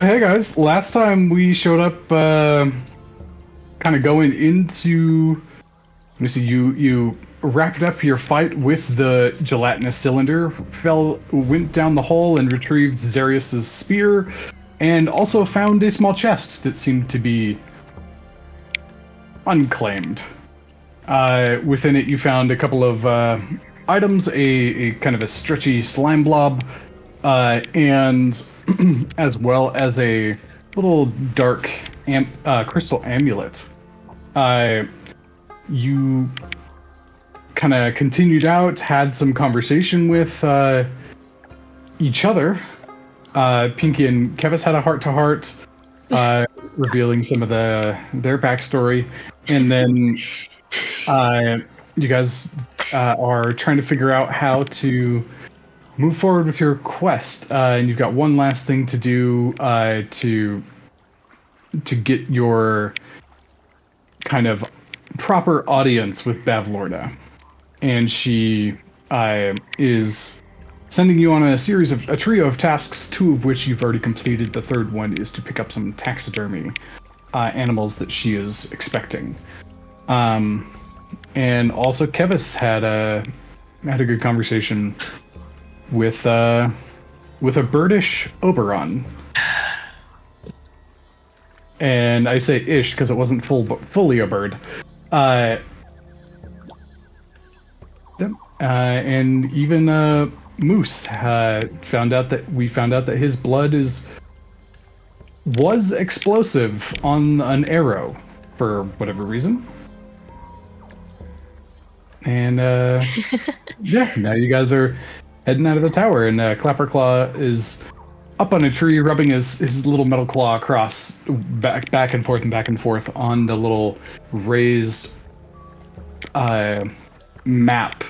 Hey guys, last time we showed up, kind of going into. Let me see. You wrapped up your fight with the gelatinous cylinder, went down the hole and retrieved Zarius's spear, and also found a small chest that seemed to be unclaimed. Within it, you found a couple of items, a kind of a stretchy slime blob, and as well as a little dark crystal amulet. You kind of continued out, had some conversation with each other. Pinky and Kevis had a heart-to-heart, revealing some of their backstory, and then you guys are trying to figure out how to move forward with your quest, and you've got one last thing to do to get your kind of proper audience with Bavlornia, and she is sending you on a trio of tasks, two of which you've already completed. The third one is to pick up some taxidermy animals that she is expecting. And also Kevis had a good conversation with a birdish Oberon. And I say ish because it wasn't fully a bird. And even Moose found out that his blood was explosive on an arrow for whatever reason. And yeah, now you guys are heading out of the tower, and Clapperclaw is up on a tree, rubbing his little metal claw across back and forth on the little raised map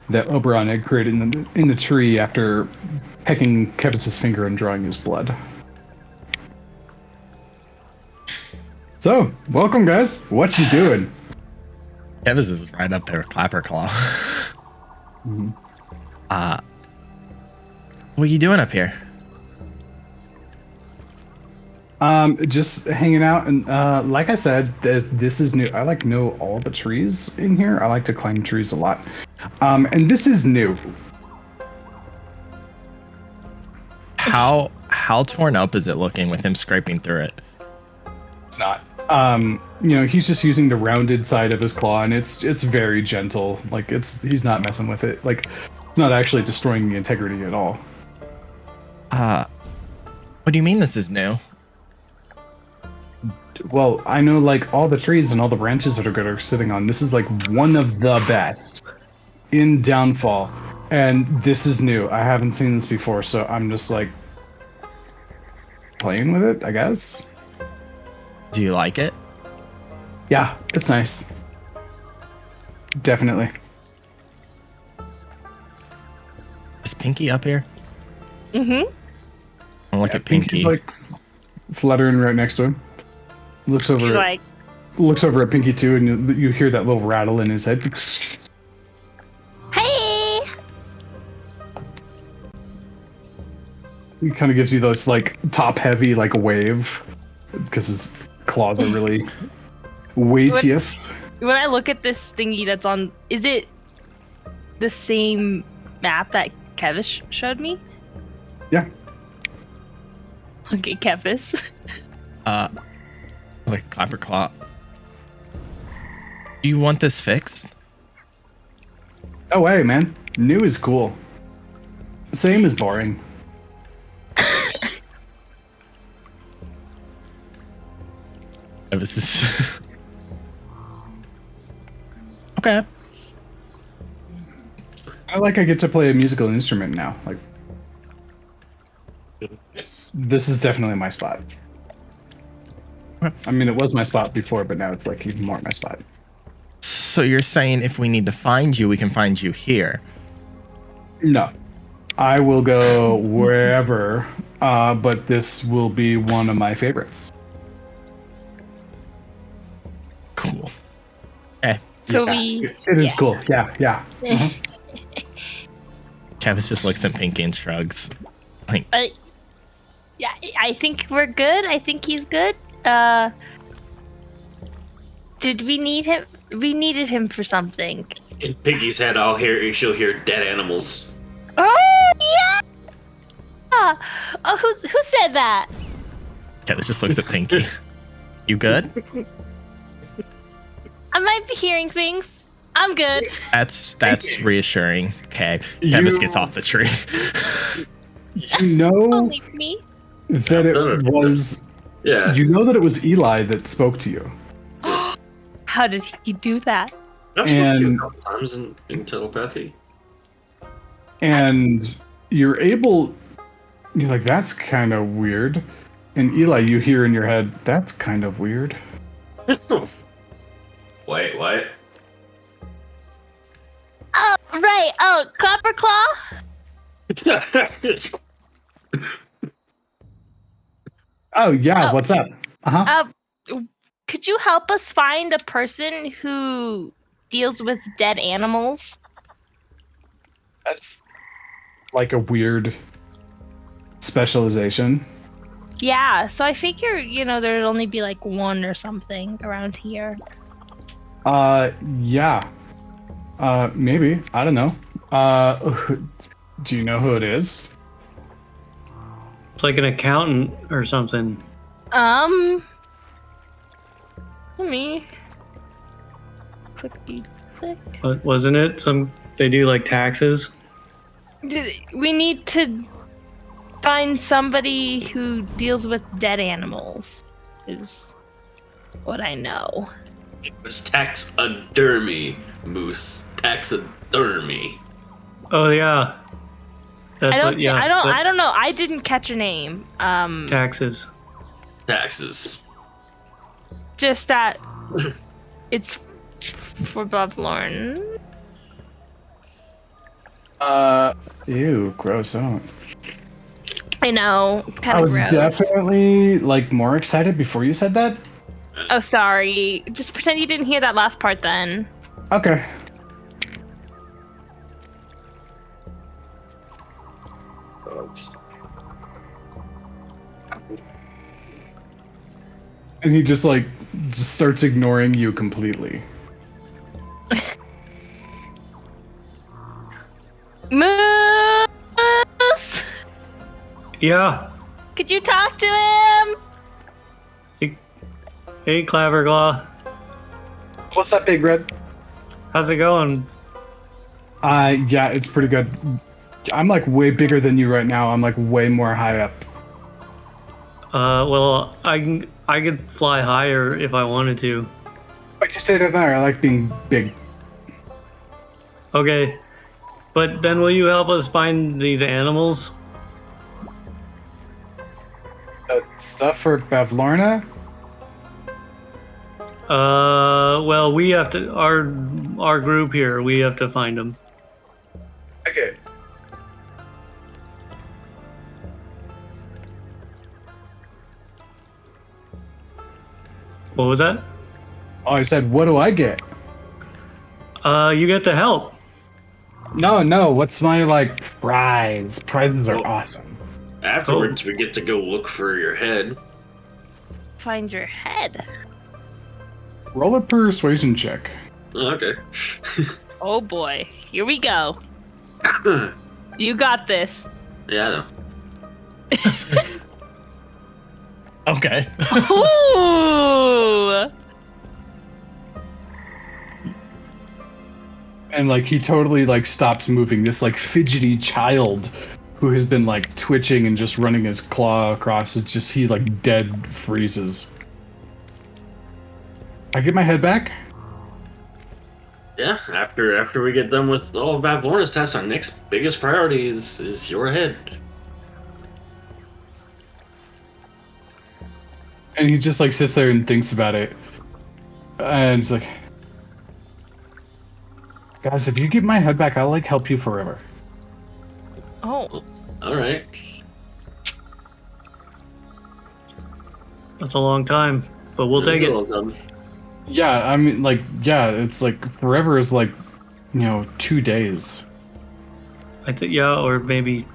that Oberon had created in the tree after pecking Kevin's finger and drawing his blood. So, welcome guys. What you doing? Kevis is right up there with Clapperclaw. Mm-hmm. What are you doing up here? Just hanging out, and like I said, this is new. I know all the trees in here. I like to climb trees a lot. And this is new. How torn up is it looking with him scraping through it? It's not. He's just using the rounded side of his claw, and it's very gentle. Like he's not messing with it. Like it's not actually destroying the integrity at all. What do you mean this is new? Well, I know like all the trees and all the branches that are sitting on. This is like one of the best in Downfall, and this is new. I haven't seen this before, so I'm just like playing with it, I guess. Do you like it? Yeah, it's nice. Definitely. Is Pinky up here? Mm-hmm. I'll look at Pinky. Pinky's like fluttering right next to him. Looks over at Pinky too, and you hear that little rattle in his head. Hey! He kind of gives you this like top heavy like wave because his claws are really weightious. When I look at this thingy that's on, is it the same map that Kevis showed me? Yeah. Okay, Kevis. Like Clapperclaw. Do you want this fixed? Oh hey man, new is cool. Same is boring. This is okay. I get to play a musical instrument now. Like this is definitely my spot. I mean, it was my spot before, but now it's like even more my spot. So you're saying if we need to find you, we can find you here? No, I will go wherever, but this will be one of my favorites. Cool. Okay. So yeah, it is cool. Yeah. Mm-hmm. Kevis just looks at Pinky and shrugs. Like, Yeah, I think we're good. I think he's good. Did we need him? We needed him for something. In Piggy's head, she'll hear dead animals. Oh yeah! Oh, who said that? Kevis just looks at Pinky. You good? I might be hearing things. I'm good. That's reassuring. Okay, Kevis gets off the tree. You know Don't leave me. that it was. Yeah. You know that it was Eli that spoke to you. How did he do that? I've spoken to you And- a couple times in telepathy. And you're like, that's kind of weird. And Eli, you hear in your head, that's kind of weird. Wait, what? Oh, right. Oh, Copper Claw? Oh, yeah, Oh. what's up? Uh-huh. Could you help us find a person who deals with dead animals? That's like a weird specialization. Yeah, so I figure, there'd only be like one or something around here. Yeah. Maybe. I don't know. Do you know who it is? It's like an accountant or something. Let me clicky click. But wasn't it they do like taxes? We need to find somebody who deals with dead animals, is what I know. It was taxidermy, Moose. Taxidermy. Oh yeah. That's I what don't know. I didn't catch a name. taxes. Taxes. Just that it's for bavlornia. Ew, gross out. I know, I kind of was gross. definitely, like, more excited before you said that. Oh, sorry. Just pretend you didn't hear that last part then. Okay. And he just starts ignoring you completely. Moose! Yeah. Could you talk to him? Hey, Clapperclaw. What's up, Big Red? How's it going? Yeah, it's pretty good. I'm like way bigger than you right now. I'm like way more high up. Well, I could fly higher if I wanted to. But you stay down there. I like being big. Okay. But then will you help us find these animals? Stuff for bavlornia? Well, we have to, our group here, we have to find them. Okay. What was that? Oh, I said, what do I get? You get to help. No. What's my, like, prize? Prizes are Oh. awesome. Afterwards, we get to go look for your head. Find your head. Roll a persuasion check. Oh, okay. Oh boy. Here we go. You got this. Yeah, I know. Okay. Ooh! And, like, he totally, like, stops moving. This, like, fidgety child who has been, like, twitching and just running his claw across. It's just, he, like, dead freezes. I get my head back? Yeah, after we get done with all of bavlornia's tasks, our next biggest priority is your head. And he just, like, sits there and thinks about it. And he's like, guys, if you give my head back, I'll, like, help you forever. Oh. All right. That's a long time, but we'll take it. Yeah, I mean, like, yeah, it's like forever is like, 2 days. I think, yeah, or maybe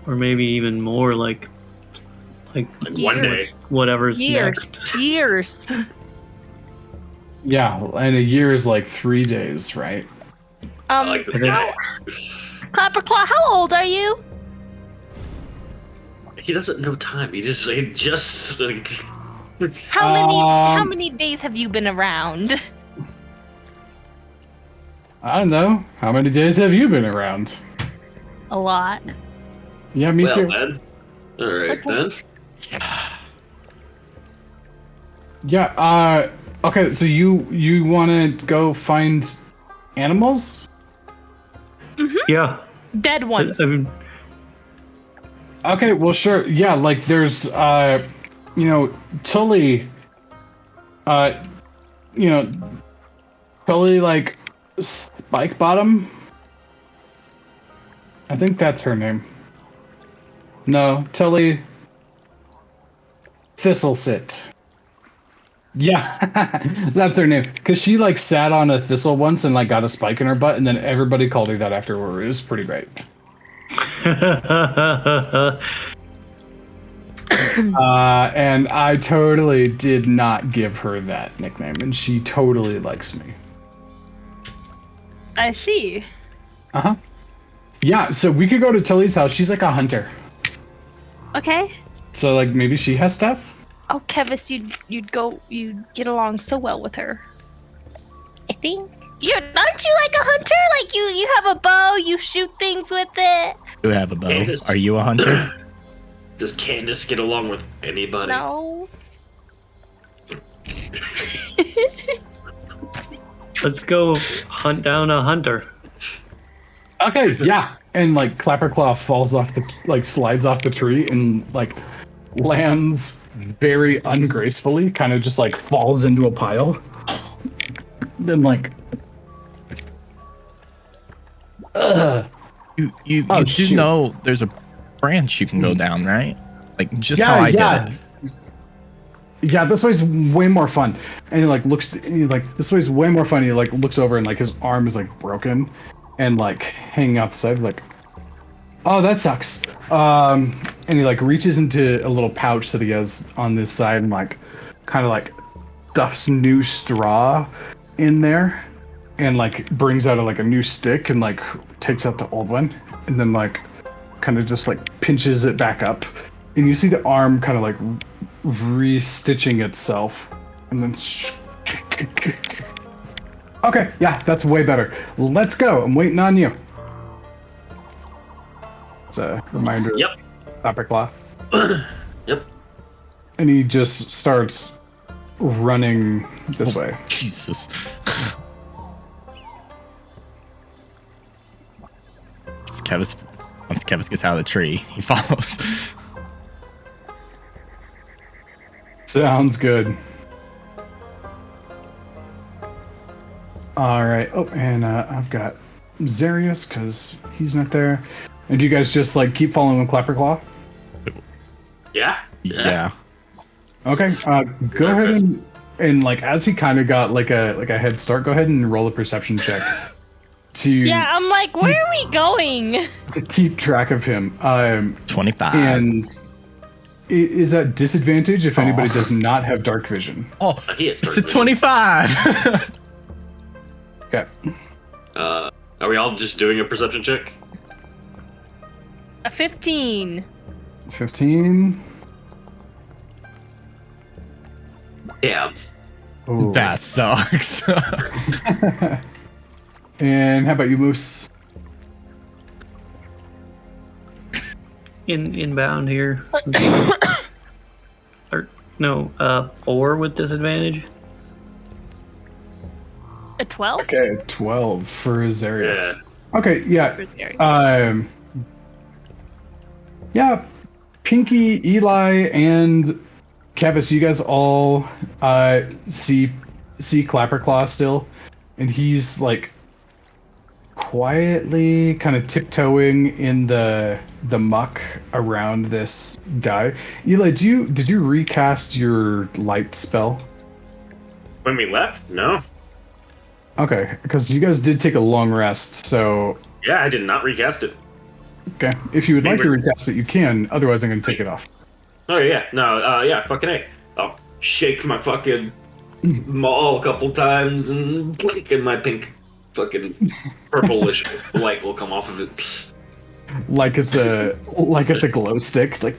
even more, like Like One day. whatever's Years. next. Years. Yeah, and a year is like 3 days, right? I like this guy. Clapperclaw, how old are you? He doesn't know time. He just like, How many days have you been around? I don't know. How many days have you been around? A lot. Yeah, me too. then. All right then. Yeah, okay, so you want to go find animals? Yeah. Dead ones. I mean, Okay, well, sure. Yeah, like there's, Tully, Tully, like, Spike Bottom? I think that's her name. No, Tully Thistlesit. Yeah, that's her name. Because she, like, sat on a thistle once and, like, got a spike in her butt, and then everybody called her that afterward. It was pretty great. And I totally did not give her that nickname, and she totally likes me. I see. Uh-huh. Yeah, so we could go to Tilly's house. She's like a hunter. Okay. So, like, maybe she has stuff? Oh, Kevis, you'd get along so well with her. I think. Aren't you like a hunter? Like you have a bow, you shoot things with it. You have a bow. Candace. Are you a hunter? Does Candace get along with anybody? No. let's go hunt down a hunter. Okay, yeah. And, like, Clapperclaw falls off slides off the tree and, like, lands very ungracefully, kind of just, like, falls into a pile. Then, like... You Oh, do shoot. know there's a branch you can go down, right? Like, just Yeah, how I yeah. did it. Yeah, this way's way more fun. And he, like, this way's way more fun. He, like, looks over and, like, his arm is, like, broken and, like, hanging off the side, like, oh, that sucks. And he, like, reaches into a little pouch that he has on this side and, like, kind of, like, stuffs new straw in there and, like, brings out, a new stick and, like, takes out the old one and then, like, kind of just, like, pinches it back up. And you see the arm kind of, like, restitching itself. And then... Okay, yeah, that's way better. Let's go. I'm waiting on you. It's a reminder. Yep. Clapperclaw. Yep. And he just starts running this way. Jesus. Once Kevis gets out of the tree, he follows. Sounds good. All right. Oh, and I've got Zarius because he's not there. And do you guys just, like, keep following Clapperclaw? Yeah. Yeah. Okay. Go ahead and like, as he kind of got like a head start, go ahead and roll a perception check to Yeah, I'm like, where are we going? to keep track of him. 25. And is that disadvantage if anybody does not have dark vision? Oh, He has it's a dark vision. 25. Okay. Are we all just doing a perception check? A 15. 15. Yeah. Ooh. That sucks. And how about you, Moose? Inbound here. Or, no, 4 with disadvantage. A 12? Okay, 12 for Zarius. Yeah. Okay, yeah. For Zarius. Yeah, Pinky, Eli, and Kevis, you guys all see Clapperclaw still, and he's like quietly kind of tiptoeing in the muck around this guy. Eli, did you recast your light spell? When we left? No. Okay, because you guys did take a long rest, so Yeah, I did not recast it. okay. If you would like to Maybe- recast it, you can. Otherwise, I'm going to take it off. Oh yeah, no, yeah, fucking A. I'll shake my fucking maul a couple times and blink, and my pink fucking purplish light will come off of it. Like it's a glow stick. Like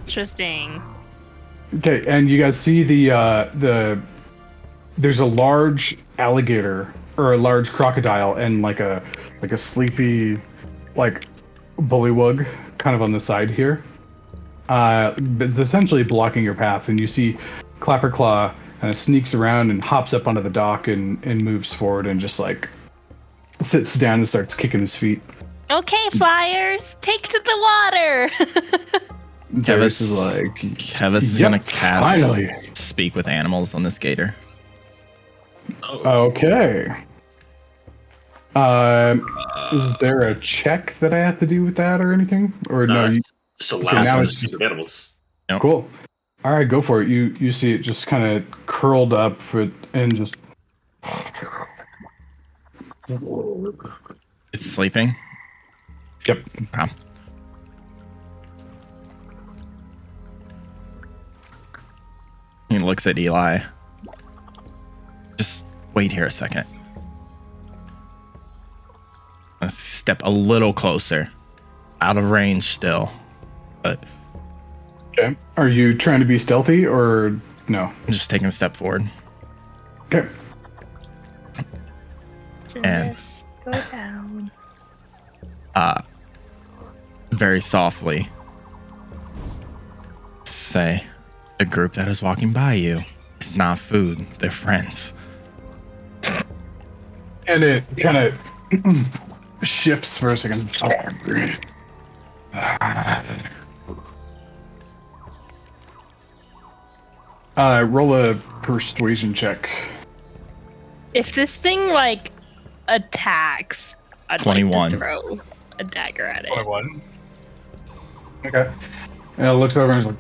Interesting. okay, and you guys see the there's a large alligator or a large crocodile and like a sleepy like bullywug kind of on the side here. It's essentially blocking your path, and you see Clapperclaw kind of sneaks around and hops up onto the dock and moves forward and just like sits down and starts kicking his feet. Okay, flyers, take to the water. Darius is like, Kevis is "Yep, gonna cast finally." Speak with Animals on this gator. Okay. Is there a check that I have to do with that or anything? Or no? Just Okay, allows now them it's to just- speak with animals. Cool. All right, go for it. You see it just kind of curled up and just. It's sleeping. Yep. Okay. He looks at Eli. Just wait here a second. Let's step a little closer. Out of range still. But Okay. Are you trying to be stealthy or no? I'm just taking a step forward. Okay. And- Go down. Very softly say, the group that is walking by you is not food, they're friends. And it kind of shifts for a second. Roll a persuasion check. If this thing like attacks, I'd 21. like to throw a dagger at it. 21. Okay. And it looks over and is like,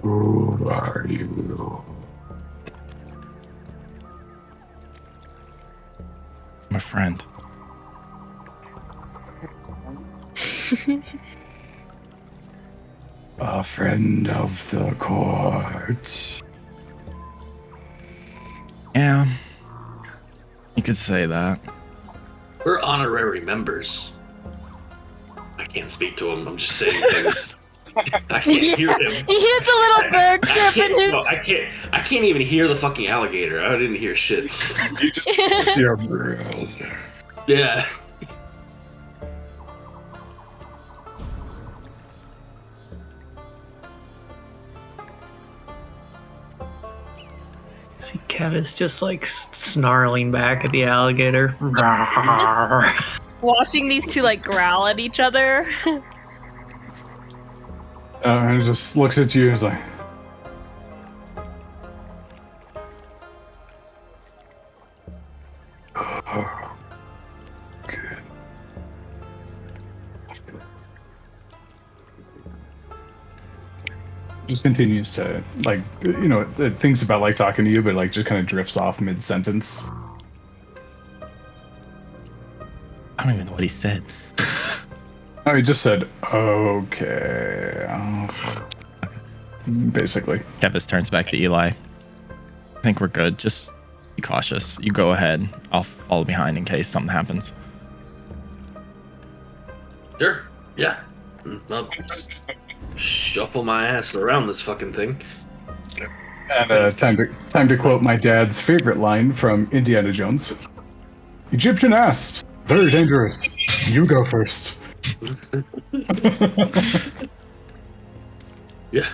"Who are you?" I'm a friend. A friend of the court. Yeah. You could say that. We're honorary members. I can't speak to him. I'm just saying things. I can't hear him. He hears a little bird chirping. No, I can't even hear the fucking alligator. I didn't hear shit. You just hear. Yeah. See, Kevin's just like snarling back at the alligator. Watching these two like growl at each other. And just looks at you and is like, "Oh, good." Just continues to like, it thinks about like talking to you, but like just kind of drifts off mid sentence. I don't even know what he said. Oh, he just said, "Okay." Basically. Kevis turns back to Eli. I think we're good. Just be cautious. You go ahead. I'll follow behind in case something happens. Sure. Yeah. I'll shuffle my ass around this fucking thing. And time to quote my dad's favorite line from Indiana Jones: "Egyptian asps, very dangerous. You go first." Yeah.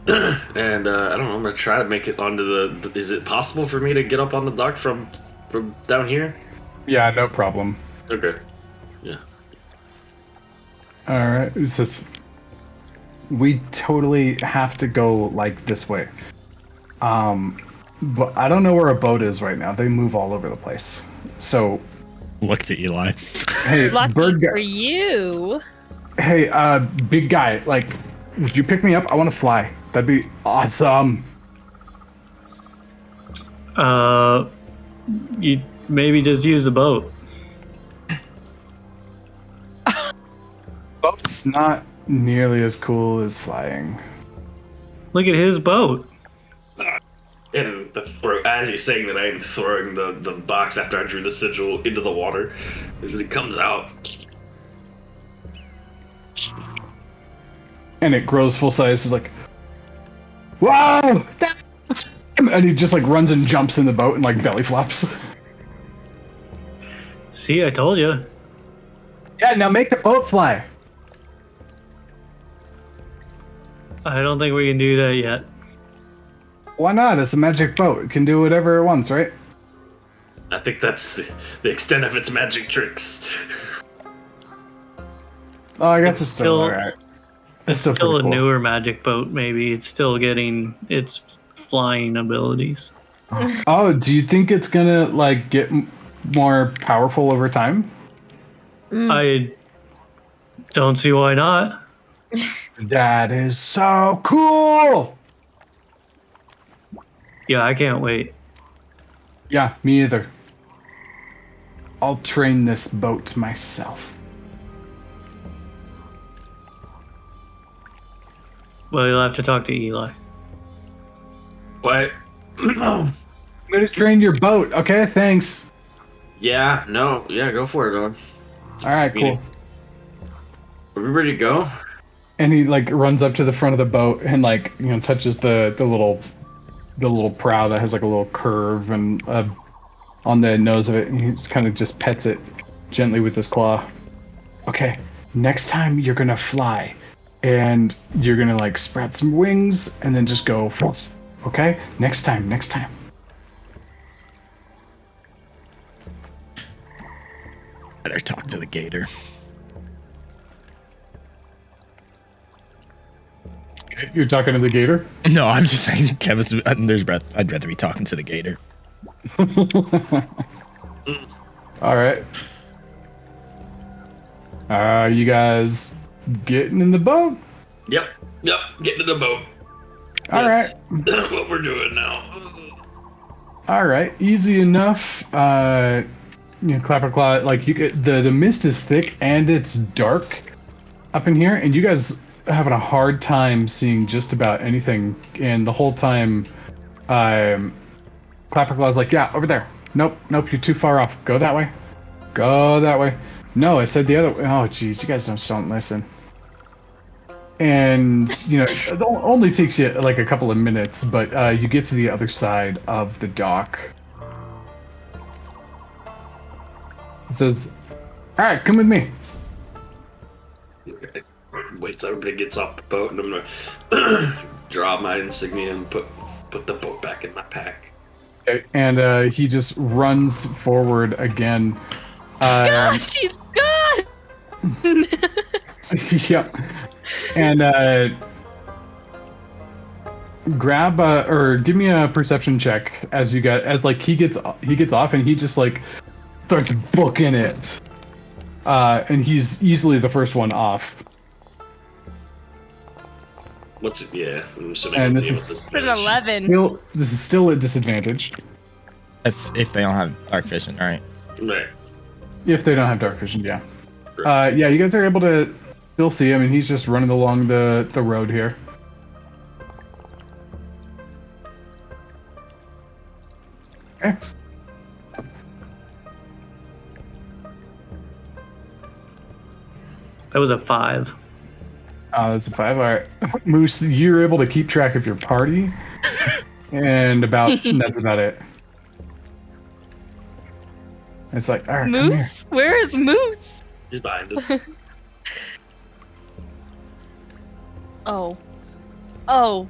And I don't know. I'm gonna try to make it onto the. Is it possible for me to get up on the dock from down here? Yeah, no problem. Okay. Yeah. All right. It says, "We totally have to go like this way. But I don't know where a boat is right now. They move all over the place. So, Look to Eli. hey, Lucky bird for guy. you. Hey, big guy. Like, would you pick me up? I want to fly. That'd be awesome." You maybe just use the boat. boat's not nearly as cool as flying. Look at his boat. And as he's saying that, I'm throwing the box after I drew the sigil into the water. As it comes out. And it grows full size. It's like, wow! And he just like runs and jumps in the boat and like belly flops. See, I told you. Yeah, now make the boat fly. I don't think we can do that yet. Why not? It's a magic boat. It can do whatever it wants, right? I think that's the extent of its magic tricks. Oh, I guess it's still alright. It's still pretty a cool. newer magic boat, maybe. It's still getting its flying abilities. Oh, do you think it's gonna like get more powerful over time? I don't see why not. That is so cool! Yeah, I can't wait. Yeah, me either. I'll train this boat myself. Well, you'll have to talk to Eli. What? I'm gonna train your boat, okay? Thanks. Yeah, go for it, dog. Alright, cool. Are we ready to go? And he like runs up to the front of the boat and like, you know, touches the little prow that has like a little curve and on the nose of it, and he kind of just pets it gently with his claw. Okay, next time you're gonna fly, and you're gonna like spread some wings and then just go. Okay, next time. Better talk to the gator. Okay, you're talking to the gator. No, I'm just saying, Kevin's there's breath. I'd rather be talking to the gator. All right. You guys getting in the boat? Yep, getting in the boat. All right. That's what we're doing now. All right, easy enough. You know, Clapper Claw, like you get the mist is thick and it's dark up in here, and you guys are having a hard time seeing just about anything. And the whole time, Clapper Claw's like, "Yeah, over there. Nope, you're too far off. Go that way. Go that way. No, I said the other way. Oh, jeez, you guys don't listen." And you know, it only takes you like a couple of minutes, but you get to the other side of the dock. It says, "All right, come with me." Wait till everybody gets off the boat, and I'm gonna draw my insignia and put the boat back in my pack. Okay, and he just runs forward again. Gosh, she's gone! Yeah, and grab or give me a perception check as he gets off, and he just like starts booking it, and he's easily the first one off. What's it? Yeah, I'm assuming And it's this It's an 11. This is still a disadvantage That's if they don't have dark vision, right? Right. if they don't have dark vision. Yeah, yeah, you guys are able to still see him, and he's just running along the road here. Okay. That was a 5. That's a 5. All right, Moose, you're able to keep track of your party, and that's about it. It's like, all right, come here. Moose? Where is Moose? He's behind us. Oh. Oh.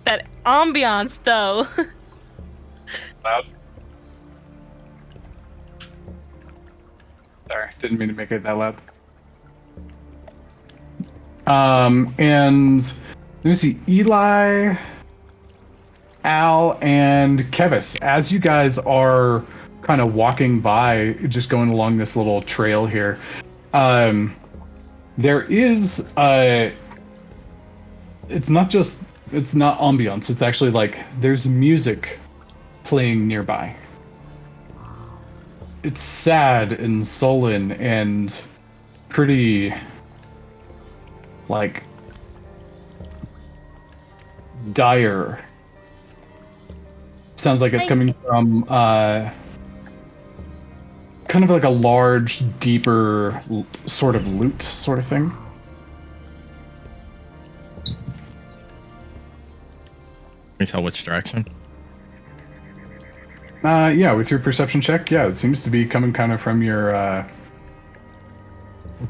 That ambiance, though. Loud. Sorry, didn't mean to make it that loud. And let me see, Eli, Al, and Kevis, as you guys are kind of walking by, just going along this little trail here, there is it's not ambiance, it's actually like there's music playing nearby. It's sad and sullen, and pretty, like, dire. Sounds like it's coming from kind of like a large, deeper sort of lute sort of thing. Can you tell which direction? Yeah, with your perception check, yeah, it seems to be coming kind of from your,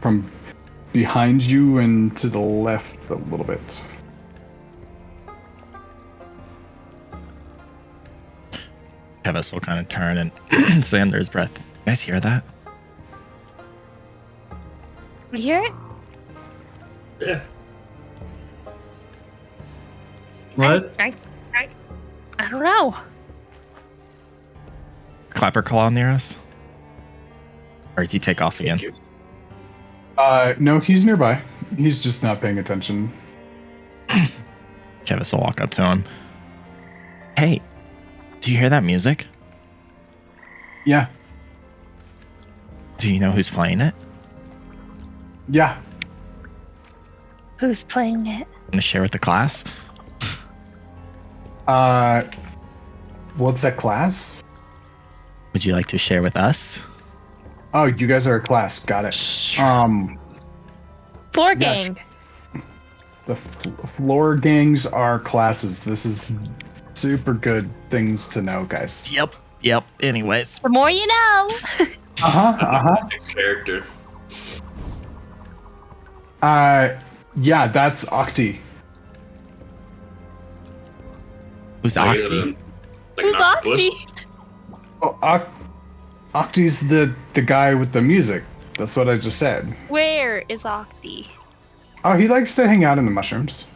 from behind you and to the left a little bit. Kevis will kind of turn and say under his breath, "You guys hear that?" You hear it? Yeah. What? I don't know. Clapper claw near us? Or did he take off again? Thank you. No, he's nearby. He's just not paying attention. Kevis will walk up to him. Hey, do you hear that music? Yeah, Do you know who's playing it? yeah. Who's playing it? Want to share with the class? What's that class? Would you like to share with us? Oh, you guys are a class. Got it. Sure. Floor Yes. gang. The floor gangs are classes. This is super good things to know, guys. Yep. Anyways. The more you know. Character. Yeah, that's Octi. Who's Like, Octi? like Who's an octopus? Octi? Oh, Octi's the guy with the music. That's what I just said. Where is Octi? Oh, he likes to hang out in the mushrooms.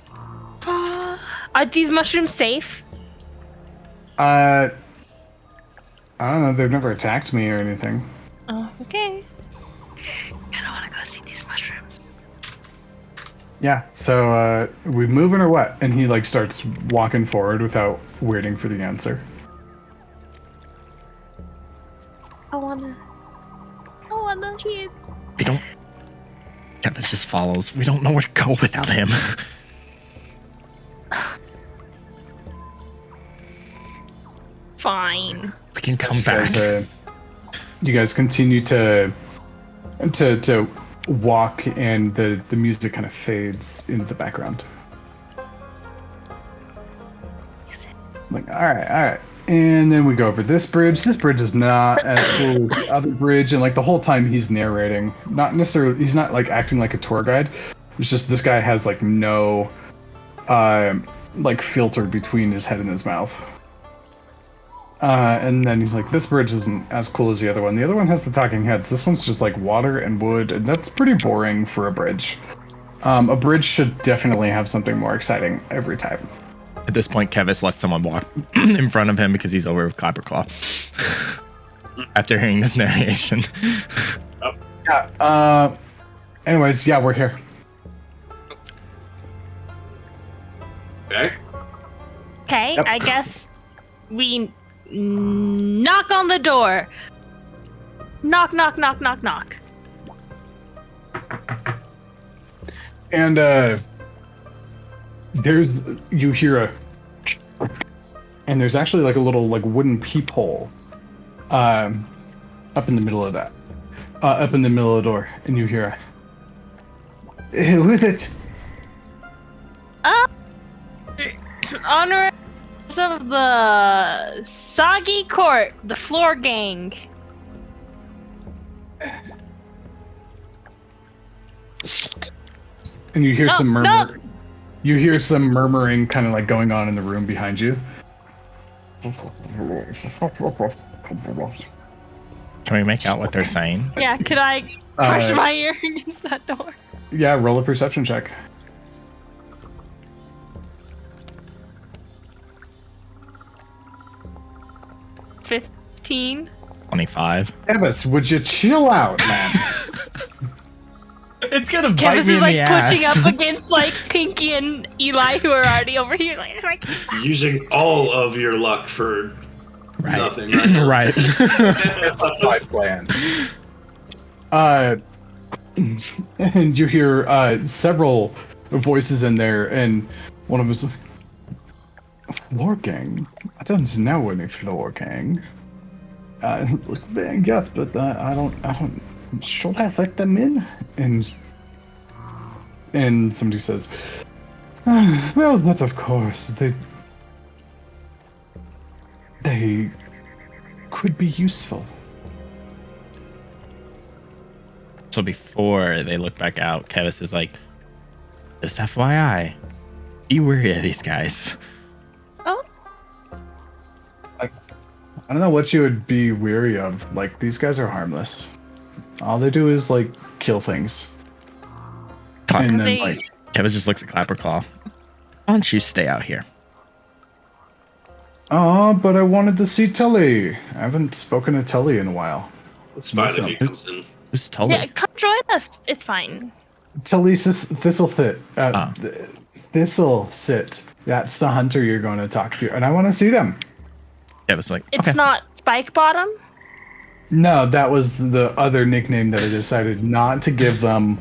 Are these mushrooms safe? I don't know. They've never attacked me or anything. Oh, okay. I don't want to go see these mushrooms. Yeah. So, we moving or what? And he like starts walking forward without waiting for the answer. I wanna hear. We don't. Kevis just follows. We don't know where to go without him. Fine. We can come You back. guys, you guys continue to walk, and the music kind of fades into the background. Like, all right, and then we go over this bridge. This bridge is not as cool as the other bridge, and like the whole time he's narrating, not necessarily, he's not like acting like a tour guide. It's just this guy has like no, like filter between his head and his mouth. And then he's like, this bridge isn't as cool as the other one. The other one has the talking heads. This one's just like water and wood, and that's pretty boring for a bridge. A bridge should definitely have something more exciting every time. At this point, Kevis lets someone walk in front of him because he's over with Clapperclaw. After hearing this narration. Yeah, anyways, yeah, we're here. Okay. Okay, Yep. I guess we knock on the door. Knock, knock, knock, knock, knock. And, you hear a, and there's actually like a little like wooden peephole, up in the middle of that, up in the middle of the door, and you hear a, who is it? Honor of the Soggy Court, the floor gang. And you hear No, some murmur. no. You hear some murmuring kind of like going on in the room behind you. Can we make out what they're saying? Yeah, could I brush Uh, my ear against that door? Yeah, roll a perception check. $15. 25. Evis, would you chill out, man? It's gonna Kevis is like pushing up against like Pinky and Eli who are already over here. Like Using all of your luck for Right. nothing. Right. Right. My plan. And you hear several voices in there, and one of them is, Floor Gang? I don't know any Floor Gang. Yes, but I don't. Should I let them in? And somebody says, well, that's of course. They could be useful. So before they look back out, Kevis is like, just FYI, be wary of these guys. Oh, I don't know what you would be weary of. Like, these guys are harmless. All they do is, like, kill things. Clap- And then, They- like, Kevis just looks at Clapperclaw. Why don't you stay out here? oh, but I wanted to see Tully. I haven't spoken to Tully in a while. It's fine Listen. if he comes in. Who's Tully? yeah, come join us. It's fine. Tully Thistlesit. Ah. Thistlesit. That's the hunter you're going to talk to, and I want to see them. Kevis like, It's okay. not Spike Bottom. No, that was the other nickname that I decided not to give them.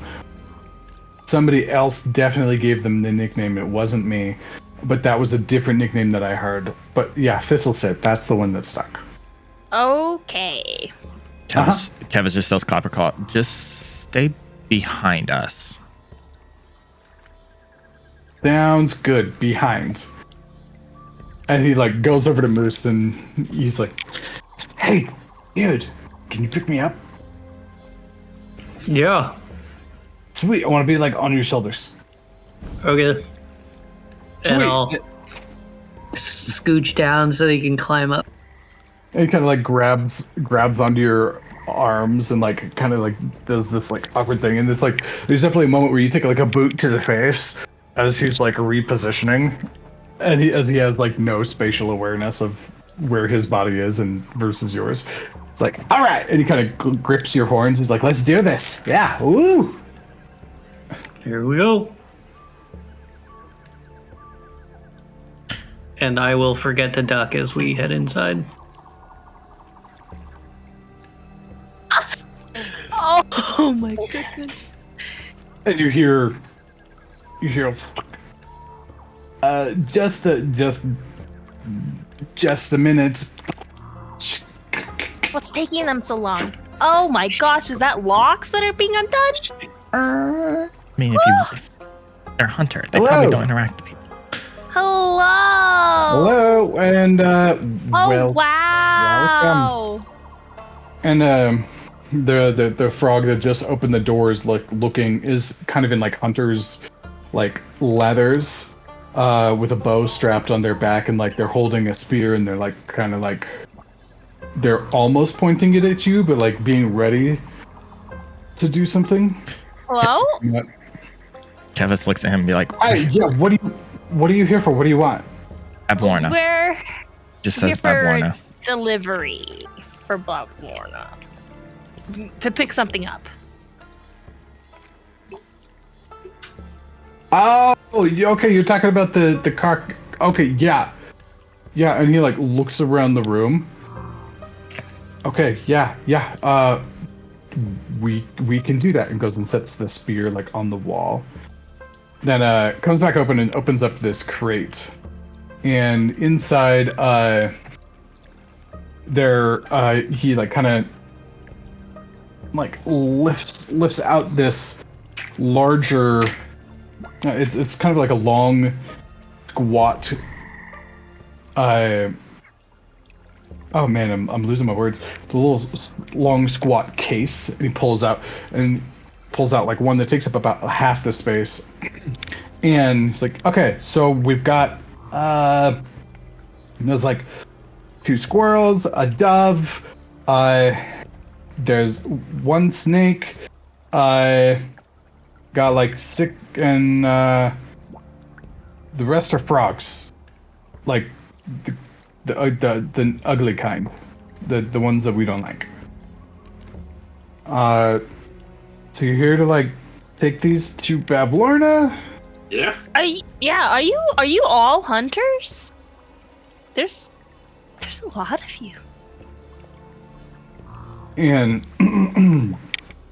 Somebody else definitely gave them the nickname. It wasn't me, but that was a different nickname that I heard. But yeah, Thistlesit. That's the one that stuck. Okay. Kevis just tells Clapperclaw, just stay behind us. Sounds good. Behind. And he like goes over to Moose and he's like, "Hey, dude, can you pick me up? Yeah. Sweet. I want to be like on your shoulders." Okay. Sweet. And I'll scooch down so he can climb up. And he kind of like grabs onto your arms and like kind of like does this like awkward thing. And it's like there's definitely a moment where you take like a boot to the face as he's like repositioning, and he has like no spatial awareness of where his body is and versus yours. It's like, all right, and he kind of grips your horns. He's like, let's do this. Yeah, woo. Here we go. And I will forget to duck as we head inside. Oh my goodness. And you hear, just a minute. What's taking them so long? Oh my gosh, is that locks that are being undone? I mean, if they're hunter, they Hello. probably don't interact with people. Hello. Hello, and Oh well, wow. and the frog that just opened the doors, like looking, is kind of in like hunter's like leathers, with a bow strapped on their back, and like they're holding a spear, and they're like kind of like they're almost pointing it at you, but like being ready to do something. Hello? But, Kevis looks at him and be like, yeah, what are you here for? What do you want? Bavlornia. We're Just here says for Bavlornia. delivery for Bavlornia. To pick something up. Oh, okay. You're talking about the car. Okay, yeah, and he like looks around the room. Okay, yeah. We can do that, and goes and sets the spear like on the wall. Then comes back open and opens up this crate, and inside he like kind of like lifts out this larger. It's kind of like a long, squat. Oh man, I'm losing my words. It's a little long, squat case, and he pulls out like one that takes up about half the space. And he's like, okay, so we've got there's like 2 squirrels, a dove, there's 1 snake, got like 6, and the rest are frogs, like the ugly kind, the ones that we don't like. So you're here to like take these to Bavlornia? Yeah. Are you all hunters? There's a lot of you. And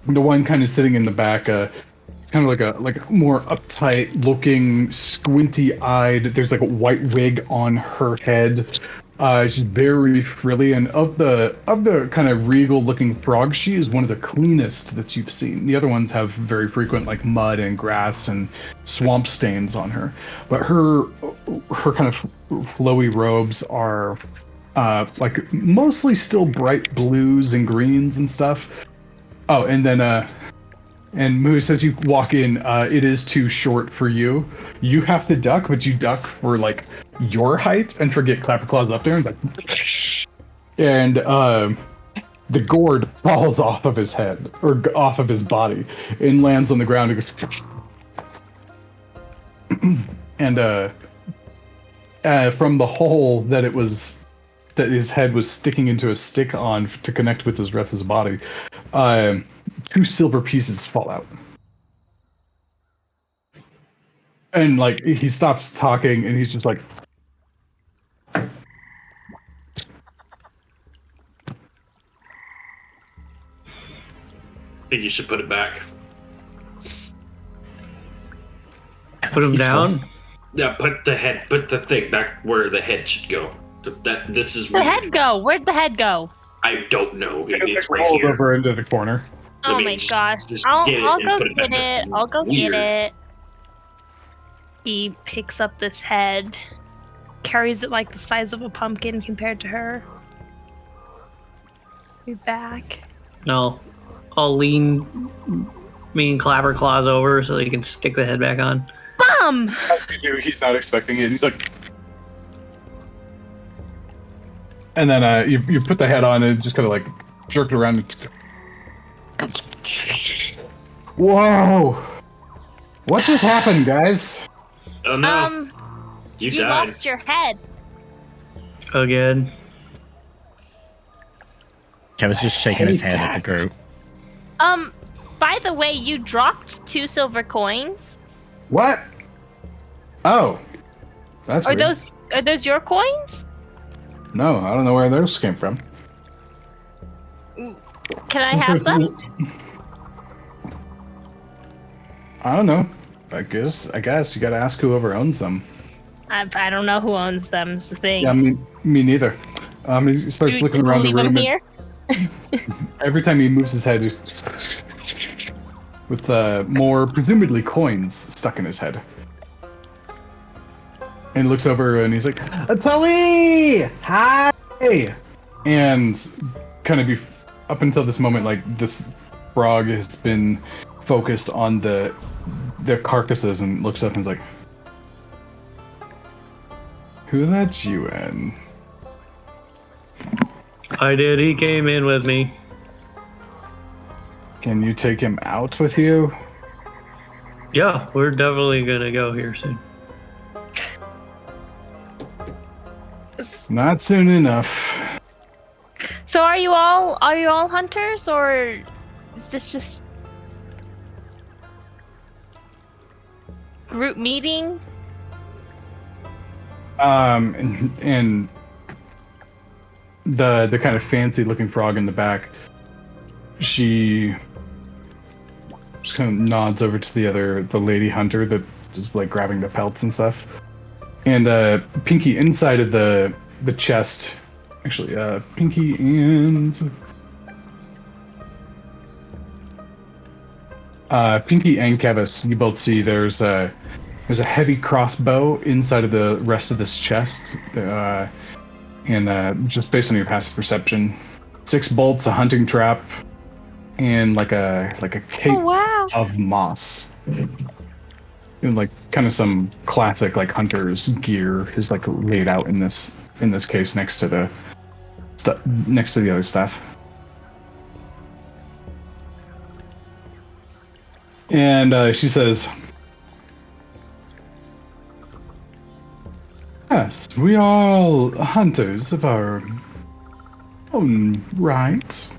The one kind of sitting in the back, it's kind of like a more uptight looking, squinty eyed. There's like a white wig on her head. She's very frilly, and of the kind of regal looking frogs, she is one of the cleanest that you've seen. The other ones have very frequent like mud and grass and swamp stains on her, but her kind of flowy robes are like mostly still bright blues and greens and stuff. Oh, and then and Moose, as you walk in, it is too short for you. You have to duck, but you duck for like your height and forget Clapperclaw's up there and like, and the gourd falls off of his head or off of his body and lands on the ground and goes, and from the hole that his head was sticking into a stick on to connect with his rest of his body, 2 silver pieces fall out. And like he stops talking and he's just like, I think you should put it back. Put him down. Yeah, put the thing back where the head should go. This is The head go? Where'd the head go? I don't know. It's right rolled here. over into the corner. Oh Let me my just- gosh. just I'll get it go and put it get back there. it. I'll go Weird. get it. He picks up this head, carries it like the size of a pumpkin compared to her. Be back. No, I'll lean me and Clapperclaws over so he can stick the head back on. Bum! He's not expecting it. He's like, and then you put the head on and just kind of like jerk it around. And... Whoa! What just happened, guys? Oh no! You You died. lost your head. Again. Kevin's just shaking his head at the group. By the way, you dropped 2 silver coins. What? Oh, that's Are weird. those your coins? No, I don't know where those came from. Can I have them? I don't know. I guess you gotta ask whoever owns them. I don't know who owns them. Is the thing. Yeah, me neither. He starts Do looking you around the leave room. them And here? every time he moves his head, just with more presumably coins stuck in his head. And he looks over and he's like, "Tully, hi!" And kind of up until this moment, like this frog has been focused on the carcasses and looks up and is like, "Who let you in?" I did. He came in with me. Can you take him out with you? Yeah, we're definitely gonna go here soon. Not soon enough. So are you all hunters, or is this just group meeting? And the kind of fancy looking frog in the back, she just kind of nods over to the lady hunter that is like grabbing the pelts and stuff. And Pinky inside of the chest, actually, Pinky and Kevis, you both see there's a heavy crossbow inside of the rest of this chest, and just based on your passive perception, 6 bolts, a hunting trap, and like a cape Oh wow! of moss. And like kind of some classic like hunter's gear is like laid out in this case next to the other stuff. And she says, "Yes, we are all hunters of our own right."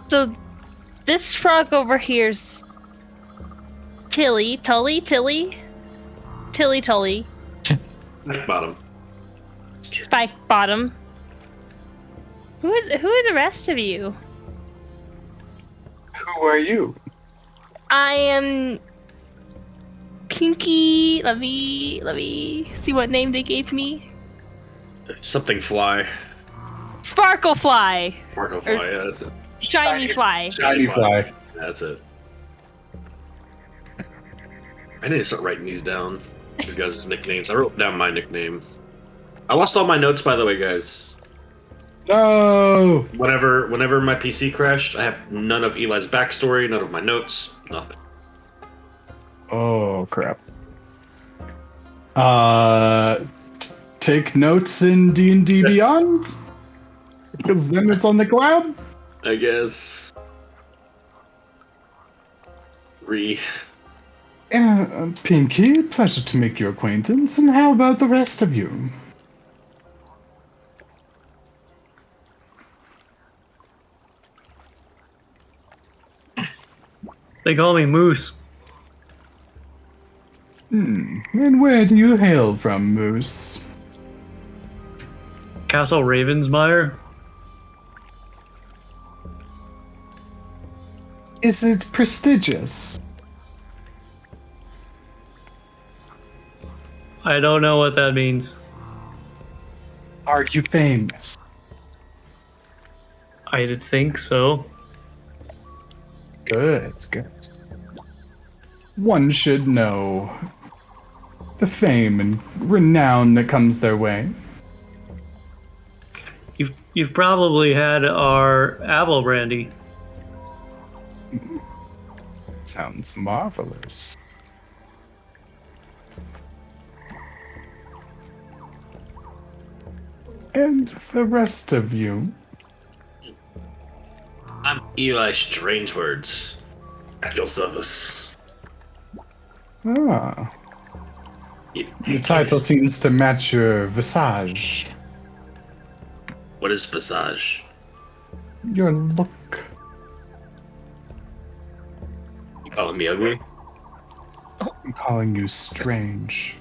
So this frog over here's Tully. Bottom. Spike bottom. Who are the rest of you? Who are you? I am Pinky. Let me see what name they gave me. Something fly. Sparklefly. Marco fly, yeah, that's it. Shiny fly. Shiny fly. That's it. I need to start writing these down. You guys' nicknames. I wrote down my nickname. I lost all my notes, by the way, guys. No! Whenever my PC crashed, I have none of Eli's backstory, none of my notes, nothing. Oh, crap. Take notes in D&D Beyond? Because then it's on the cloud? I guess. Pinky, pleasure to make your acquaintance. And how about the rest of you? They call me Moose. And where do you hail from, Moose? Castle Ravensmire. Is it prestigious? I don't know what that means. Are you famous? I think so. Good. One should know the fame and renown that comes their way. You've probably had our apple brandy. Sounds marvelous. And the rest of you? I'm Eli Strangewords. At your service. Ah. Your title seems to match your visage. What is visage? Your look. You calling me ugly? I'm calling you strange.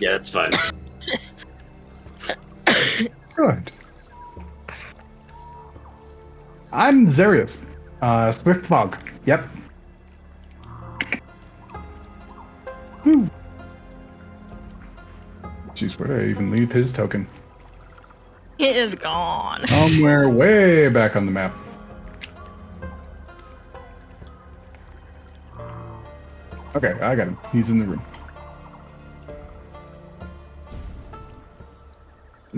Yeah, that's fine. Good. I'm Zarius. Swift Fog. Yep. Whew. Jeez, where did I even leave his token? It is gone. Somewhere way back on the map. Okay, I got him. He's in the room.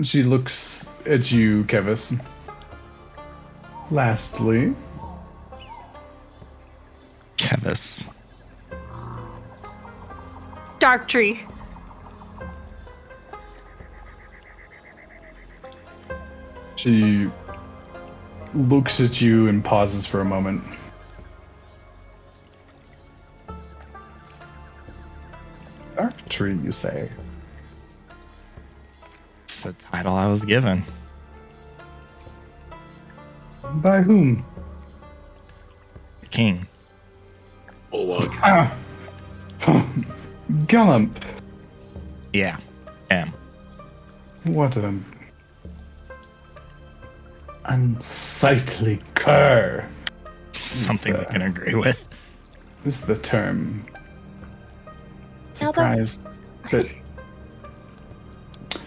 She looks at you, Kevis. Lastly, Kevis. Dark tree. she looks at you and pauses for a moment. Dark tree, you say? It's the title I was given. By whom? The king. Olog. Ah. Gallump. Yeah. Am. What an unsightly cur. Something we can agree with. Is the term. Surprised that.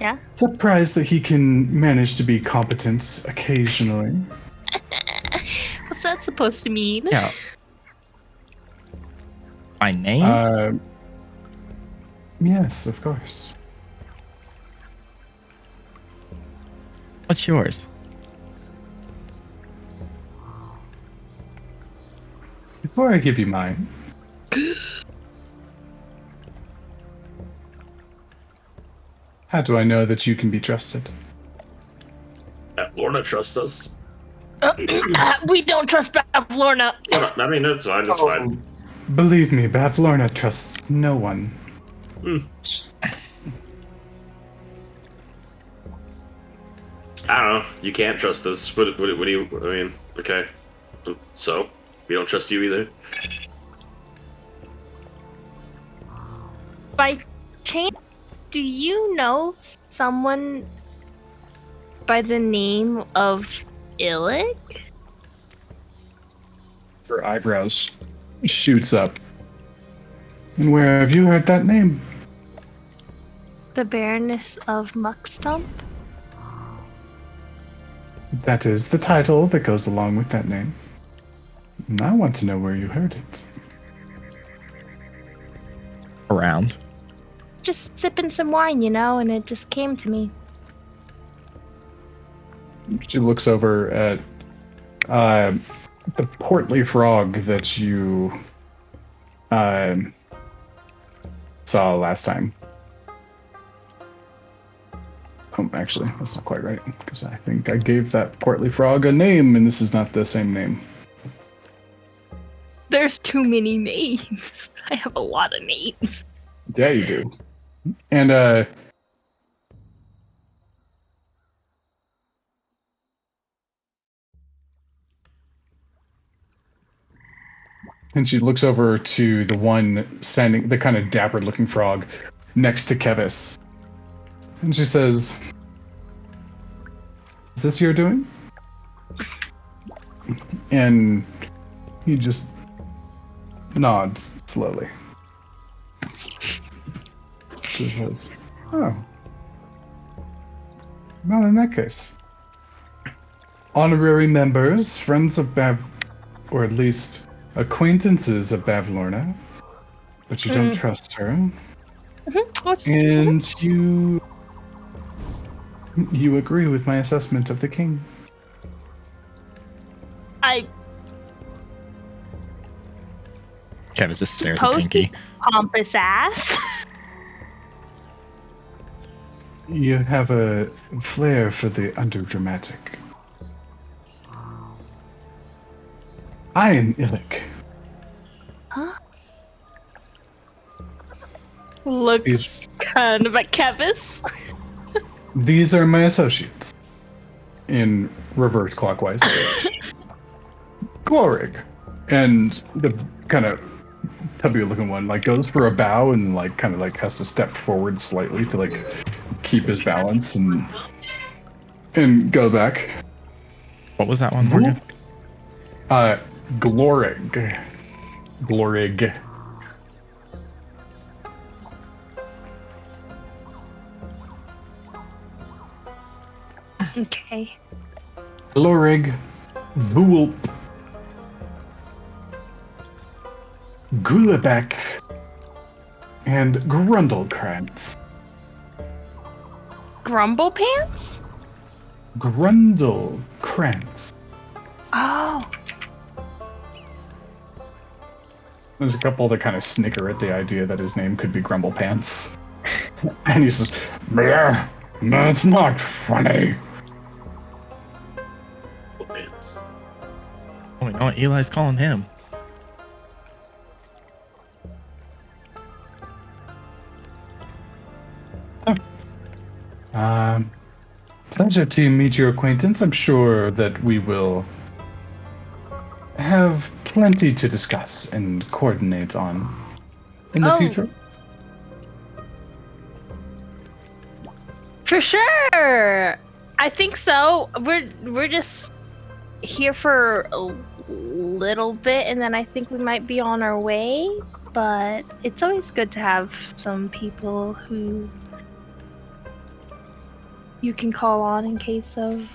Yeah? Surprised that he can manage to be competent occasionally. What's that supposed to mean? Yeah. My name? Yes, of course. What's yours? Before I give you mine, how do I know that you can be trusted? Lorna trusts us. We don't trust bavlornia. I mean, it's fine. It's fine. Believe me, Bavlornia trusts no one. I don't know. You can't trust us. What do you? I mean, okay. So we don't trust you either. By chance, Do you know someone by the name of Illic? Her eyebrows shoots up. And where have you heard that name? The Baroness of Muckstump? That is the title that goes along with that name. And I want to know where you heard it. Around. Just sipping some wine, and it just came to me. She looks over at the portly frog that you saw last time. Oh, actually, that's not quite right, because I think I gave that portly frog a name, and this is not the same name. There's too many names. I have a lot of names. Yeah, you do. And she looks over to the one standing, the kind of dapper-looking frog next to Kevis. And she says, "Is this your doing?" And he just nods slowly. She says, "Oh. Well, in that case, honorary members, friends of or at least acquaintances of Bavlornia, but you don't trust her, and you agree with my assessment of the king." Kevin just stares at Supposed Pinky. Pompous ass. You have a flair for the underdramatic. I am Illic. Huh? Looks kind of at Kevis. These are my associates. In reverse clockwise. Glorig. And the kind of tubby looking one goes for a bow and kind of has to step forward slightly to keep his balance and go back. What was that one, Morgan? Glorig. Glorig. Okay. Glorig. Voolp. Gulabek. And Grundlekrantz. Grumble Pants? Grundlekrantz. Oh. There's a couple that kind of snicker at the idea that his name could be Grumble Pants. And he says, "Bleh, that's not funny." Pants. Oh, you know what Eli's calling him? Pleasure to meet your acquaintance. I'm sure that we will have plenty to discuss and coordinate on in the future. For sure. I think so. We're just here for a little bit, and then I think we might be on our way. But it's always good to have some people who you can call on in case of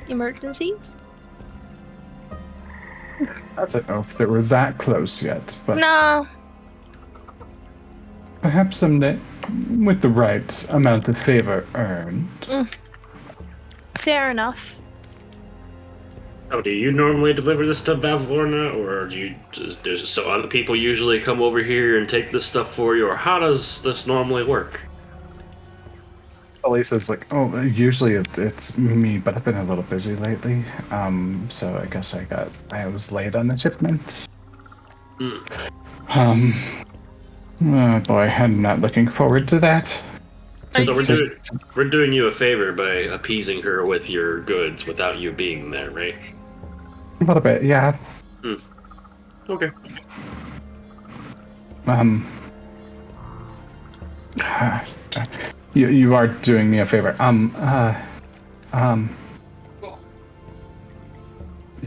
emergencies. I don't know if they were that close yet, but No. perhaps someday, with the right amount of favor earned. Fair enough. Oh, do you normally deliver this to Bavlornia, or so other people usually come over here and take this stuff for you, or how does this normally work? Elisa's usually it's me, but I've been a little busy lately. So I guess I was late on the shipment. Oh boy, I'm not looking forward to that. So we're doing you a favor by appeasing her with your goods without you being there, right? A little bit, yeah. Okay. You are doing me a favor.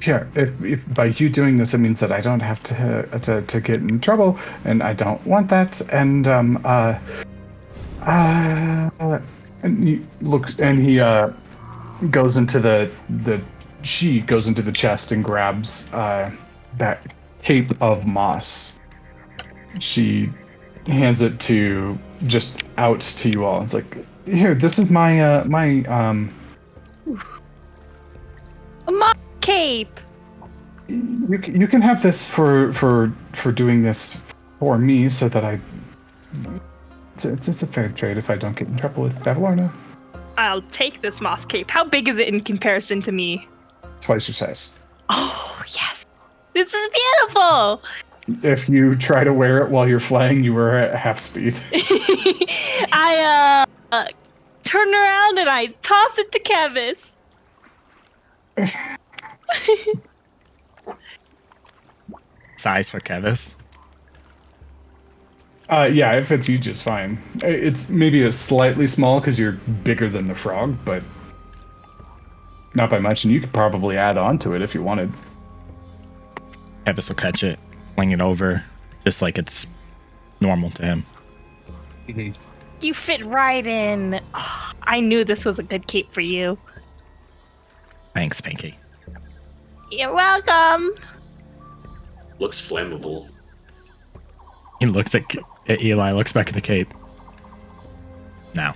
Here, if by you doing this, it means that I don't have to get in trouble, and I don't want that. And and he looks, and he goes into she goes into the chest and grabs that cape of moss. She hands it out to you all. It's like, here, this is my A mock cape. You can have this for doing this for me, so that it's a fair trade if I don't get in trouble with bavlornia. I'll take this moss cape. How big is it in comparison to me? Twice your size. Oh, yes. This is beautiful. If you try to wear it while you're flying, you were at half speed. I turn around and I toss it to Kevis. Size for Kevis. Yeah, it fits you just fine. It's maybe a slightly small because you're bigger than the frog, but not by much, and you could probably add on to it if you wanted. Kevis will catch it, fling it over, just like it's normal to him. You fit right in. Oh, I knew this was a good cape for you. Thanks, Pinky. You're welcome. Looks flammable. He looks at Eli, looks back at the cape. No.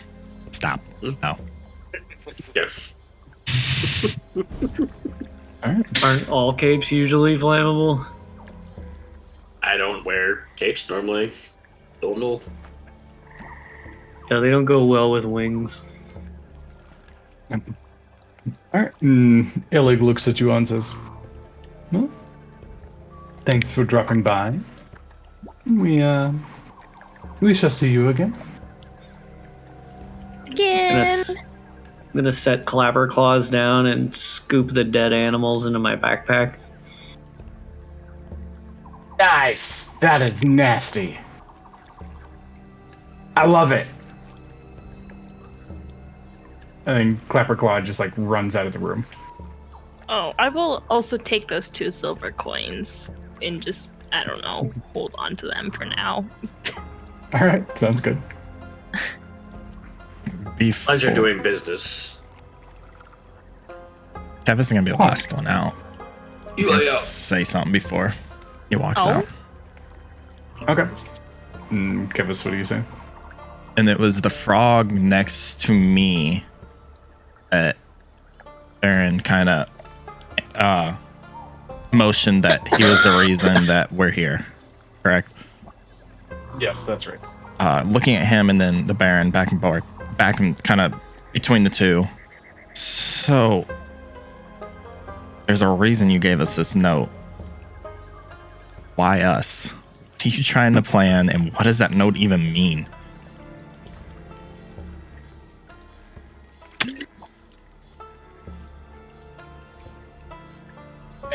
Stop. No. Yeah. Aren't all capes usually flammable? I don't wear capes normally. Don't know. Yeah, they don't go well with wings. Alright. Illig looks at you and says, well, thanks for dropping by. We shall see you again. Again. I'm gonna set clapper claws down and scoop the dead animals into my backpack. Nice! That is nasty. I love it. And then Clapperclaw just like runs out of the room. Oh, I will also take those 2 silver coins and just, I don't know, hold on to them for now. Alright, sounds good. Pleasure doing business. Kevin's gonna be the last one out. He's gonna Yeah. say something before he walks Oh. out. Okay. Kevis, what do you say? And it was the frog next to me that Aaron kind of motioned that he was the reason that we're here. Correct? Yes, that's right. Looking at him and then the Baron back and kind of between the two. So there's a reason you gave us this note. Why us? What are you trying to plan, and what does that note even mean?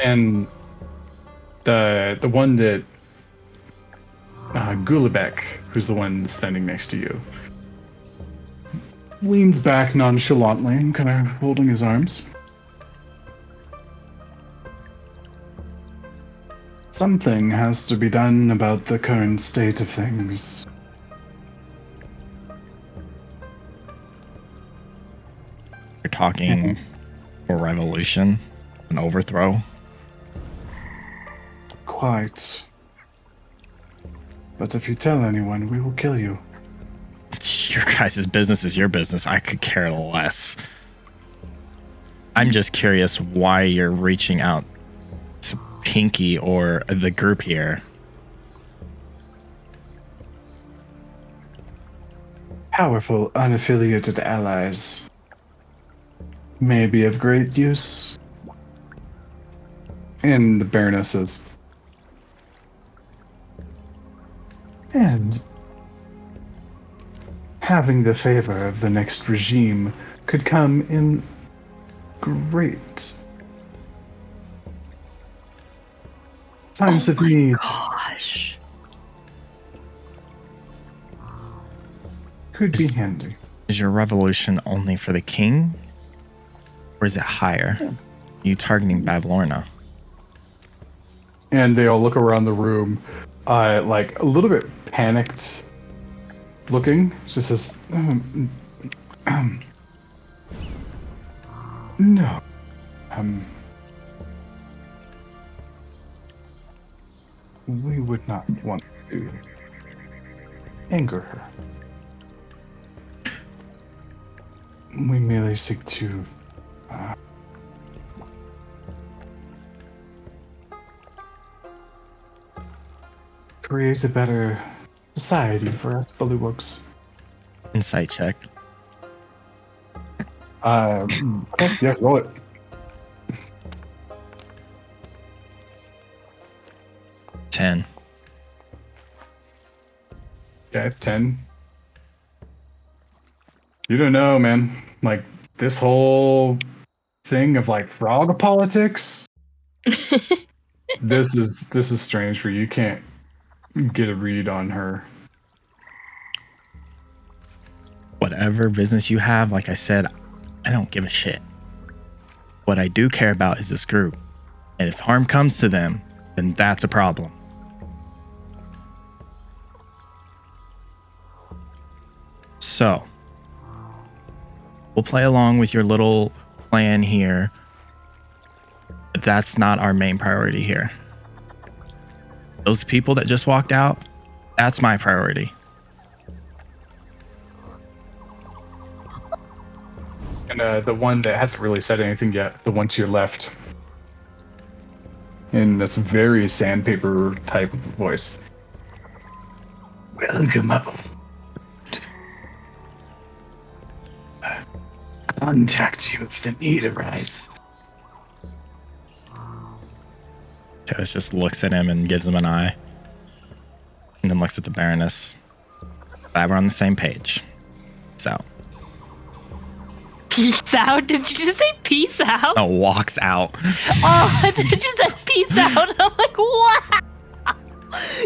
And the one that Gulabek, who's the one standing next to you, leans back nonchalantly and kind of holding his arms. Something has to be done about the current state of things. You're talking a revolution, an overthrow. Quite. But if you tell anyone, we will kill you. Your guys' business is your business. I could care less. I'm just curious why you're reaching out to Pinky or the group here. Powerful, unaffiliated allies may be of great use. And the Baroness says, and having the favor of the next regime could come in great times of need. Gosh. Could be handy. Is your revolution only for the king? Or is it higher? You targeting bavlornia? And they all look around the room, like a little bit panicked looking. Just says, no. We would not want to anger her. We merely seek to create a better society for us bullywugs. Insight check. Okay, yeah, roll it. 10. Okay, 10. You don't know, man. Like, this whole thing of, like, frog politics, this is strange for you. You can't get a read on her. Whatever business you have, like I said, I don't give a shit. What I do care about is this group. And if harm comes to them, then that's a problem. So, we'll play along with your little plan here. But that's not our main priority here. Those people that just walked out, that's my priority. And the one that hasn't really said anything yet, the one to your left. In this very sandpaper type of voice. Welcome up. Contact you if the need arises. Jonas just looks at him and gives him an eye. And then looks at the Baroness. Glad we're on the same page. So. Peace out? Did you just say peace out? Oh, walks out. Oh, I thought you said peace out. I'm like, wow.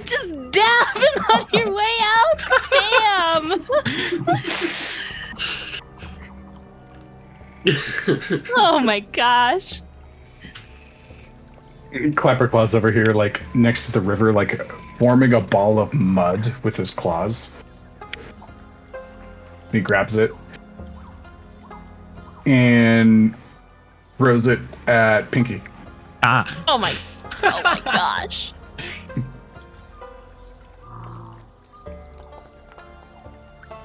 Just dabbing on your way out. Damn. Oh my gosh. Clapperclaw's over here, like, next to the river, like, forming a ball of mud with his claws. He grabs it. And throws it at Pinky. Ah. Oh my gosh.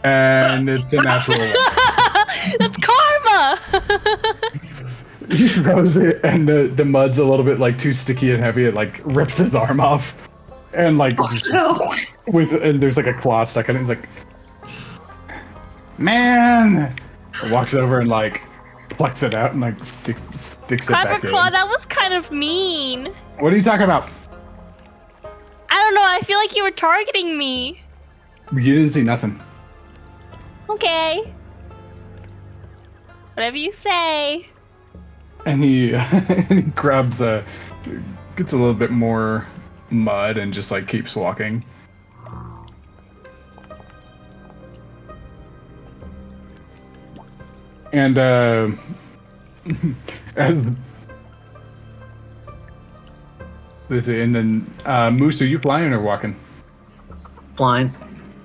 And it's a natural one. That's karma. He throws it, and the mud's a little bit like too sticky and heavy. It like rips his arm off, and like and there's like a claw stuck in it. He's like, man, walks over and like plucks it out and like sticks it back in. Clapperclaw, that was kind of mean. What are you talking about? I don't know. I feel like you were targeting me. You didn't see nothing. Okay. Whatever you say. And he, he grabs gets a little bit more mud and just like keeps walking. And and then Moose, are you flying or walking? Flying.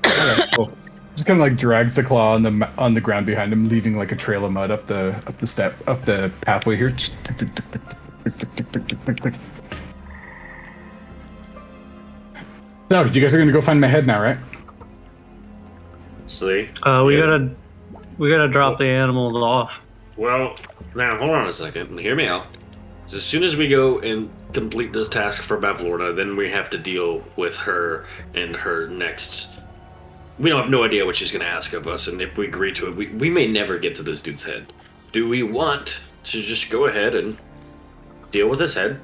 Okay, cool. Just kind of like drags the claw on the ground behind him, leaving like a trail of mud up the pathway here. So, you guys are gonna go find my head now, right? See? We Yeah. gotta drop the animals off. Well, now hold on a second and hear me out. So as soon as we go and complete this task for bavlornia, then we have to deal with her and her next. We don't have no idea what she's going to ask of us, and if we agree to it, we may never get to this dude's head. Do we want to just go ahead and deal with his head,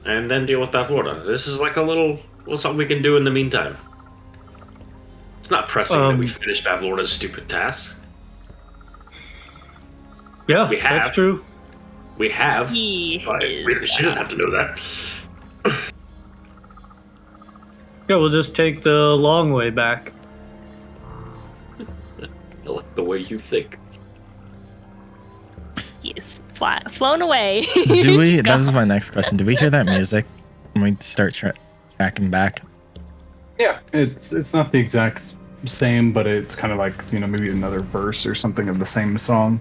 and then deal with bavlornia? This is like a little something we can do in the meantime. It's not pressing that we finish bavlornia's stupid task. Yeah, We have. that's true. We have. He But is she doesn't have to know that. Yeah, we'll just take the long way back. the way you think. He's flown away. Do we? He's That was gone. my next question. Do we hear that music when we start tracking back? Yeah, it's not the exact same, but it's kind of like, maybe another verse or something of the same song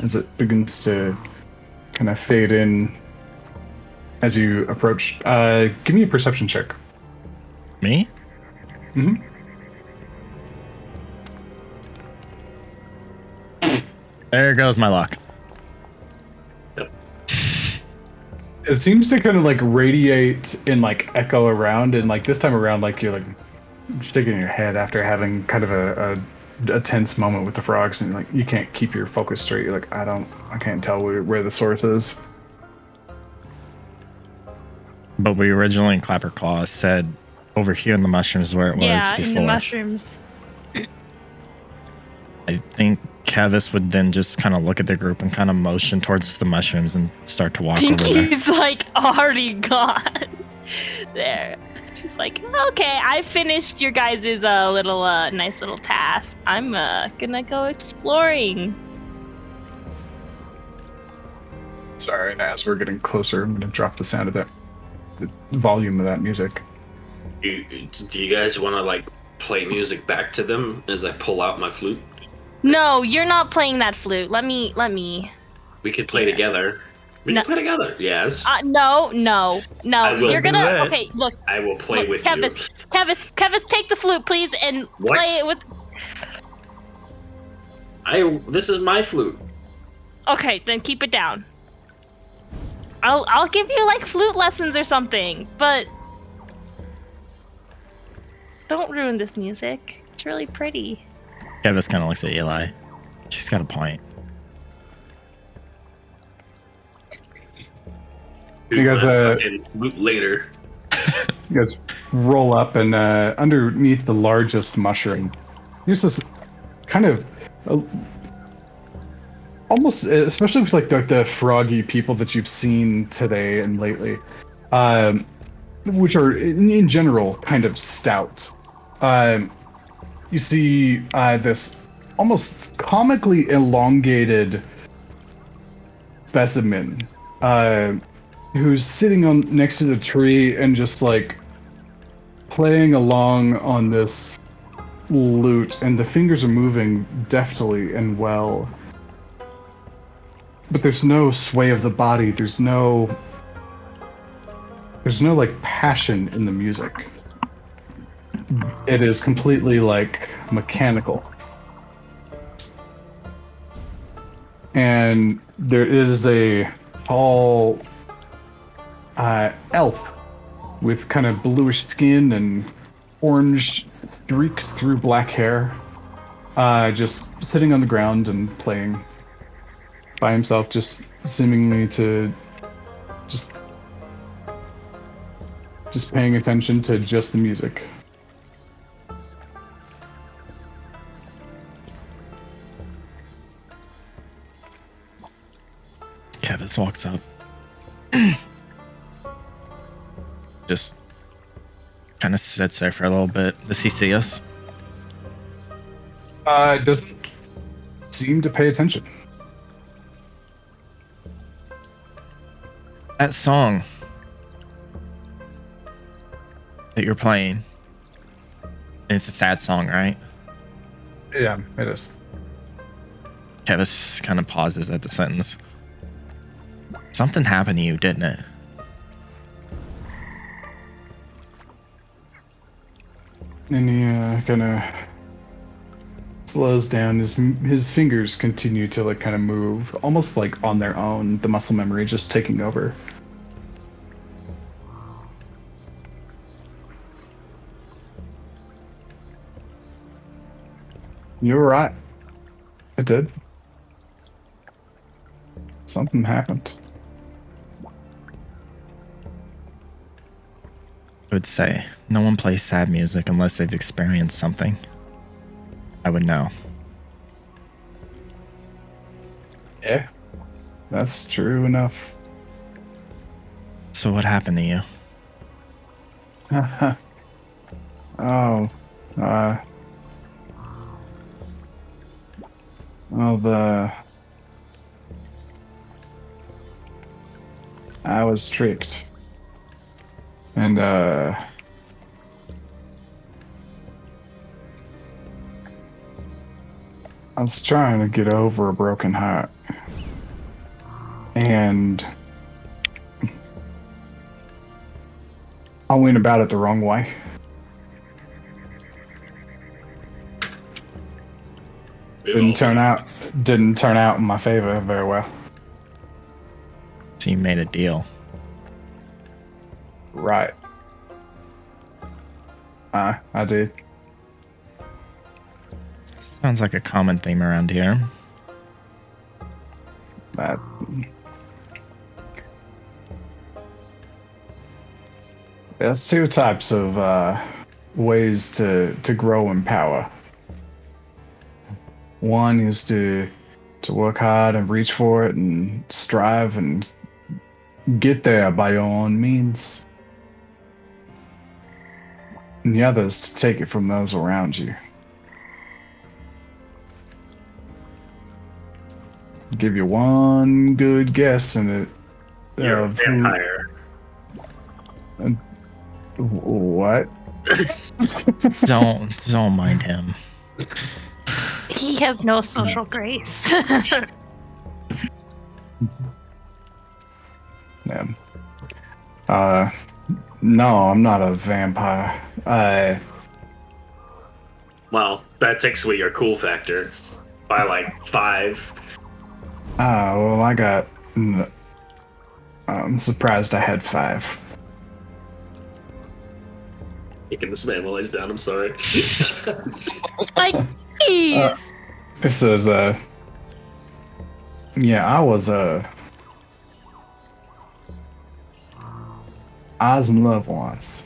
as it begins to kind of fade in as you approach. Give me a perception check. Me? Mm-hmm. There goes my luck. It seems to kind of like radiate and like echo around, and like this time around, like you're like shaking your head after having kind of a tense moment with the frogs, and like you can't keep your focus straight. You're like, I can't tell where the source is. But we originally in Clapperclaw said over here in the mushrooms where it was Yeah, before. in the mushrooms. I think Kevis would then just kind of look at the group and kind of motion towards the mushrooms and start to walk over there. Pinky's like already gone. There. She's like, okay, I finished your guys' little nice little task. I'm gonna go exploring. Sorry, and as we're getting closer, I'm gonna drop the sound of the volume of that music. Do you guys want to like play music back to them as I pull out my flute? No, you're not playing that flute. Let me. We could play Here. together. We No. can play together. Yes. No. I will You're do gonna. that. Okay, look. I will play with Kevis, you. Kevis, take the flute, please, and What? play it with. This is my flute. Okay, then keep it down. I'll give you like flute lessons or something, but don't ruin this music. It's really pretty. Kevis kind of looks at Eli. She's got a point. You guys, fucking flute later. You guys roll up, and underneath the largest mushroom, there's this kind of almost, especially with like the froggy people that you've seen today and lately, which are in general kind of stout. You see this almost comically elongated specimen who's sitting on next to the tree and just like playing along on this lute, and the fingers are moving deftly and well. But there's no sway of the body. There's no like passion in the music. It is completely like mechanical. And there is a tall elf with kind of bluish skin and orange streaks through black hair, just sitting on the ground and playing by himself, just seemingly to just paying attention to just the music. Kevis walks up. Just kind of sits there for a little bit. Does he see us? Doesn't seem to pay attention. That song that you're playing, it's a sad song, right? Yeah, it is. Kevis kind of pauses at the sentence. Something happened to you, didn't it? And he kind of slows down. His fingers continue to like kind of move, almost like on their own. The muscle memory just taking over. You were right. It did. Something happened. I would say no one plays sad music unless they've experienced something. I would know. Yeah, that's true enough. So what happened to you? Oh, Well, I was tricked. And, I was trying to get over a broken heart. And I went about it the wrong way. Didn't turn out in my favor very well. So you made a deal. Right. I did. Sounds like a common theme around here. That there's two types of ways to grow in power. One is to work hard and reach for it and strive and get there by your own means. And the other is to take it from those around you. Give you one good guess and it You're a of vampire. what? Don't mind him. He has no social grace. Yeah. No, I'm not a vampire. Well, that takes away your cool factor by like 5. Well, I'm surprised I had 5. Taking this man while he's down, I'm sorry. Like, jeez. This is yeah, I was in love once,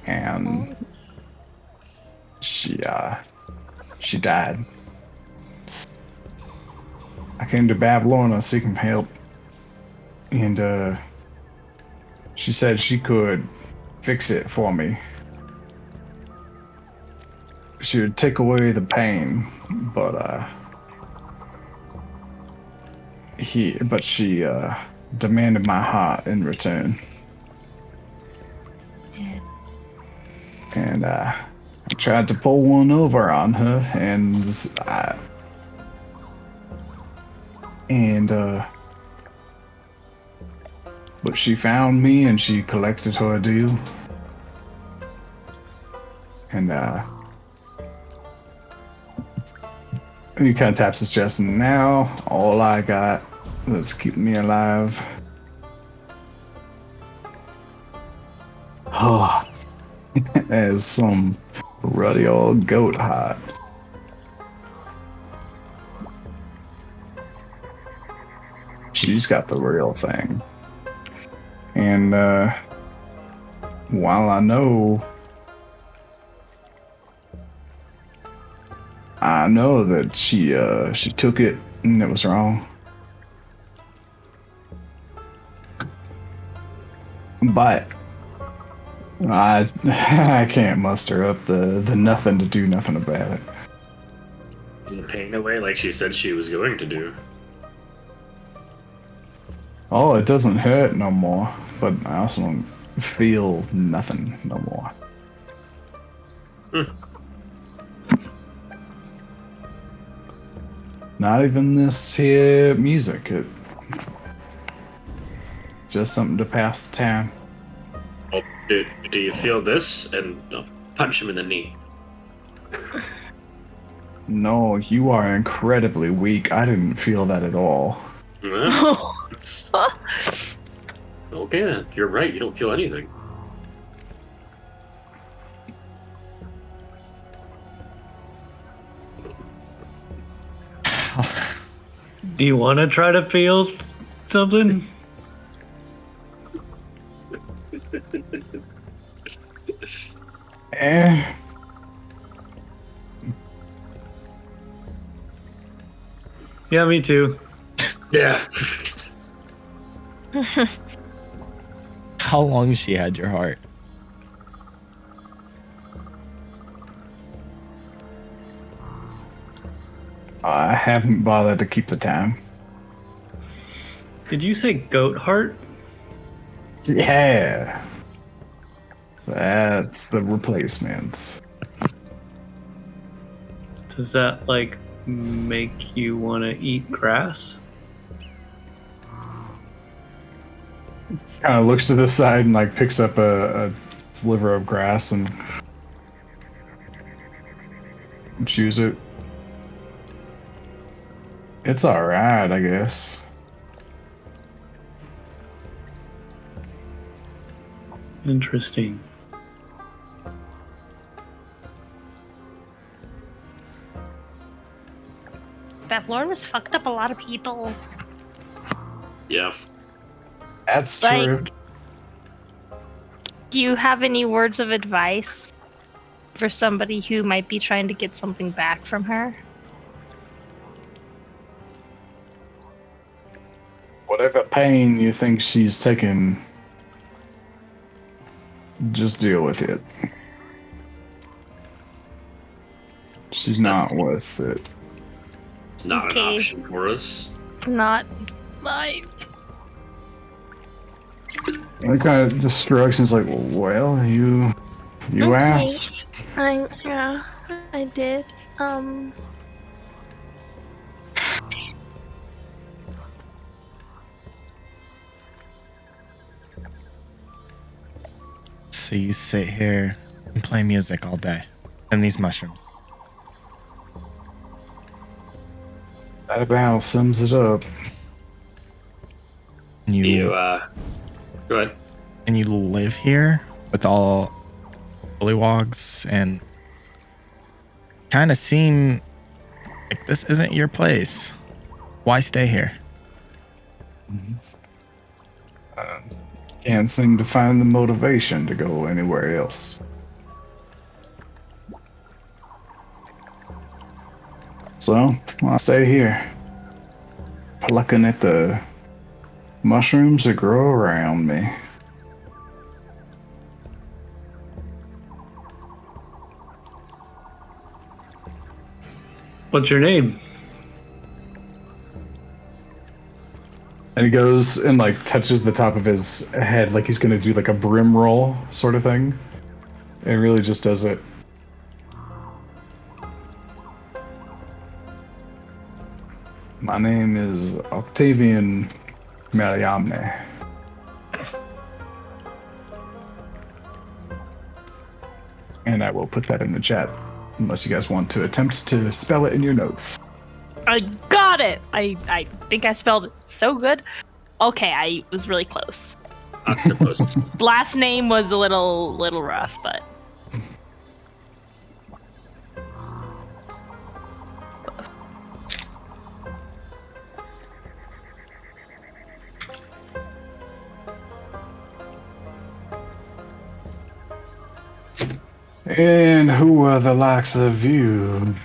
and she died. I came to bavlornia seeking help, and she said she could fix it for me. She would take away the pain, but she demanded my heart in return. And I tried to pull one over on her, but she found me and she collected her due. And he kind of taps his chest, and now all I got that's keeping me alive. Oh, is some ruddy old goat heart. She's got the real thing. And while I know that she took it and it was wrong, but I can't muster up the nothing to do nothing about it. The pain away like she said she was going to do. Oh, it doesn't hurt no more, but I also don't feel nothing no more. Not even this here music. It just something to pass the time. Oh, do you feel this? And punch him in the knee. No, you are incredibly weak. I didn't feel that at all. Well, okay then. You're right. You don't feel anything. Do you want to try to feel something? Eh. Yeah, me too. Yeah. How long has she had your heart? I haven't bothered to keep the time. Did you say goat heart? Yeah. That's the replacement. Does that like make you want to eat grass? Kind of looks to the side and like picks up a sliver of grass and chews it. It's alright, I guess. Interesting. Bavlornia's fucked up a lot of people. Yeah. That's Like- true. Do you have any words of advice for somebody who might be trying to get something back from her? Whatever pain you think she's taking, just deal with it. She's not worth it. It's not Okay. an option for us. It's not my. I kind of just shrugs and is like, well, you Okay. asked. Yeah, I did. So you sit here and play music all day, and these mushrooms. That about sums it up. And you Go ahead. and you live here with all bullywogs and kind of seem like this isn't your place. Why stay here? Can't seem to find the motivation to go anywhere else. So, I'll stay here, plucking at the mushrooms that grow around me. What's your name? And he goes and like touches the top of his head like he's gonna do like a brim roll sort of thing. And really just does it. My name is Octavian Mariamne. And I will put that in the chat, unless you guys want to attempt to spell it in your notes. I got it. I think I spelled it so good. Okay, I was really close. Octopus. Last name was a little rough, but And who are the likes of you?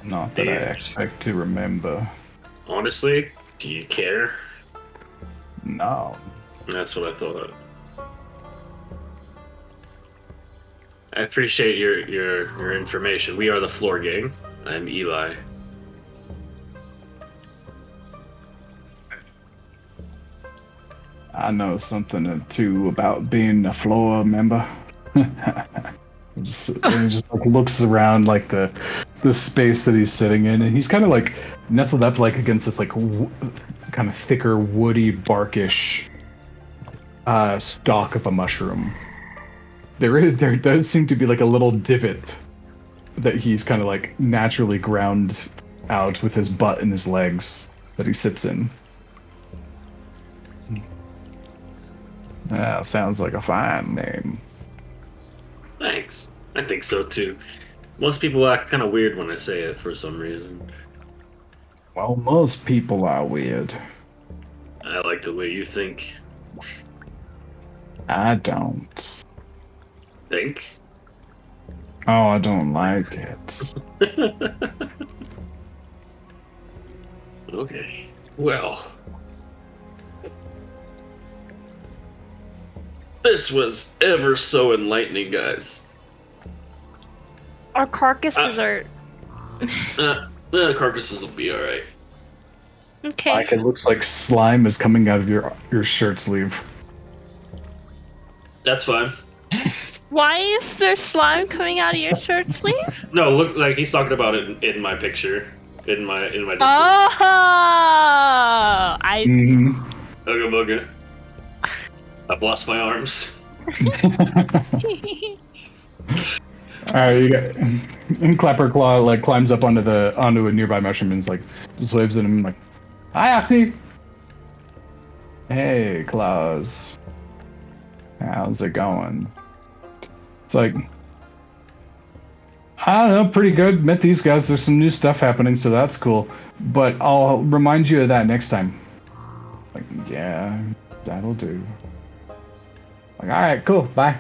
Not that I Yeah. expect to remember. Honestly, do you care? No. That's what I thought. I appreciate your information. We are the Floor Gang. I'm Eli. I know something or two about being a floor member. And he just like looks around like the space that he's sitting in, and he's kind of like nestled up like against this like kind of thicker woody barkish stalk of a mushroom. There does seem to be like a little divot that he's kind of like naturally ground out with his butt and his legs that he sits in. Sounds like a fine name. Thanks. I think so too. Most people act kind of weird when I say it for some reason. Well, most people are weird. I like the way you think. I don't. Think? Oh, I don't like it. Okay. Well. This was ever so enlightening, guys. our carcasses are. The carcasses will be alright. Okay. Like it looks like slime is coming out of your shirt sleeve. That's fine. Why is there slime coming out of your shirt sleeve? No, look, like he's talking about it in my picture. In my Discord. Oh, I. Mm-hmm. Ooga booga. I've lost my arms. Alright, you got and Clapperclaw like climbs up onto a nearby mushroom and like just waves at him like, "Hi, Acne." Hey, Claus. How's it going? It's like, I don't know, pretty good. Met these guys. There's some new stuff happening, so that's cool. But I'll remind you of that next time. Like, yeah, that'll do. Like, all right, cool, bye.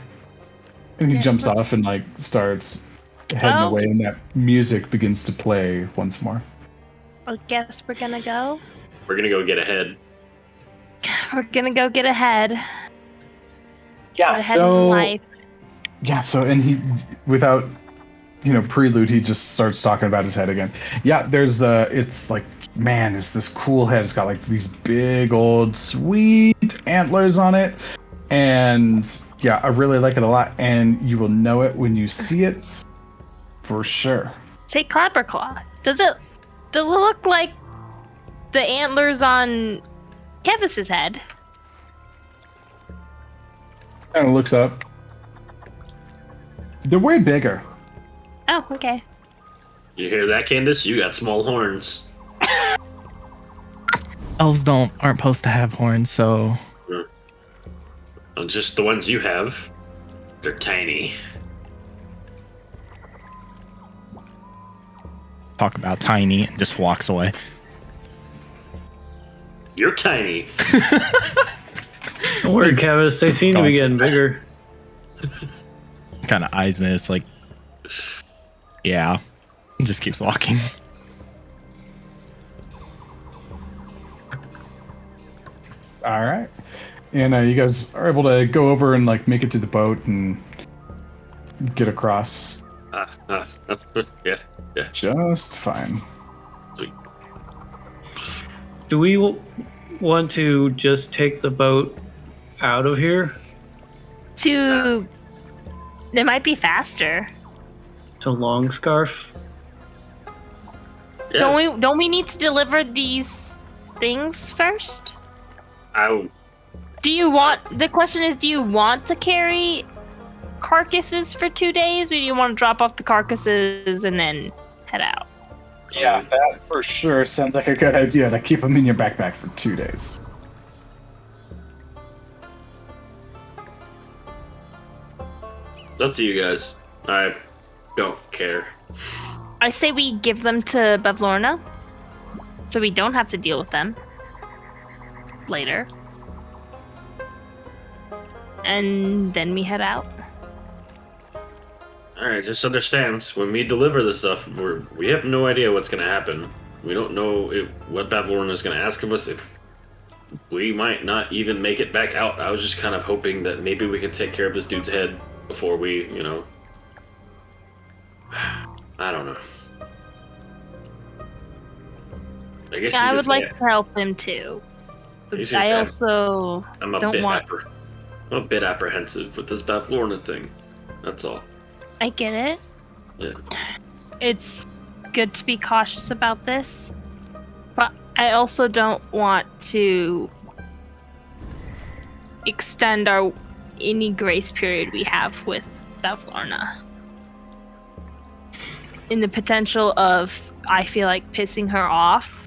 And he jumps off and like starts heading Well- away, and that music begins to play once more. I guess we're gonna go. We're gonna go get ahead. We're gonna go get ahead. Yeah, Get ahead in life. and he, without, prelude, he just starts talking about his head again. Yeah, there's it's like, man, it's this cool head. It's got like these big old sweet antlers on it, and yeah, I really like it a lot. And you will know it when you see it, for sure. Say Clapperclaw. Does it look like the antlers on Kevis's head? Kind of looks up. They're way bigger. Oh, okay. You hear that, Candace? You got small horns. Elves aren't supposed to have horns, so Just the ones you have. They're tiny. talk about tiny and just walks away. You're tiny. Don't worry, Kevis. They seem to be getting bigger. Kind of eyes me. It's like, yeah, just keeps walking. All right, and you guys are able to go over and like make it to the boat and get across Yeah. just fine. Do we want to just take the boat out of here It might be faster. to Long Scarf? Yeah. Don't we need to deliver these things first? The question is, do you want to carry carcasses for 2 days, or do you want to drop off the carcasses and then head out? Yeah, that for sure sounds like a good idea to keep them in your backpack for 2 days. It's up to you guys. I don't care. I say we give them to Bavlornia, so we don't have to deal with them later. And then we head out. Alright, just understand, when we deliver this stuff, we have no idea what's gonna happen. We don't know what Bavlornia is gonna ask of us. If we might not even make it back out. I was just kind of hoping that maybe we could take care of this dude's head before we, I don't know. I guess Yeah, you I could would say like to help him too. You should I say also I'm a don't bit want. I'm a bit apprehensive with this Bavlornia thing. That's all. I get it. Yeah. It's good to be cautious about this, but I also don't want to extend any grace period we have with Bavlornia. In the potential of, I feel like pissing her off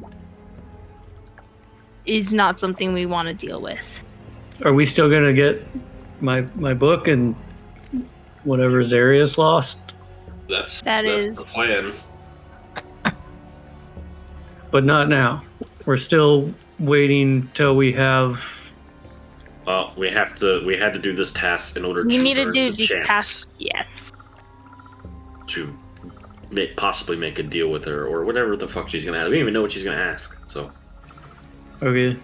is not something we want to deal with. Are we still gonna get my book and whatever Zarius lost? That's That the is- plan. But not now. We're still waiting till we have. Well, we had to do this task in order We to need to earn do the these chance tasks. Yes. to possibly make a deal with her or whatever the fuck she's gonna ask. We don't even know what she's gonna ask. So Okay.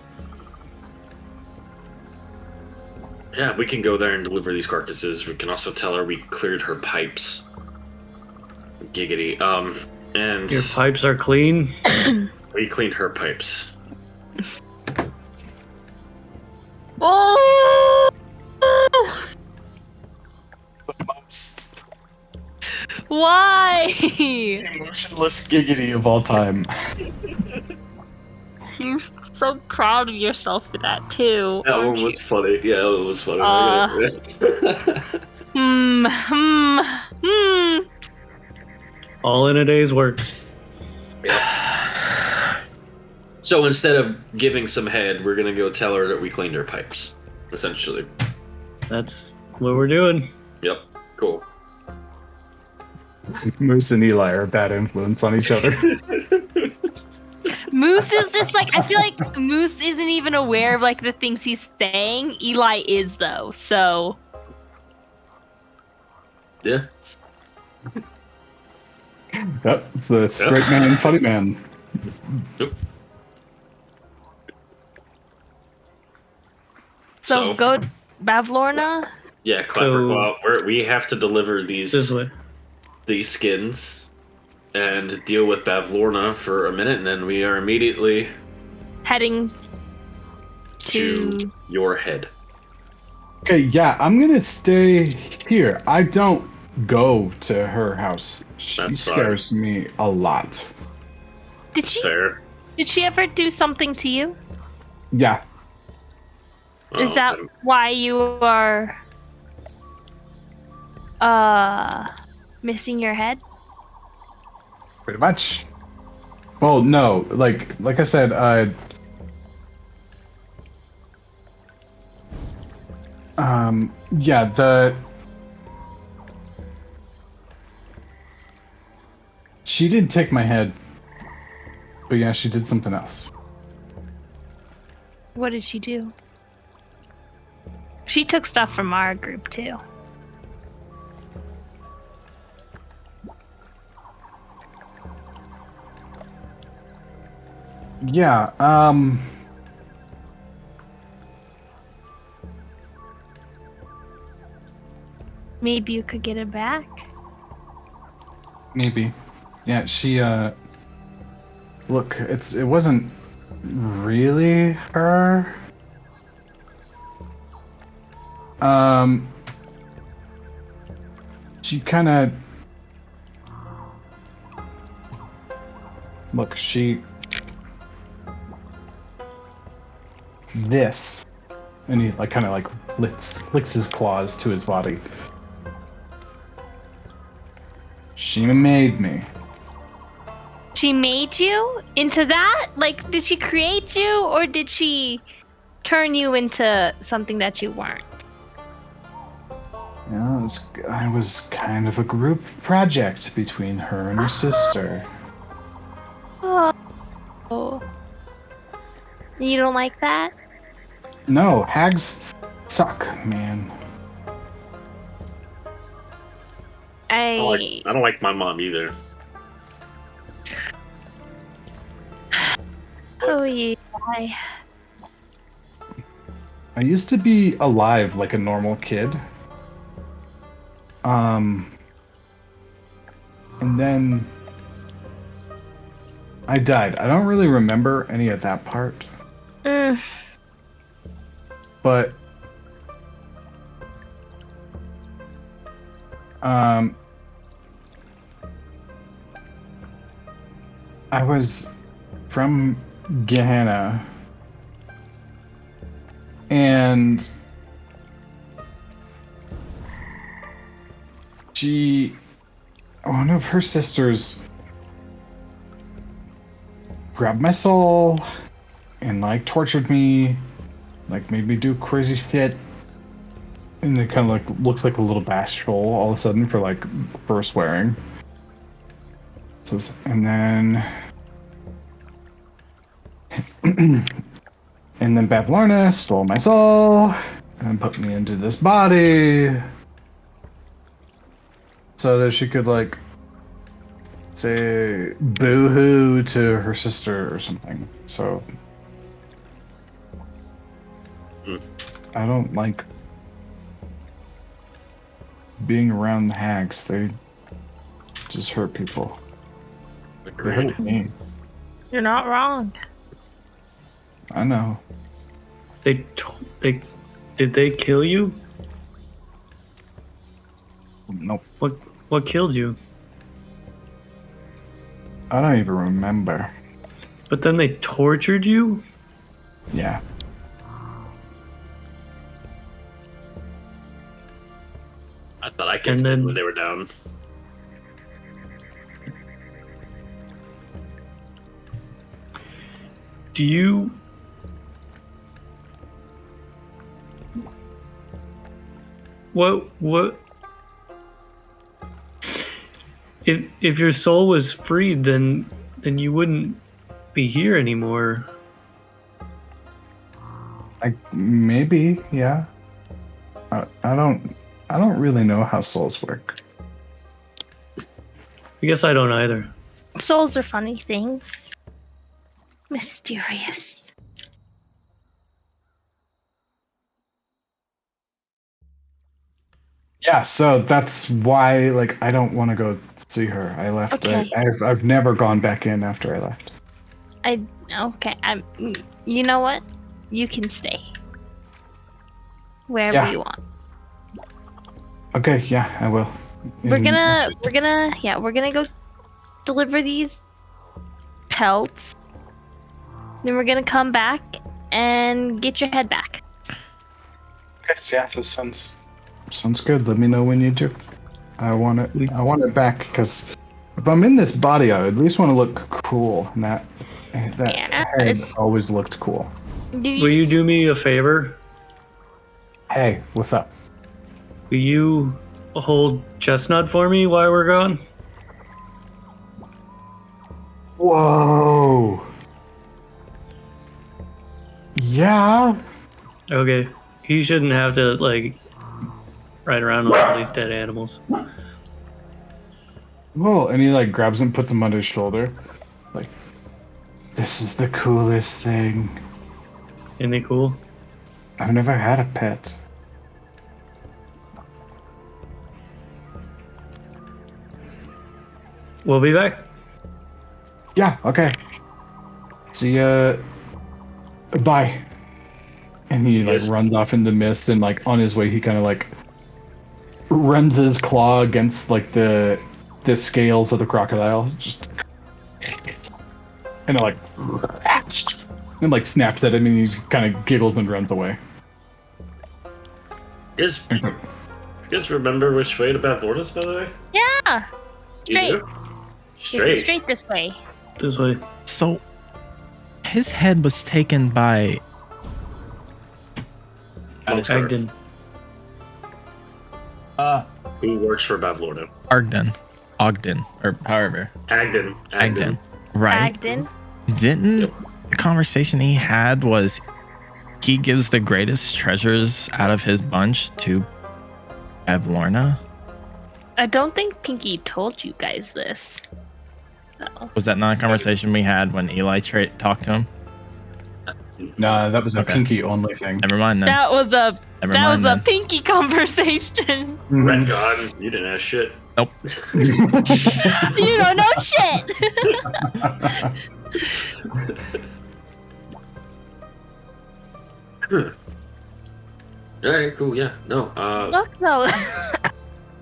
yeah, we can go there and deliver these carcasses. We can also tell her we cleared her pipes. Giggity. And Your pipes are clean. we cleaned her pipes. Oh! The most Why? emotionless giggity of all time. You're so proud of yourself for that too. That aren't one was you? funny. Yeah, it was funny. All in a day's work. Yeah. So instead of giving some head, we're gonna go tell her that we cleaned her pipes. Essentially. That's what we're doing. Yep. Cool. Moose and Eli are a bad influence on each other. Moose is just like, I feel like Moose isn't even aware of like the things he's saying. Eli is though, so. Yeah. Yep, it's the straight man and funny man. Yep. So go Bavlornia. Yeah, Clapper. We have to deliver This way. these skins and deal with Bavlornia for a minute, and then we are immediately Heading to your head. Okay, yeah, I'm gonna stay here. I don't go to her house. She That's fine. scares me a lot. Did she ever do something to you? Yeah, Is that then- why you are missing your head? pretty much. Well, no, like I said, yeah, she didn't take my head, but yeah, she did something else. What did she do? She took stuff from our group too. Yeah, Maybe you could get it back. maybe. Yeah, she, look, it wasn't really her. She kind of, look, this, and he like kind of like licks his claws to his body. She made me. She made you into that? Like, did she create you, or did she turn you into something that you weren't? Yeah, I was kind of a group project between her and her sister. Oh. You don't like that? No, hags suck, man. I don't like my mom either. Oh yeah. I used to be alive like a normal kid. And then I died. I don't really remember any of that part, but I was from Gehenna, and one of her sisters grabbed my soul and like tortured me, like made me do crazy shit, and it kind of like looked like a little bashful all of a sudden for swearing. So, and then and then Bavlornia stole my soul and put me into this body so that she could like say boo-hoo to her sister or something. So I don't like being around the hags. They just hurt people. They hurt me. You're not wrong. I know. Did they kill you? Nope. What killed you? I don't even remember. But then they tortured you? Yeah. I thought I killed And them then- when they were down. Do you... What... If your soul was freed, then you wouldn't be here anymore. Maybe, yeah. I don't really know how souls work. I guess I don't either. Souls are funny things. Mysterious. Yeah, so that's why, like, I don't want to go see her. I left. Okay. I've never gone back in after I left. Okay. You know what? You can stay wherever Yeah. you want. Okay, yeah, I will. We're And- gonna go deliver these pelts. Then we're gonna come back and get your head back. Yes, yeah, that sounds good. Let me know when you do. I want it back because if I'm in this body, I at least want to look cool. And that Yeah, head it's- always looked cool. Will you do me a favor? Hey, what's up? Will you hold Chestnut for me while we're gone? Whoa. Yeah. Okay. He shouldn't have to, like, ride around with all these dead animals. Well, and he like grabs him, puts him on his shoulder. Like, this is the coolest thing. Isn't it cool? I've never had a pet. We'll be back. Yeah, okay. See ya. Bye. And he like Yes. runs off in the mist, and like on his way he kind of like runs his claw against like the scales of the crocodile, just and it like snaps at him, and he kind of giggles and runs away. You guys remember which way to Bavlornia is, by the way? Yeah. You Straight. do? Straight. Straight this way. This way. So, his head was taken by. Agden. Who works for Bavlornia? Ogden, or however. Agden. Right. Agden. Didn't Yep. the conversation he had was he gives the greatest treasures out of his bunch to Bavlornia? I don't think Pinky told you guys this. So. Was that not a conversation we had when Eli talked to him? No, that was a Okay. pinky only thing. Never mind then. That was a Never that mind was a then. Pinky conversation. Mhm. Retcon. You didn't ask shit. Nope. You don't know shit. Alright, cool, yeah. No, Look though,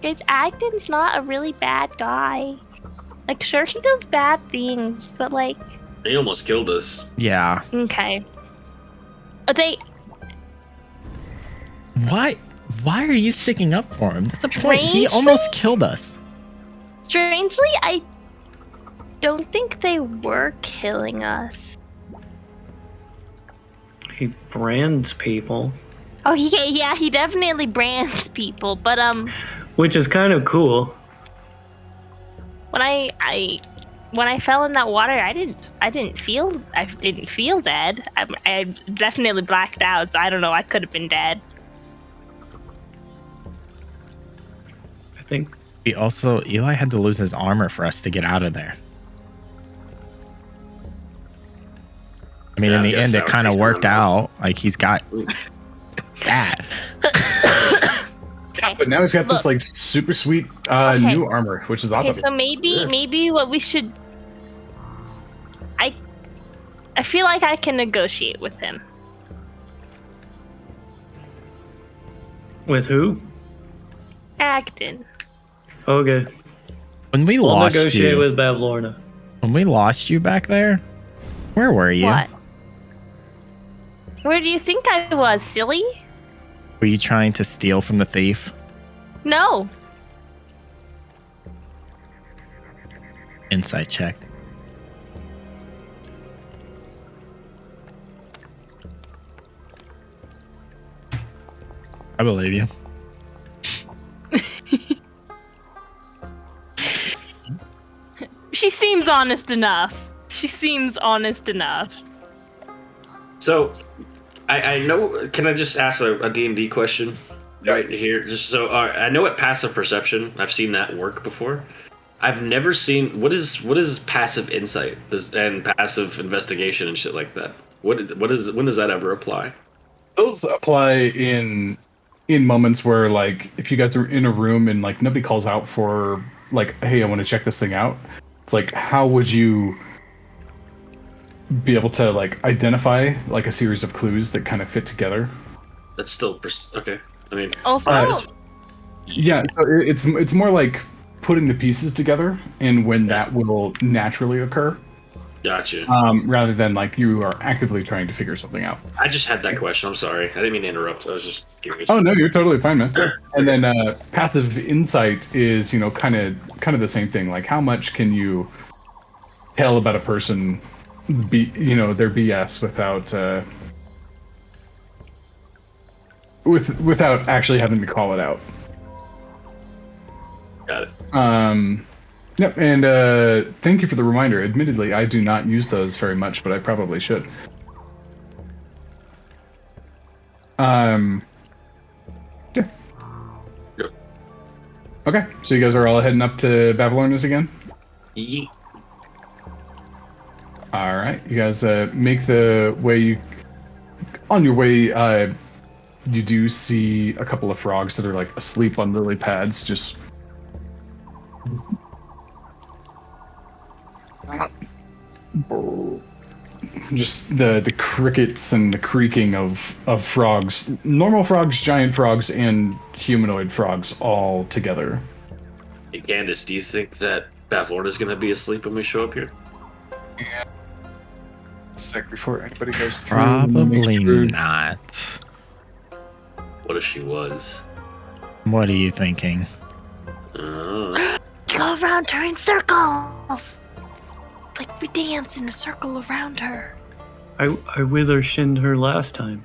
guys, Agden's not a really bad guy. Like, sure he does bad things, but like, he almost killed us. Yeah. okay. Why are you sticking up for him? That's a point. He Strangely- almost killed us. Strangely, I don't think they were killing us. He brands people, Oh, he definitely brands people. But which is kind of cool. when I fell in that water, I didn't feel dead. I definitely blacked out, so I don't know. I could have been dead. I think Eli had to lose his armor for us to get out of there. I mean, Yeah, in I the guess end, that it was kind of based on worked that. out. Like, he's got that. Okay. But now he's got this Look. like super sweet Okay. new armor, which is awesome. Okay, so maybe what we should I feel like I can negotiate with him. With who? Agden. Okay. When we We'll lost negotiate you, with Bavlorna. when we lost you back there, where were you? What? Where do you think I was, silly? Were you trying to steal from the thief? No. Insight check. I believe you. She seems honest enough. So, I know. Can I just ask a D&D question right here? Just so I know what passive perception. I've seen that work before. I've never seen what is passive insight and passive investigation and shit like that. What is when does that ever apply? Those apply in moments where, like, if you guys are in a room and like nobody calls out for like, hey, I want to check this thing out. It's like, how would you be able to like identify like a series of clues that kind of fit together? That's still okay. I mean, Also, Yeah, so it's more like putting the pieces together and when that will naturally occur, gotcha. rather than like you are actively trying to figure something out. I just had that question. I'm sorry. I didn't mean to interrupt. I was just curious. Oh no, you're totally fine, man. And then passive insight is, you know, kind of the same thing. Like, how much can you tell about a person, their BS without actually having to call it out. Got it. Yep, and thank you for the reminder. Admittedly, I do not use those very much, but I probably should. Yeah. Yep. Okay, so you guys are all heading up to Bavlornia's again? Yeet. All right, you guys make the way. On your way, you do see a couple of frogs that are like asleep on lily pads, just the crickets and the creaking of frogs, normal frogs, giant frogs, and humanoid frogs all together. Hey, Candace, do you think that Bavlorna's gonna be asleep when we show up here? Yeah. A sec before anybody goes through. Probably not. What if she was? What are you thinking? go around her in circles. Like we dance in a circle around her. I wither shinned her last time.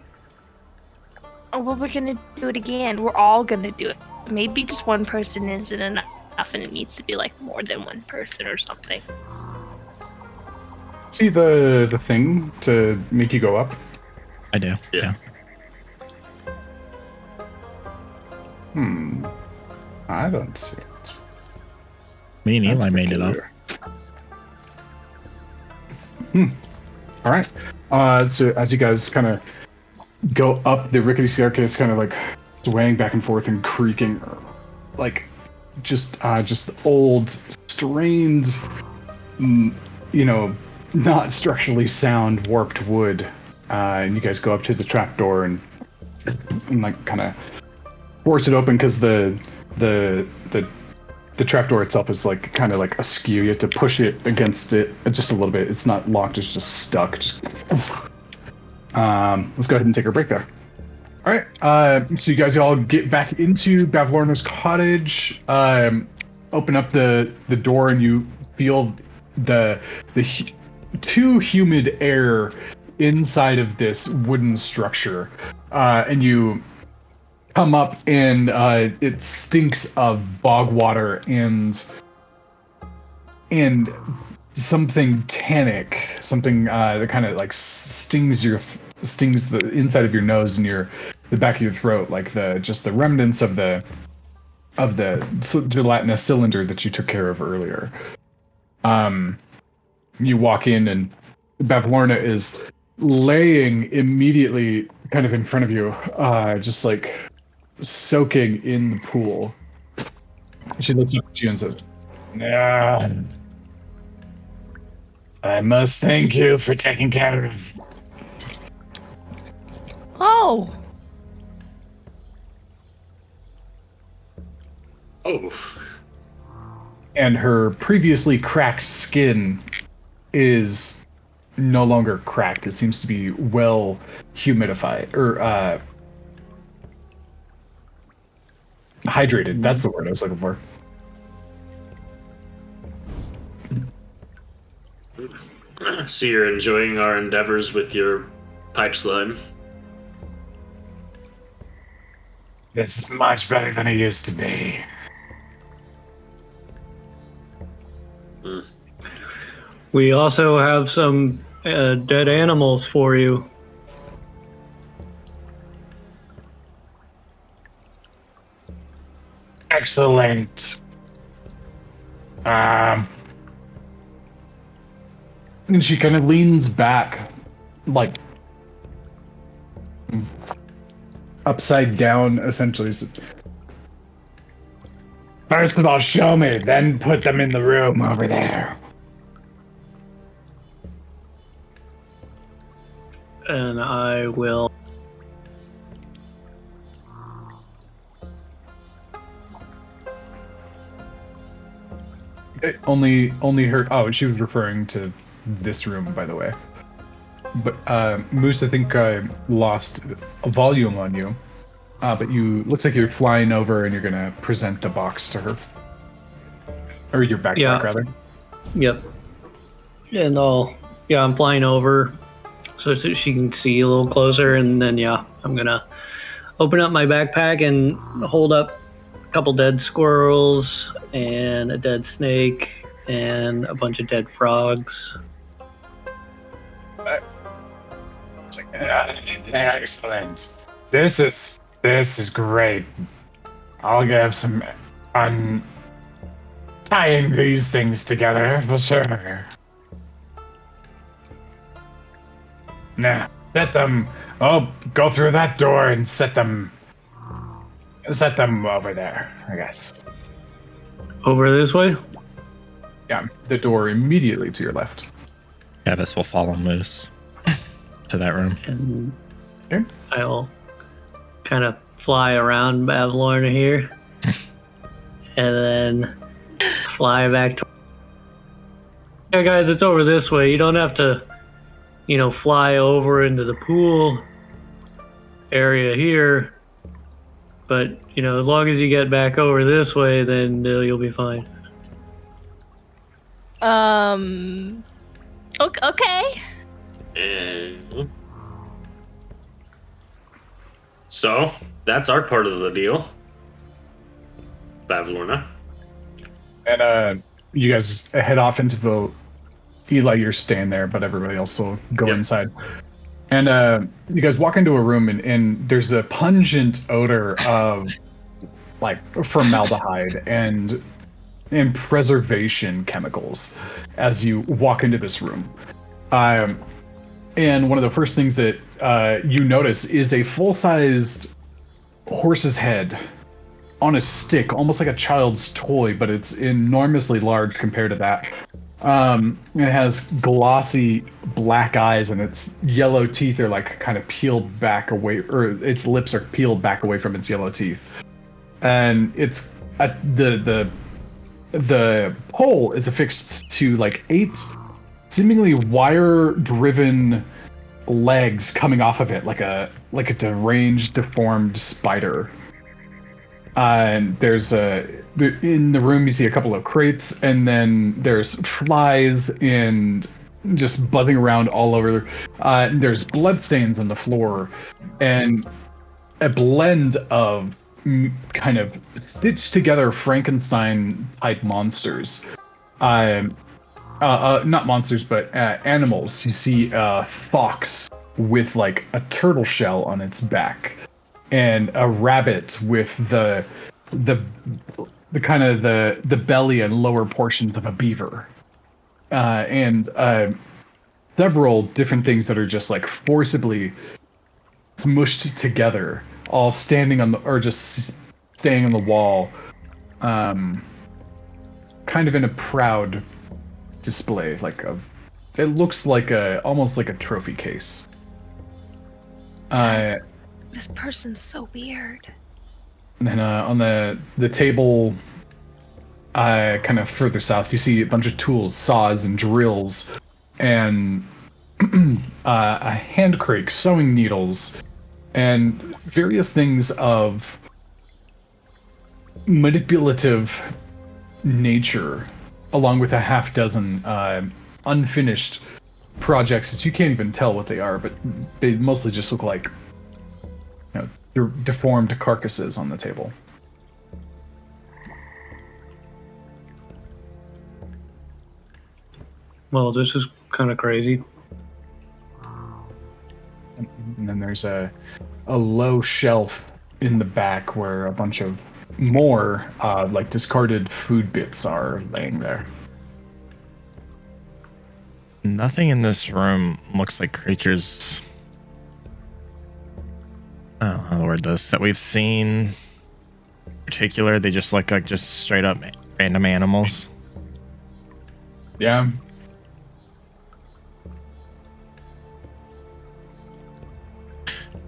Oh, well, we're gonna do it again. We're all gonna do it. Maybe just one person isn't enough, and it needs to be like more than one person or something. See the thing to make you go up? I do. Yeah. I don't see it. Me and Eli That's made it up. peculiar. All right. So as you guys kind of go up the rickety staircase, kind of like swaying back and forth and creaking, like just old, strained, not structurally sound, warped wood. And you guys go up to the trapdoor and like kind of force it open because the trapdoor itself is like kind of like askew. You have to push it against it just a little bit. It's not locked, it's just stuck. Let's go ahead and take a break there. All right, so you guys all get back into Bavlorna's cottage, open up the door, and you feel the too humid air inside of this wooden structure, and you come up and it stinks of bog water and something tannic, something that kind of like stings the inside of your nose and the back of your throat, like the remnants of the gelatinous cylinder that you took care of earlier. You walk in and Bavlorna is laying immediately kind of in front of you, just like soaking in the pool. She looks up at you and says, "Nah." I must thank you for taking care of. Oh, Oh, And her previously cracked skin is no longer cracked. It seems to be well humidified or hydrated. That's the word I was looking for. so you're enjoying our endeavors with your pipe slime? This is much better than it used to be. We also have some dead animals for you. Excellent. And she kind of leans back, like upside down, essentially. First of all, show me, then put them in the room over there. And I will. Only her. Oh, she was referring to this room, by the way. But Moose, I think I lost a volume on you. But you looks like you're flying over and you're gonna present a box to her, or your backpack Yeah. rather. Yep. And I'm flying over so she can see a little closer, and then I'm gonna open up my backpack and hold up a couple dead squirrels and a dead snake and a bunch of dead frogs. Excellent. This is great. I'll give some tying these things together for sure. Now, set them. Oh, go through that door and set them over there, I guess. Over this way? Yeah, the door immediately to your left. Kevis will follow Moose to that room. And Okay. I'll kind of fly around bavlornia here. And then fly back to... Yeah, guys, it's over this way. You don't have to, fly over into the pool area here. But, as long as you get back over this way, then you'll be fine. Okay. And so that's our part of the deal, Bavlorna. And you guys head off into the... Eli, you're staying there, but everybody else will go inside. And you guys walk into a room, and there's a pungent odor of, like, formaldehyde and preservation chemicals as you walk into this room. And one of the first things that you notice is a full-sized horse's head on a stick, almost like a child's toy, but it's enormously large compared to that. It has glossy black eyes, and its yellow teeth are like kind of peeled back away, or its lips are peeled back away from its yellow teeth. And it's the pole is affixed to like 8 seemingly wire-driven legs coming off of it, like a deranged, deformed spider. And there's in the room you see a couple of crates, and then there's flies and just buzzing around all over. There's bloodstains on the floor, and a blend of kind of stitched together Frankenstein type monsters. Not monsters, but animals. You see a fox with like a turtle shell on its back, and a rabbit with the kind of the belly and lower portions of a beaver, and several different things that are just like forcibly smushed together, all standing on the, or just staying on the wall, kind of in a proud display, like of it looks like almost like a trophy case. This person's so weird. And then on the table, kind of further south, you see a bunch of tools, saws and drills, and a hand crake, sewing needles, and various things of manipulative nature, along with a half dozen unfinished projects that you can't even tell what they are, but they mostly just look like deformed carcasses on the table. Well, this is kind of crazy. And then there's a low shelf in the back where a bunch of more like discarded food bits are laying there. Nothing in this room looks like creatures. I don't know how to word this. That we've seen. In particular, they just look like just straight up random animals. Yeah.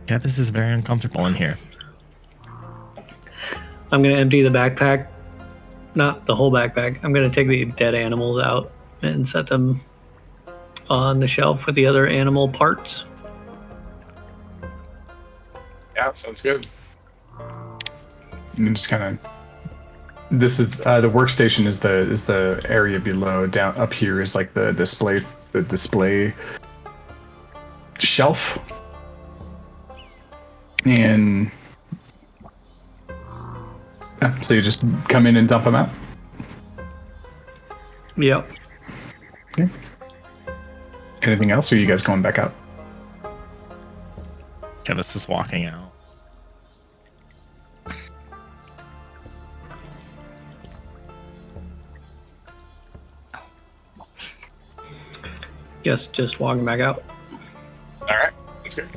Yeah, this is very uncomfortable in here. I'm going to empty the backpack. Not the whole backpack. I'm going to take the dead animals out and set them on the shelf with the other animal parts. Yeah, sounds good. And just kind of, this is the workstation is the area below. Down up here is like the display shelf, and so you just come in and dump them out. Yep. Okay. Anything else, or are you guys going back out? Kevis is walking out. Guess just walking back out. All right, that's good.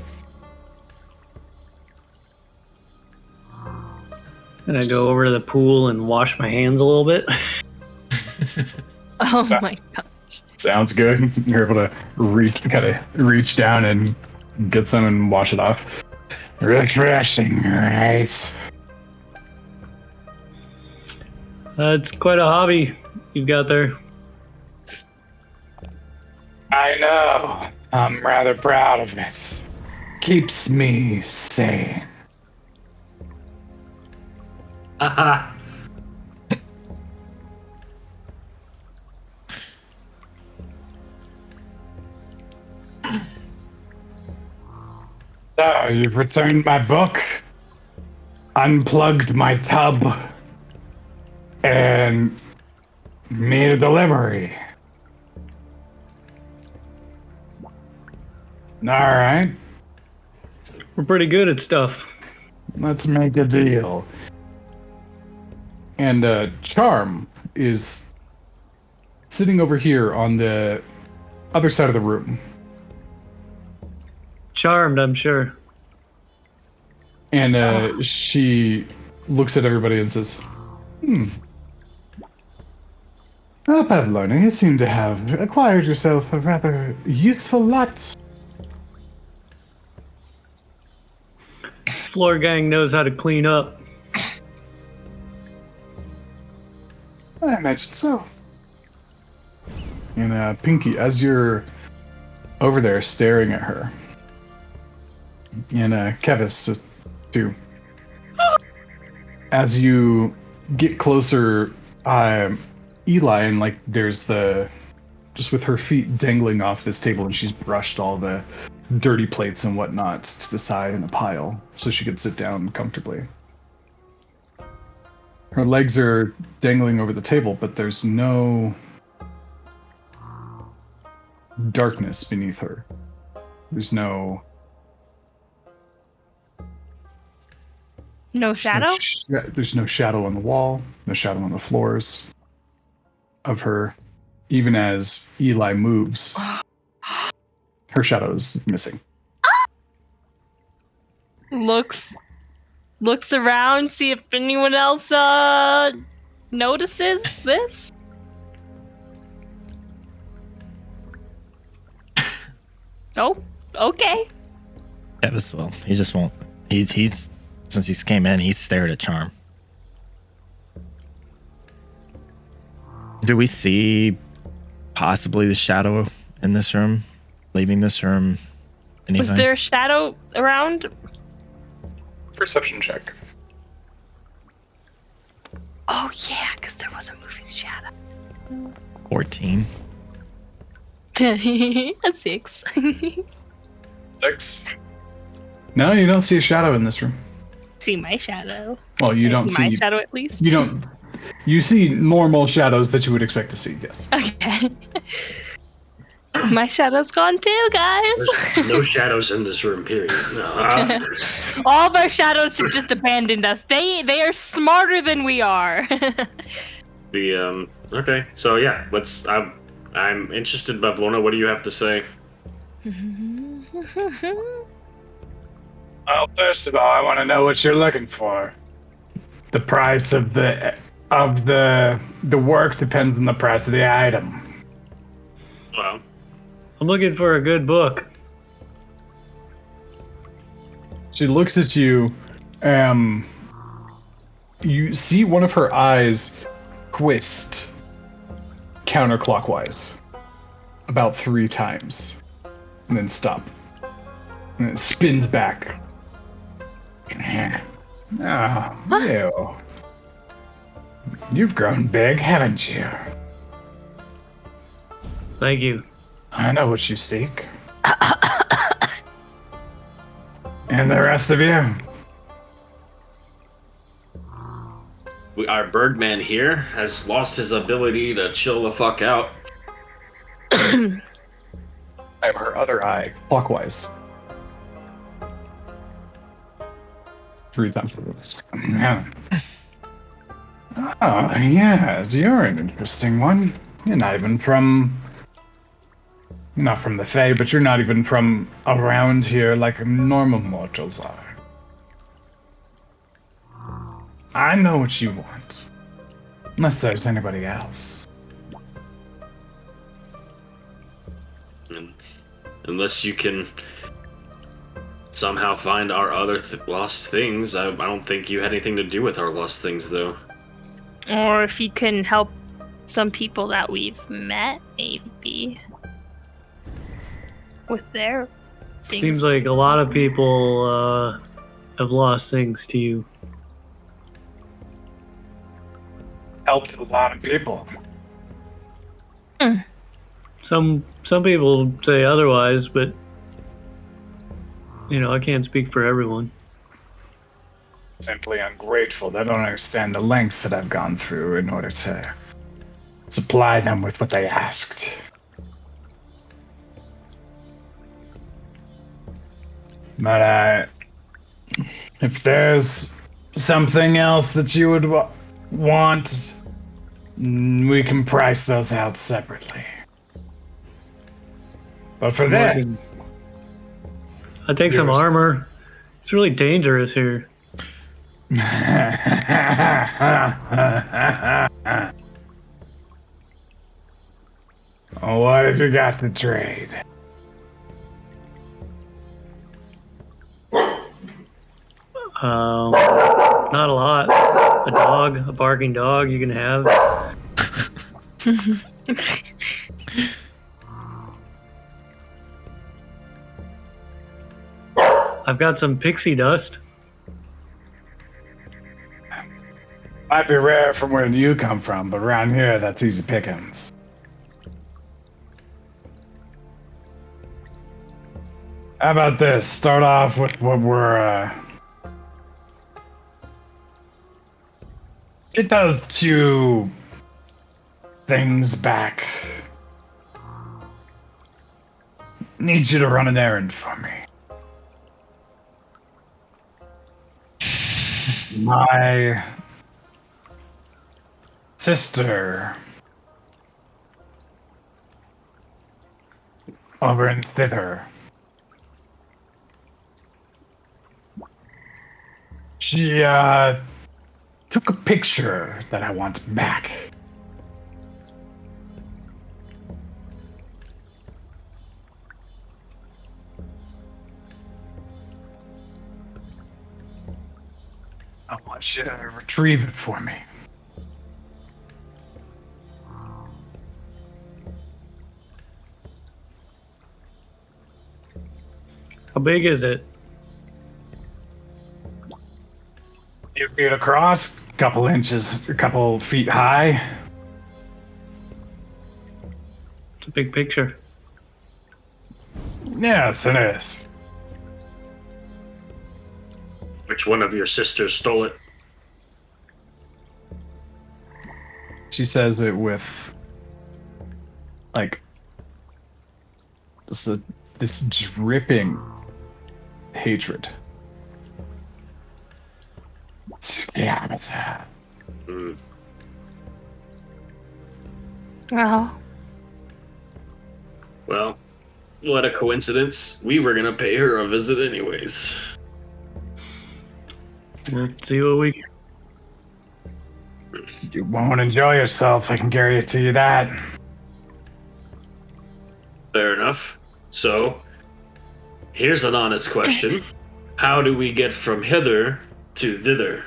And I go over to the pool and wash my hands a little bit. Oh my god. Sounds good. You're able to reach down and get some and wash it off. Refreshing, right? It's quite a hobby you've got there. I know. I'm rather proud of it. Keeps me sane. Haha. So, you've returned my book, unplugged my tub, and made a delivery. Alright, We're pretty good at stuff. let's make a deal. And Charm is sitting over here on the other side of the room. Charmed, I'm sure. And she looks at everybody and says, Well, bavlornia, you seem to have acquired yourself a rather useful lot. Floor gang knows how to clean up. I imagine so. And Pinky, as you're over there staring at her, and Kevis too, as you get closer, Eli, and like there's just with her feet dangling off this table, and she's brushed all the dirty plates and whatnot to the side in a pile so she could sit down comfortably. Her legs are dangling over the table, but there's no darkness beneath her. There's no shadow? There's no shadow on the wall, no shadow on the floors of her. Even as Eli moves, her shadow is missing. Looks around, see if anyone else notices this. Oh, okay. Kevis will. He just won't. He's since he's came in, he's stared at Charm. Do we see possibly the shadow in this room, leaving this room? Anything? Was there a shadow around? Perception check. Oh yeah, because there was a moving shadow. 14. A 6. 6. No, you don't see a shadow in this room. See my shadow. Well, you don't my see. shadow at least. You don't. You see normal shadows that you would expect to see. Yes. Okay. My shadow's gone too, guys. There's no shadows in this room, period. No. All of our shadows have just abandoned us. They are smarter than we are. Okay, so yeah, I'm interested, Bavlornia. What do you have to say? Well, first of all, I want to know what you're looking for. The price of the work depends on the price of the item. Well, I'm looking for a good book. She looks at you. You see one of her eyes twist counterclockwise about 3 times, and then stop. And it spins back. Oh, you've grown big, haven't you? Thank you. I know what you seek. And the rest of you? Our Birdman here has lost his ability to chill the fuck out. I have her other eye clockwise. 3 times. Yeah. Oh, yes, you're an interesting one. You're not from the Fae, but you're not even from around here like normal mortals are. I know what you want. Unless there's anybody else. Unless you can somehow find our other lost things. I don't think you had anything to do with our lost things, though. Or if you can help some people that we've met, maybe. With their things. Seems like a lot of people have lost things to you. Helped a lot of people. Some people say otherwise, but I can't speak for everyone. Simply ungrateful. They don't understand the lengths that I've gone through in order to supply them with what they asked. But if there's something else that you would want, we can price those out separately. But for this, I take some armor. It's really dangerous here. What have you got to trade? Not a lot. A dog, a barking dog you can have. I've got some pixie dust. Might be rare from where you come from, but around here, that's easy pickings. How about this? Start off with what we're, Get those 2 things back. Need you to run an errand for me. My sister over in Thither. She took a picture that I want back. I want you to retrieve it for me. How big is it? Few feet across, couple inches, a couple feet high. It's a big picture. Yes, it is. Which one of your sisters stole it? She says it with, like, this dripping hatred. Yeah. Mm. Oh. Well, what a coincidence. We were gonna pay her a visit anyways. Let's see what we. You won't enjoy yourself, I can guarantee you that. Fair enough. So, here's an honest question. How do we get from hither to thither?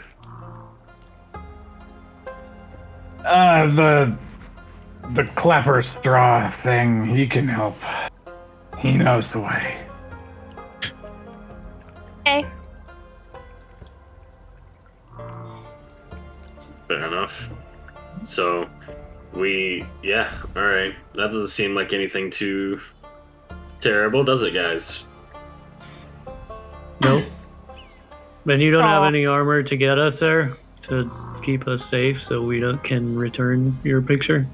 The clapper straw thing, he can help. He knows the way. Okay. Fair enough. So, alright. That doesn't seem like anything too terrible, does it, guys? Nope. And you don't have Aw. any armor to get us there to keep us safe, so we can return your picture.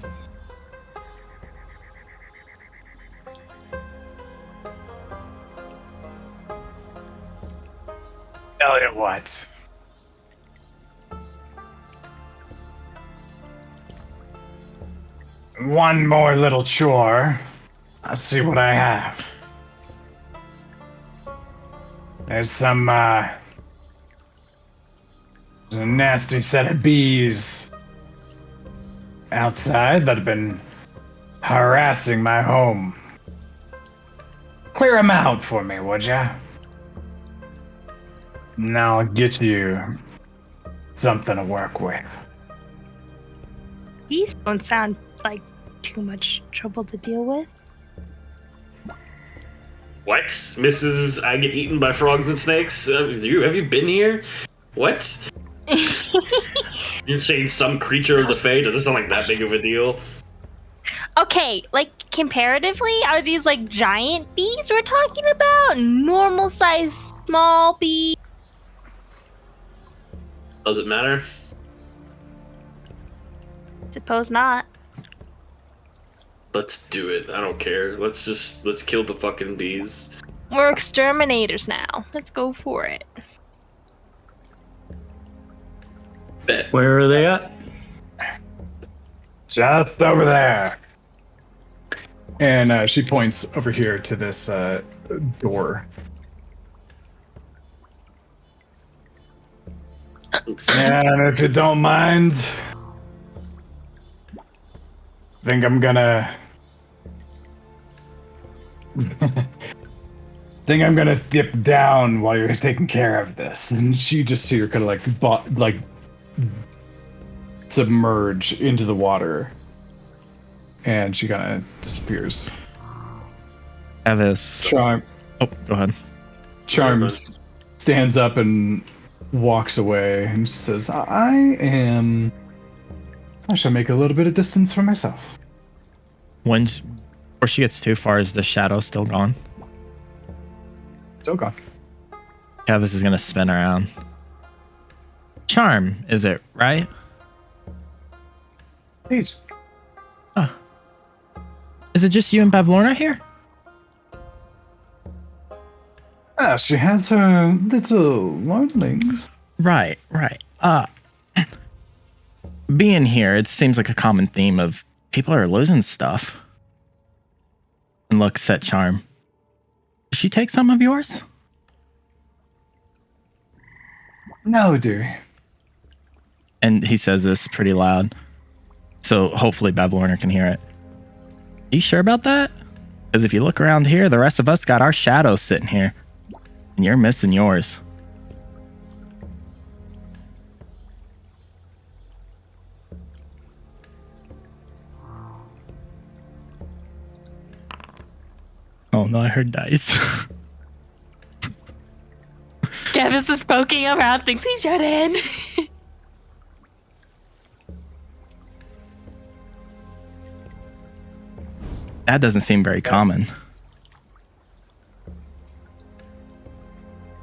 Tell you what. One more little chore. I'll see what I have. There's some, a nasty set of bees outside that have been harassing my home. Clear them out for me, would ya? And I'll get you something to work with. These don't sound like too much trouble to deal with. What? Mrs. I get eaten by frogs and snakes? Have you been here? What? You're saying some creature of the Fae? Does this sound like that big of a deal? Okay, like comparatively, are these like giant bees we're talking about? Normal size small bees? Does it matter? Suppose not. Let's do it. I don't care. Let's kill the fucking bees. We're exterminators now. Let's go for it. Bet. Where are they at? Just over there. And she points over here to this door. And if you don't mind, think I'm gonna dip down while you're taking care of this. And she just see her kind of like submerge into the water, and she kind of disappears. Evis. Charm Oh, go ahead. Charms stands up and walks away and says, I shall make a little bit of distance for myself. Before she gets too far, is the shadow still gone? So gone. Kevis is gonna spin around. Charm, is it right? Please. Is it just you and Bavlornia here? She has her little worldlings. Right. Being here, it seems like a common theme of people are losing stuff. And looks at Charm. Did she take some of yours? No, dearie. And he says this pretty loud. So hopefully Bavlornia can hear it. You sure about that? Because if you look around here, the rest of us got our shadows sitting here. And you're missing yours. Oh no, I heard dice. Kevis is poking around, thinks he should in. That doesn't seem very common.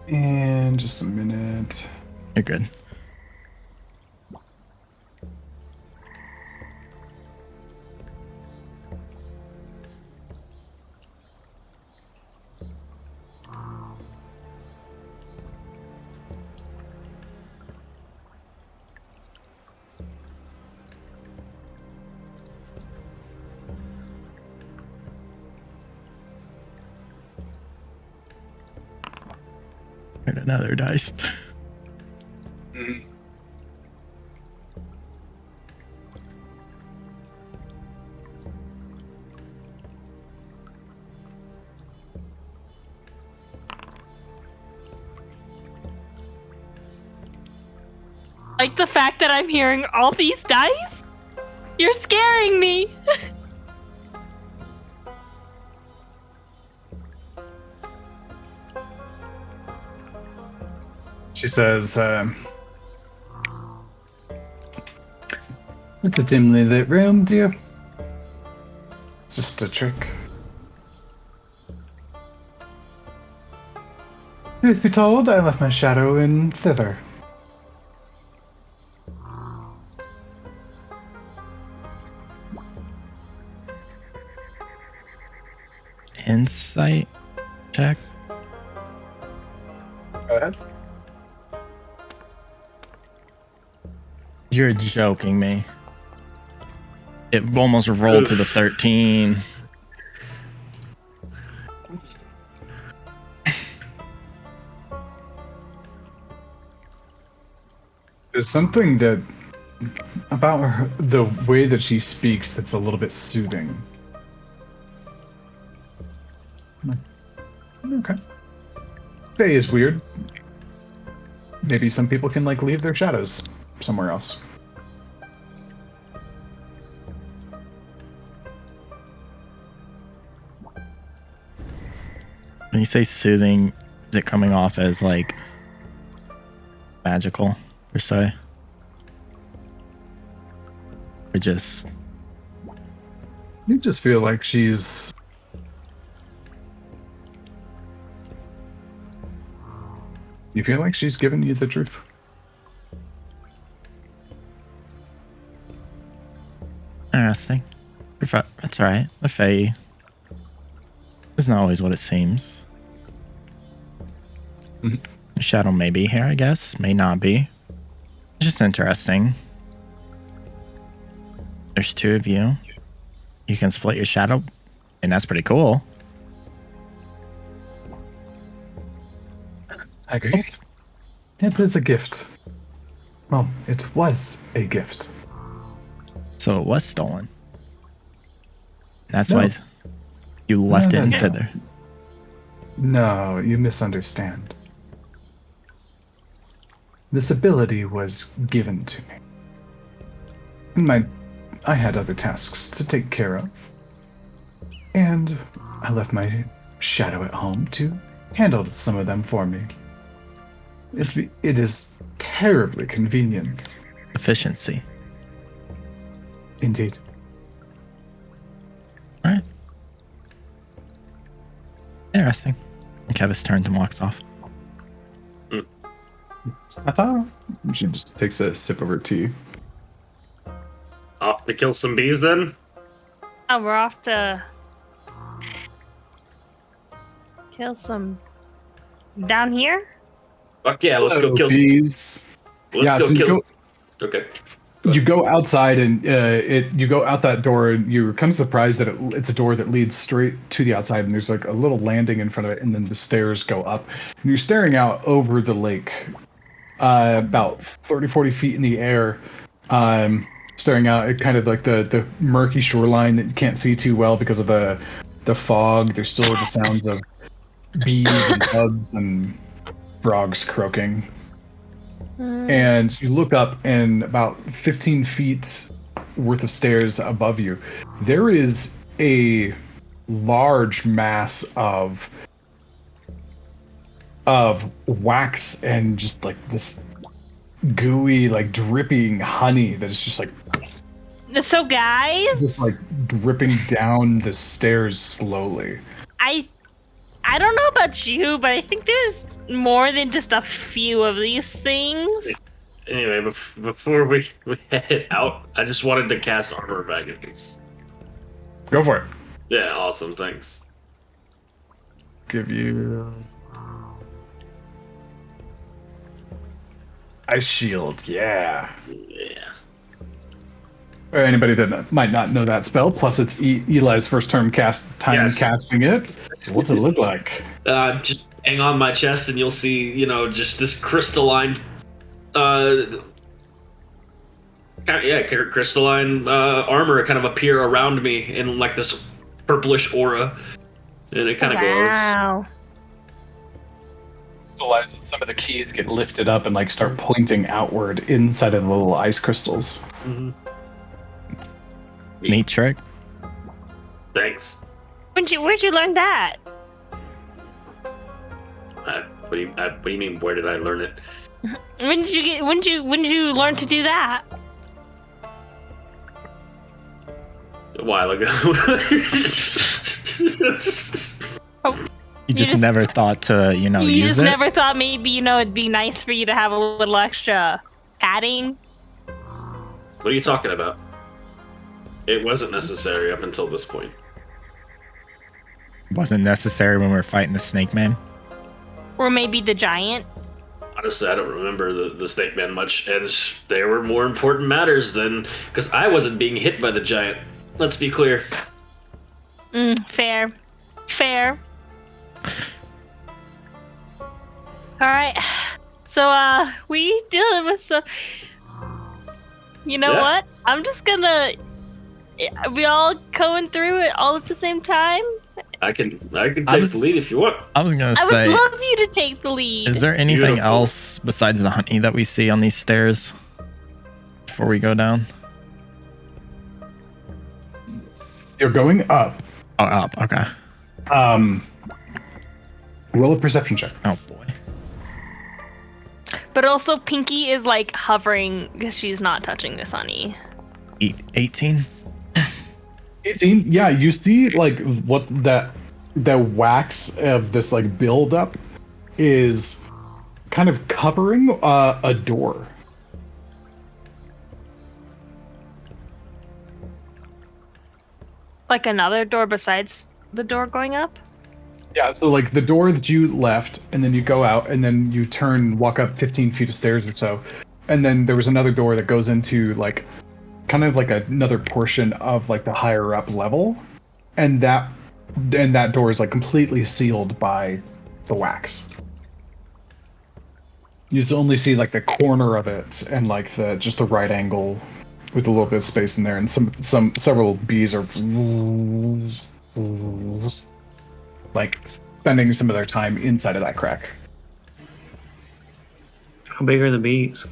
And just a minute. You're good. Heard another dice. Like the fact that I'm hearing all these dice? You're scaring me! She says, it's a dimly lit room, dear. It's just a trick. Truth be told, I left my shadow in thither. Insight check. Go ahead. You're joking me. It almost rolled to the 13. There's something that about her, the way that she speaks, that's a little bit soothing. Okay. Faye is weird. Maybe some people can like leave their shadows somewhere else. When you say soothing, is it coming off as like magical per se? Or just You just feel like she's You feel like she's giving you the truth? interesting. That's right. The Fae isn't always what it seems. Mhm. The shadow may be here, I guess. May not be. It's just interesting. There's two of you. You can split your shadow, and that's pretty cool. I agree. It is a gift. Well, it was a gift. So it was stolen. That's No. why you left No, it in no. thither. No, you misunderstand. This ability was given to me. I had other tasks to take care of. And I left my shadow at home to handle some of them for me. It is terribly convenient. Efficiency. Indeed. Alright. Interesting. And Kevis turns and walks off. She just takes a sip of her tea. Off to kill some bees then? Oh, we're off to kill some down here? Fuck yeah, let's go kill some. bees. Let's Yeah, go so you kill go- some. Okay. You go outside and you go out that door and you're kind of surprised that it's a door that leads straight to the outside and there's like a little landing in front of it and then the stairs go up and you're staring out over the lake, about 30-40 feet in the air, staring out at kind of like the murky shoreline that you can't see too well because of the fog. There's still the sounds of bees and bugs and frogs croaking. And you look up, and about 15 feet worth of stairs above you, there is a large mass of wax and just like this gooey, like dripping honey that is just like So guys, just like dripping down the stairs slowly. I don't know about you, but I think there's more than just a few of these things. Anyway, before we head out, I just wanted to cast armor baggages. Go for it. Yeah, awesome, thanks. Give you ice shield. Yeah. Yeah. Or anybody that might not know that spell. Plus, it's Eli's first time Yes. casting it. What's it look like? Just hang on my chest and you'll see, just this crystalline, crystalline armor kind of appear around me in like this purplish aura, and it kind of glows. Wow. Some of the keys get lifted up and like start pointing outward inside of the little ice crystals. Mm-hmm. Neat trick. Thanks. Where'd you learn that? What do you mean? Where did I learn it? When did you learn to do that? A while ago. You just never thought to, You use just it? never thought maybe, it'd be nice for you to have a little extra padding? What are you talking about? It wasn't necessary up until this point. Wasn't necessary when we were fighting the Snake Man. Or maybe the giant? Honestly, I don't remember the Snake Man much, and there were more important matters than... Because I wasn't being hit by the giant. Let's be clear. Fair. Alright. So, we dealing with some... You know what? I'm just gonna... We all going through it all at the same time? I can take the lead if you want. I was gonna I say, would love you to take the lead. is there anything Beautiful. else besides the honey that we see on these stairs before we go down? You're going up. Oh, up. Okay. Roll a perception check. Oh boy. But also, Pinky is like hovering because she's not touching this honey. 18. 18. Yeah, you see like what the wax of this like buildup is kind of covering a door. Like another door besides the door going up? Yeah, so like the door that you left, and then you go out, and then you turn, walk up 15 feet of stairs or so, and then there was another door that goes into like kind of like another portion of like the higher up level, and that door is like completely sealed by the wax. You just only see like the corner of it and like just the right angle with a little bit of space in there, and several bees are like spending some of their time inside of that crack. How big are the bees?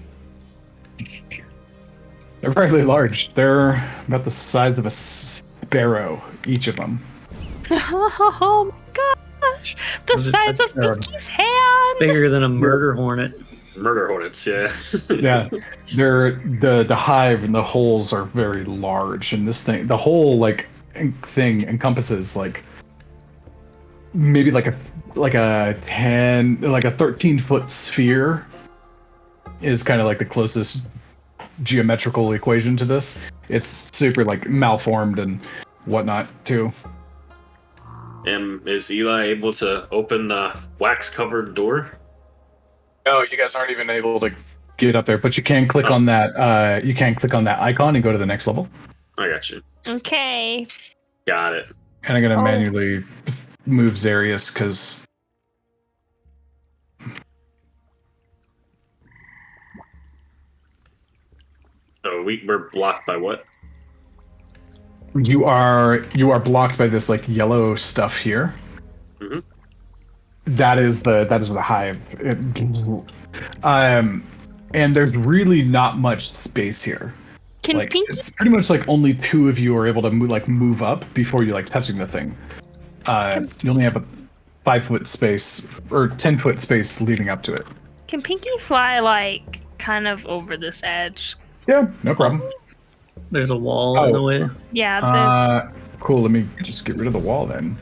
They're fairly large. They're about the size of a sparrow, each of them. Oh my gosh! The Was it size of such a- Pinky's hand! Bigger than a murder hornet. Murder hornets, yeah. Yeah, they're the hive and the holes are very large, and this thing, the whole like thing encompasses like maybe like a 13-foot sphere is kind of like the closest geometrical equation to this. It's super like malformed and whatnot too. And is Eli able to open the wax-covered door? No, you guys aren't even able to get up there, but you can click on that. You can click on that icon and go to the next level. I got you. Okay. Got it. And I'm gonna Oh. manually move Zarius because So we're blocked by what? you are blocked by this like yellow stuff here. Mhm. That is the hive. And there's really not much space here. Can Like Pinky? it's pretty much like only two of you are able to move up before you like touching the thing. You only have a 5-foot space or 10-foot space leading up to it. Can Pinky fly like kind of over this edge? Yeah, no problem. There's a wall in the way. Yeah, Cool. Let me just get rid of the wall then.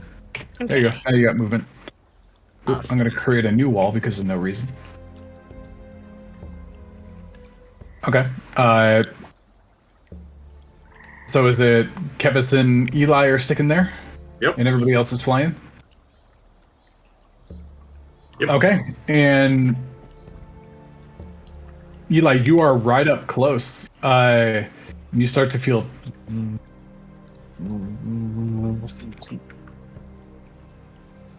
there's. There you go. Now you got movement. Oop, Awesome. I'm gonna create a new wall because of no reason. Okay. So is it Kevis and Eli are sticking there? Yep. And everybody else is flying? Yep. Okay. And Eli, you are right up close. You start to feel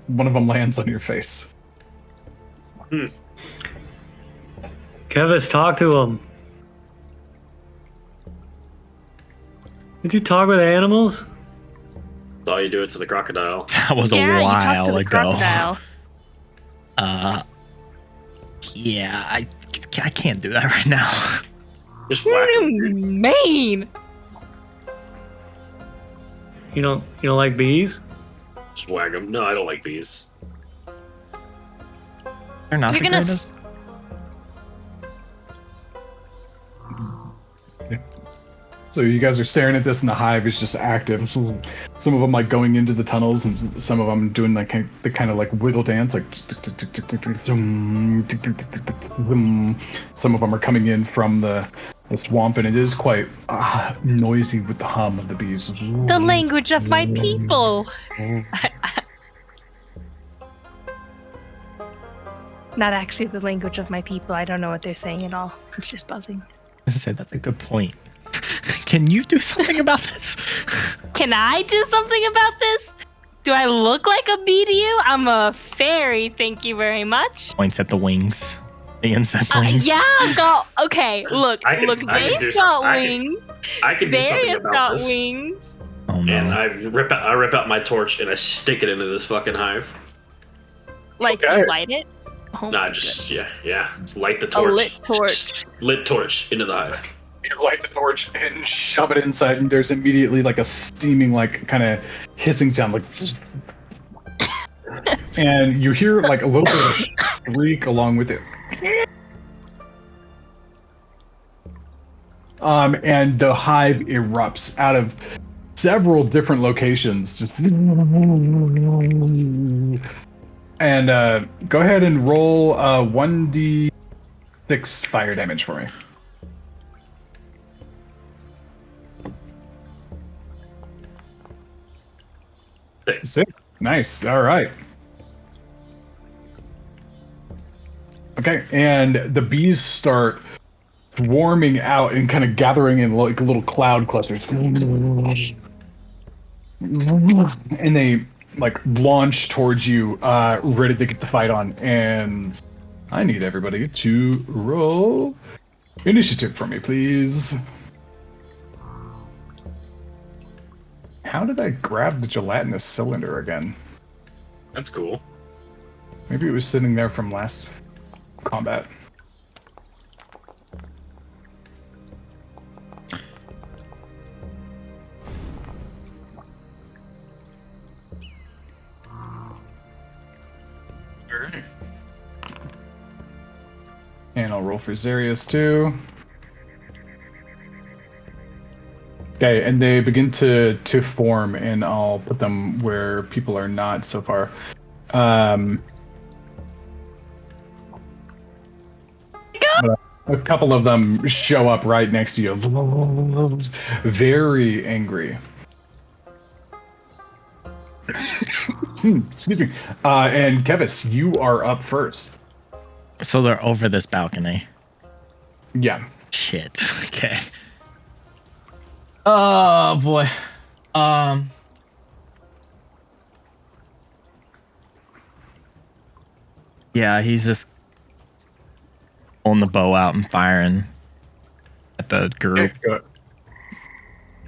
one of them lands on your face. Kevis, talk to him. Did you talk with animals? Saw you do it to the crocodile. That was Yeah, a you talked while to the ago. crocodile. Yeah, I can't do that right now. Just What whack do him. you mean? You don't like bees? Just whack him. No, I don't like bees. They're not You're the gonna greatest. So you guys are staring at this, and the hive is just active. Some of them like going into the tunnels, and some of them doing like the kind of like wiggle dance, like. Some of them are coming in from the swamp, and it is quite noisy with the hum of the bees. The language of my people. Not actually the language of my people. I don't know what they're saying at all. It's just buzzing. I said that's a good point. Can you do something about this? Can I do something about this? Do I look like a bee to you? I'm a fairy, thank you very much. Points at the wings. The insect wings. Yeah, go. Okay, look, I can do they've got some- I can- wings. I can do something Darius about got this. wings. Oh no. And I rip out my torch and I stick it into this fucking hive. Like, Okay. you light it? Oh Nah, my just yeah. Just light the A torch. lit torch. Just lit torch into the hive. You light the torch and shove it inside, and there's immediately like a steaming, like kind of hissing sound, like. And you hear like a little bit of a shriek along with it. And the hive erupts out of several different locations. Just. And go ahead and roll 1d6 fire damage for me. 6. Nice. All right. Okay, and the bees start swarming out and kind of gathering in like little cloud clusters. And they like launch towards you, ready to get the fight on. And I need everybody to roll initiative for me, please. How did I grab the gelatinous cylinder again? That's cool. Maybe it was sitting there from last combat. Alright. And I'll roll for Zarius too. Okay, and they begin to form, and I'll put them where people are not so far. But a couple of them show up right next to you, very angry. Excuse me. And Kevis, you are up first. So they're over this balcony. Yeah. Shit. Okay. Oh boy. Yeah, he's just pulling the bow out and firing at the group. Go.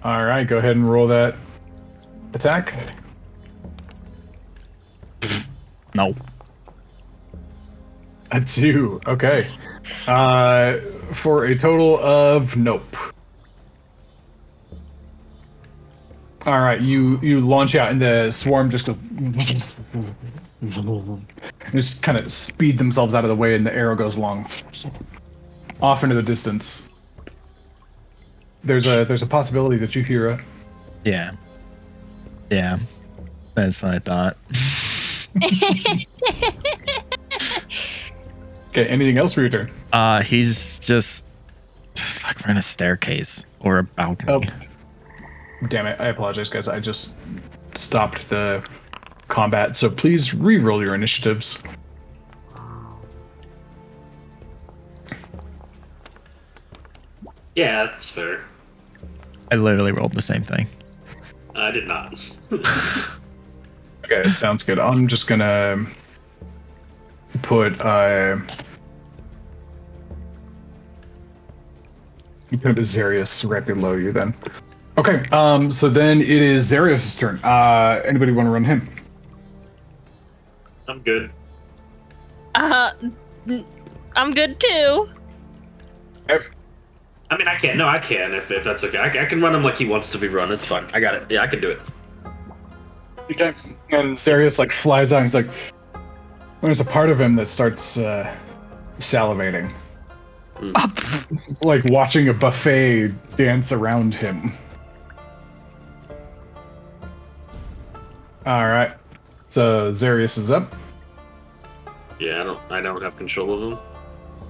All right, go ahead and roll that attack. No. A 2. Okay. For a total of nope. All right, you launch out, and the swarm just just kind of speed themselves out of the way, and the arrow goes long, off into the distance. There's a possibility that you hear it. Yeah. Yeah. That's what I thought. Okay, anything else for your turn? He's just we're in a staircase or a balcony. Oh, damn it! I apologize, guys. I just stopped the combat, so please re-roll your initiatives. Yeah, that's fair. I literally rolled the same thing. I did not. Okay, sounds good. I'm just gonna put you put Azarius right below you then. Okay, so then it is Zarius' turn. Anybody want to run him? I'm good. I'm good too. I mean, I can. No, I can if that's okay. I can run him like he wants to be run. It's fine. I got it. Yeah, I can do it. Okay. And Zarius like flies out. He's like, there's a part of him that starts salivating. It's like watching a buffet dance around him. All right. So Zarius is up. Yeah, I don't have control of him.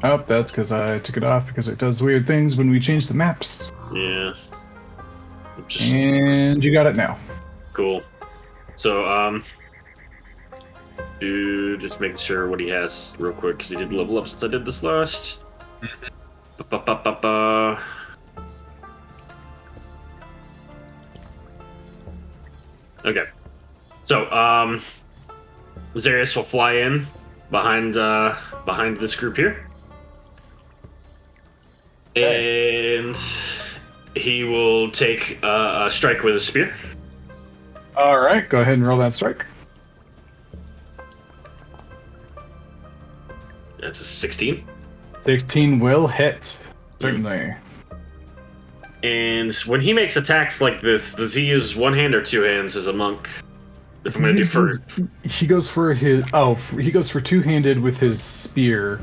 Oh, that's because I took it off because it does weird things when we change the maps. Yeah. And you got it now. Cool. So, just making sure what he has real quick because he did level up since I did this last. Okay. So, Zarius will fly in behind this group here. And he will take a strike with a spear. All right, go ahead and roll that strike. That's a 16. 16 will hit. Certainly. And when he makes attacks like this, does he use one hand or two hands as a monk? If I'm going to do for... He goes for his... Oh, he goes for two-handed with his spear,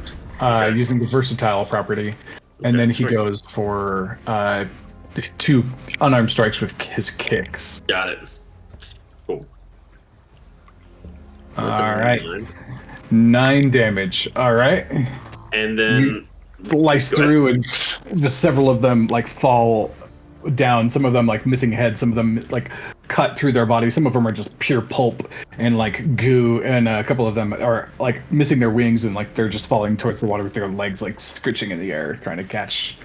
using the versatile property. And then he goes for two unarmed strikes with his kicks. Got it. Cool. All right. 9 damage. All right. And then... You slice through, and just several of them, like, fall down. Some of them, like, missing heads. Some of them, like, cut through their body. Some of them are just pure pulp and, like, goo. And a couple of them are, like, missing their wings, and, like, they're just falling towards the water with their legs, like, scritching in the air, trying to catch.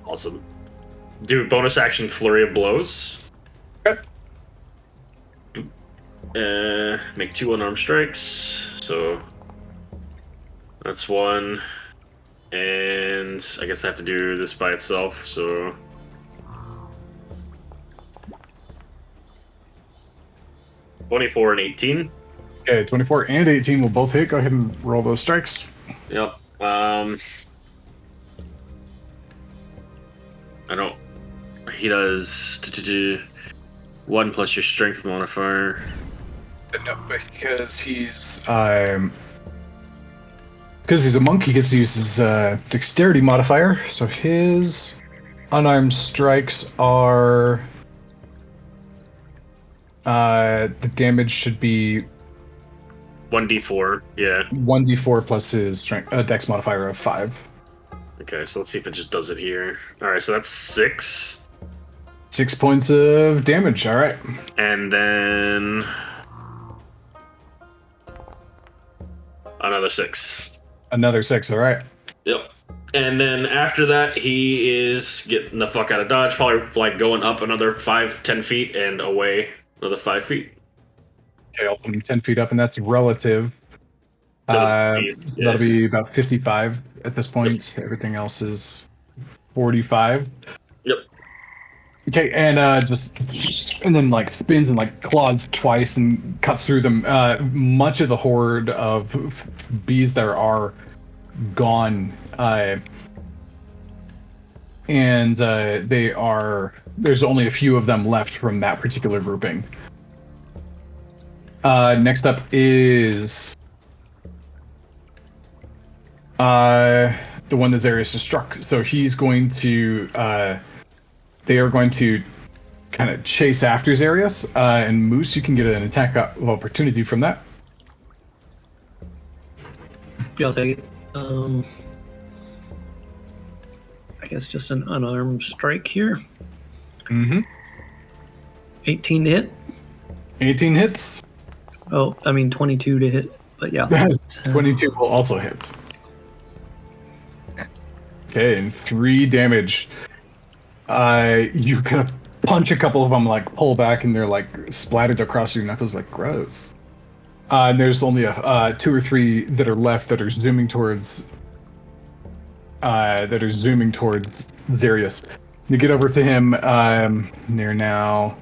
Awesome. Do bonus action flurry of blows. Okay. Make 2 unarmed strikes. So that's 1. And I guess I have to do this by itself, so... ...24 and 18. Okay, 24 and 18 will both hit. Go ahead and roll those strikes. Yep. I don't... He does... 1 plus your strength modifier. No, because he's a monk, he gets to use his dexterity modifier. So his unarmed strikes are the damage should be 1d4. Yeah. 1d4 plus his strength dex modifier of 5. Okay, so let's see if it just does it here. All right, so that's 6. 6 points of damage. All right. And then another 6. Another 6. All right. Yep. And then after that, he is getting the fuck out of Dodge, probably like going up another 5-10 feet and away another 5 feet. Okay, I'll put him 10 feet up, and that's relative. So that'll be about 55 at this point. Yep. Everything else is 45. Yep. Okay, and and then like spins and like claws twice and cuts through them. Much of the horde of bees there are gone. and there's only a few of them left from that particular grouping. Next up is the one that Zarius has struck. So he's going to they are going to kind of chase after Zarius, and Moose, you can get an attack of opportunity from that. Yeah, I'll take it. I guess just an unarmed strike here. Mm-hmm. 18 to hit. 18 hits. Oh, I mean 22 to hit, but yeah. 22 will also hit. Okay, and 3 damage. You kind of punch a couple of them, like pull back, and they're like splattered across your knuckles, like gross. And there's only 2 or 3 that are left that are zooming towards. Zarius. You get over to him. They're now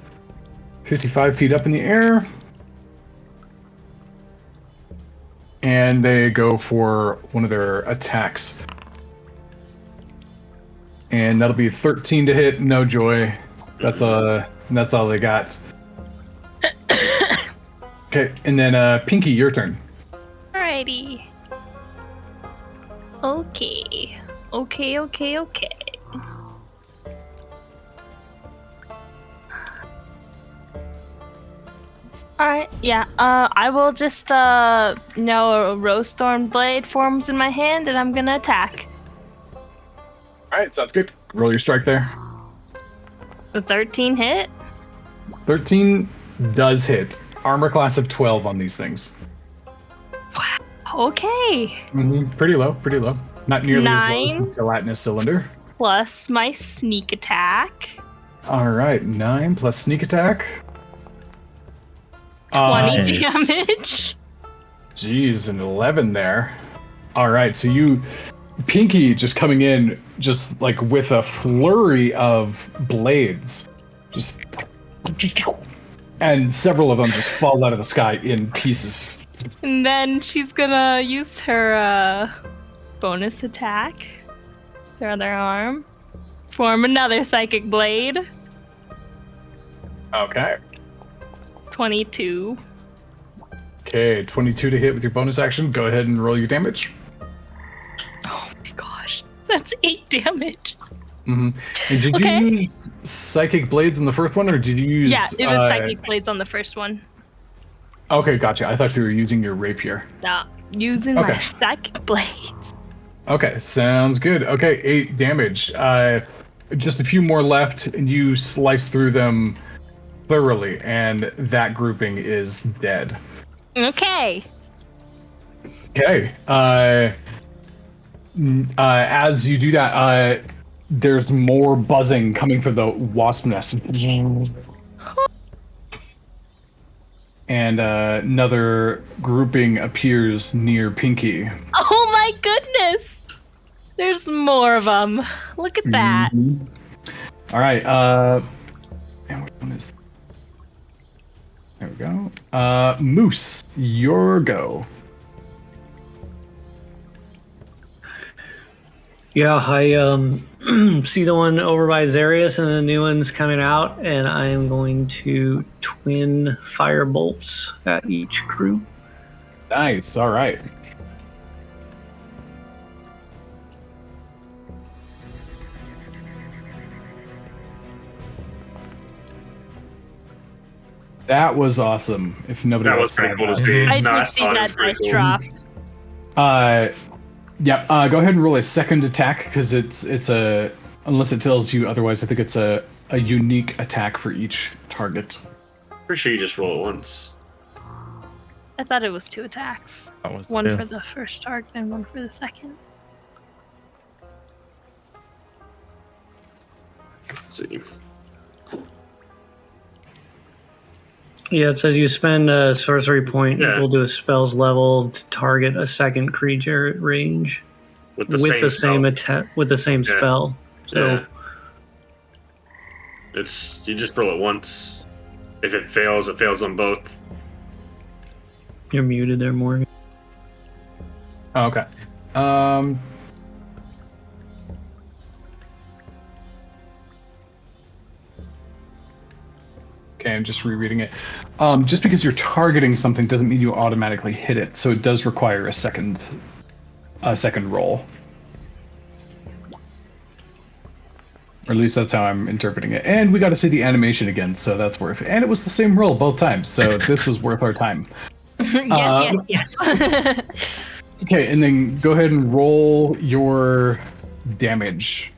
55 feet up in the air, and they go for one of their attacks. And that'll be 13 to hit, no joy. That's all they got. Okay, and then Pinky, your turn. Alrighty. Okay. Alright, yeah, I will just, a Rose Thorn Blade forms in my hand, and I'm gonna attack. Alright, sounds good. Roll your strike there. The 13 hit? 13 does hit. Armor class of 12 on these things. Okay. Pretty low. Not nearly as low 9. as the gelatinous cylinder. Plus my sneak attack. Alright, 9 plus sneak attack. 20 Nice. damage. Jeez, an 11 there. Alright, so Pinky just coming in, just like with a flurry of blades. And several of them just fall out of the sky in pieces. And then she's gonna use her bonus attack. Her other arm. Form another psychic blade. Okay. 22. Okay, 22 to hit with your bonus action. Go ahead and roll your damage. Oh my gosh. That's 8 damage. And did Okay. you use psychic blades in the first one, or did you use... Yeah, it was psychic blades on the first one. Okay, gotcha. I thought you were using your rapier. No, using my Okay. psychic blades. Okay, sounds good. Okay, 8 damage. Just a few more left, and you slice through them thoroughly, and that grouping is dead. Okay. Okay. As you do that, there's more buzzing coming from the wasp nest. And another grouping appears near Pinky. Oh my goodness! There's more of them. Look at that. All right. And which one is? There we go. Moose, your go. Yeah, I see the one over by Zarius and the new one's coming out, and I am going to twin fire bolts at each group. Nice. All right. That was awesome. If nobody That else was pretty saw cool that. to see. I No, did see thought it that was pretty dice cool. drop. Yeah. Go ahead and roll a second attack because it's a unless it tells you otherwise. I think it's a unique attack for each target. Pretty sure you just roll it once. I thought it was 2 attacks. That was One two. for the first target and one for the second. Let's see. Yeah, it says you spend a sorcery point Yeah. equal to a spell's level to target a second creature at range With the same spell. attack with the same Yeah. spell. So Yeah. It's you just roll it once. If it fails on both. you're muted there, Morgan. Okay. Okay, I'm just rereading it. Just because you're targeting something doesn't mean you automatically hit it, so it does require a second roll. Or at least that's how I'm interpreting it. And we got to see the animation again, so that's worth it. And it was the same roll both times, so this was worth our time. Yes. Okay, and then go ahead and roll your damage.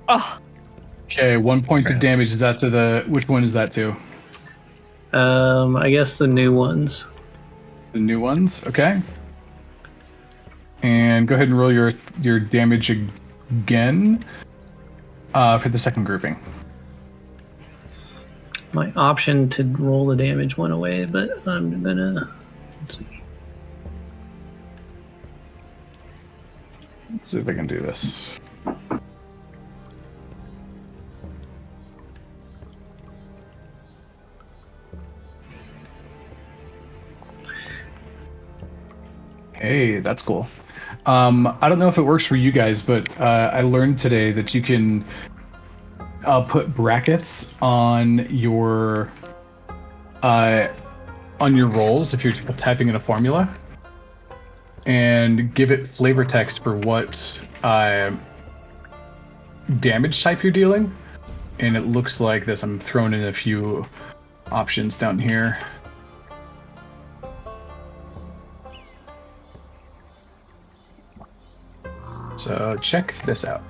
Oh, Okay, 1 point of damage. Is that to the... Which one is that to? I guess the new ones. The new ones? Okay. And go ahead and roll your damage again for the second grouping. My option to roll the damage went away, but I'm gonna... Let's see. Let's see if I can do this. Hey, that's cool. I don't know if it works for you guys, but I learned today that you can put brackets on your rolls if you're typing in a formula, and give it flavor text for what damage type you're dealing. And it looks like this. I'm throwing in a few options down here. So check this out.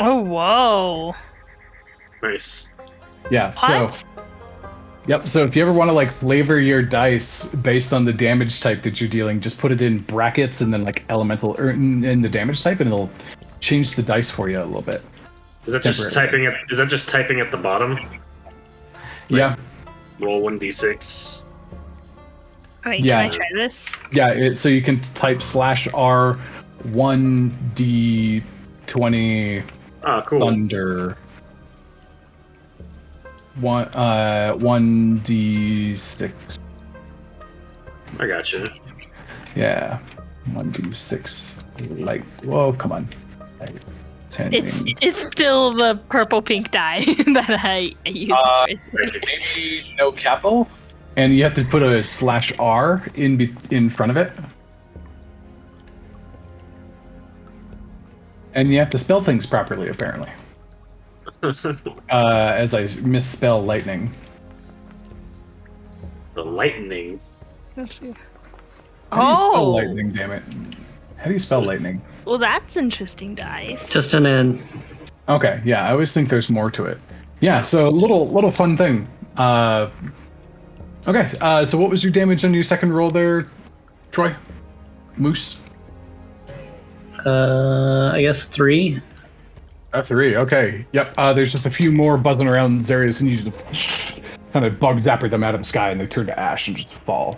oh, whoa. Nice. Yeah. What? So, yep. So if you ever want to like flavor your dice based on the damage type that you're dealing, just put it in brackets and then like elemental or in the damage type, and it'll change the dice for you a little bit. Is that just typing at? Is that just typing at the bottom? Yeah. Roll 1d6. Wait, Yeah. can I try this? Yeah. So you can type /R 1d20 Ah, cool. thunder. 1d6. I got you. Yeah. 1d6. Like, whoa, come on. Like, 10. It's still the purple pink die that I use. Maybe no capital, and you have to put a /R in front of it, and you have to spell things properly. Apparently, as I misspell lightning. The lightning. How do you spell Oh, lightning? Damn it! How do you spell lightning? well, that's interesting, dice. Just an N. Okay, yeah, I always think there's more to it. Yeah, so little fun thing. Okay, so what was your damage on your second roll there, Troy? Moose? I guess 3. F3, okay. Yep, there's just a few more buzzing around Zarius, and you just kind of bug zapper them out of the sky, and they turn to ash and just fall.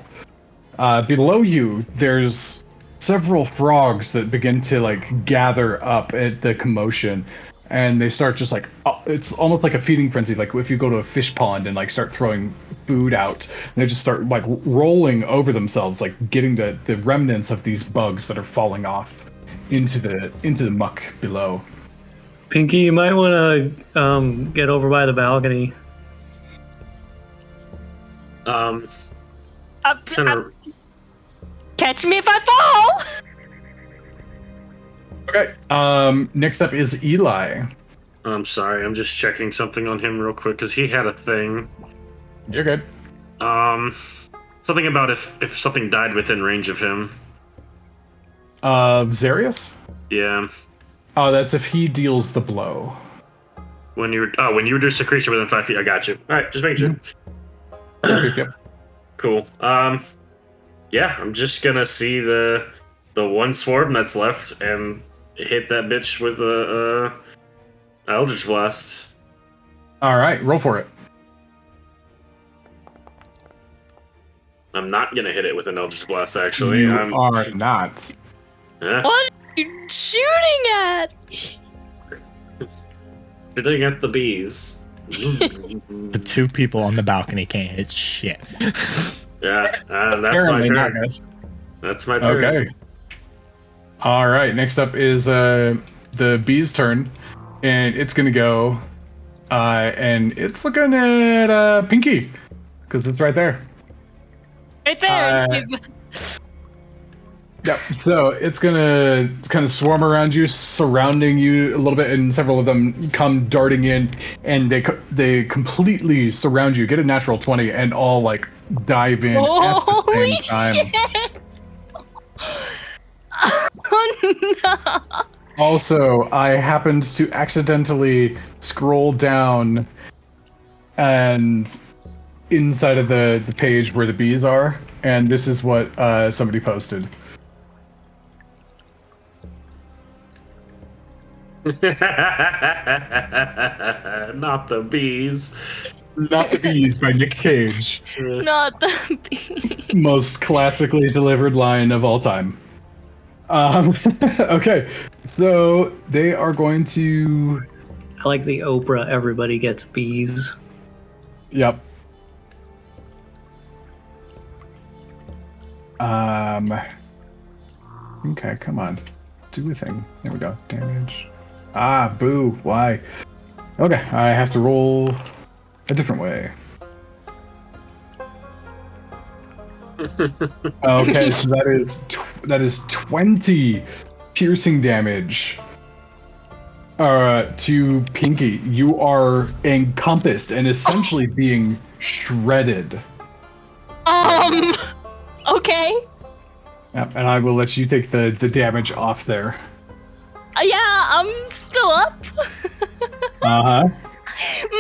Below you, there's several frogs that begin to like gather up at the commotion, and they start just like it's almost like a feeding frenzy, like if you go to a fish pond and like start throwing food out, and they just start like rolling over themselves, like getting the remnants of these bugs that are falling off into the muck below. Pinky, you might want to get over by the balcony. Kinda, Catch me if I fall! Okay. Next up is Eli. I'm sorry, I'm just checking something on him real quick because he had a thing. You're good. Something about if something died within range of him. Zarius? Yeah. Oh, that's if he deals the blow. When you reduce a creature within 5 feet, I got you. All right, just making sure. Yep. Cool. Yeah, I'm just gonna see the one swarm that's left and hit that bitch with a Eldritch Blast. All right, roll for it. I'm not gonna hit it with an Eldritch Blast, actually. You I'm are not. yeah, What are you shooting at? shooting at the bees. The two people on the balcony can't hit shit. Yeah, that's my Apparently not, turn. guys. That's my turn. Okay. All right. Next up is the bee's turn, and it's gonna go, and it's looking at Pinky, because it's right there. Right there. Yep. So it's gonna kind of swarm around you, surrounding you a little bit, and several of them come darting in, and they completely surround you. Get a natural 20, and all like dive in at the same time. Shit. Oh no. Also, I happened to accidentally scroll down, and inside of the page where the bees are, and this is what somebody posted. Not the bees. Not the Bees by Nick Cage. Not the bee. Most classically delivered line of all time. Okay, so they are going to. I like the Oprah, everybody gets bees. Yep. Okay, come on. Do a thing. There we go. Damage. Ah, boo. Why? Okay, I have to roll a different way. Okay, so that is 20 piercing damage. To Pinky. You are encompassed and essentially being shredded. Okay. Yep, and I will let you take the damage off there. Yeah, I'm still up. Uh-huh.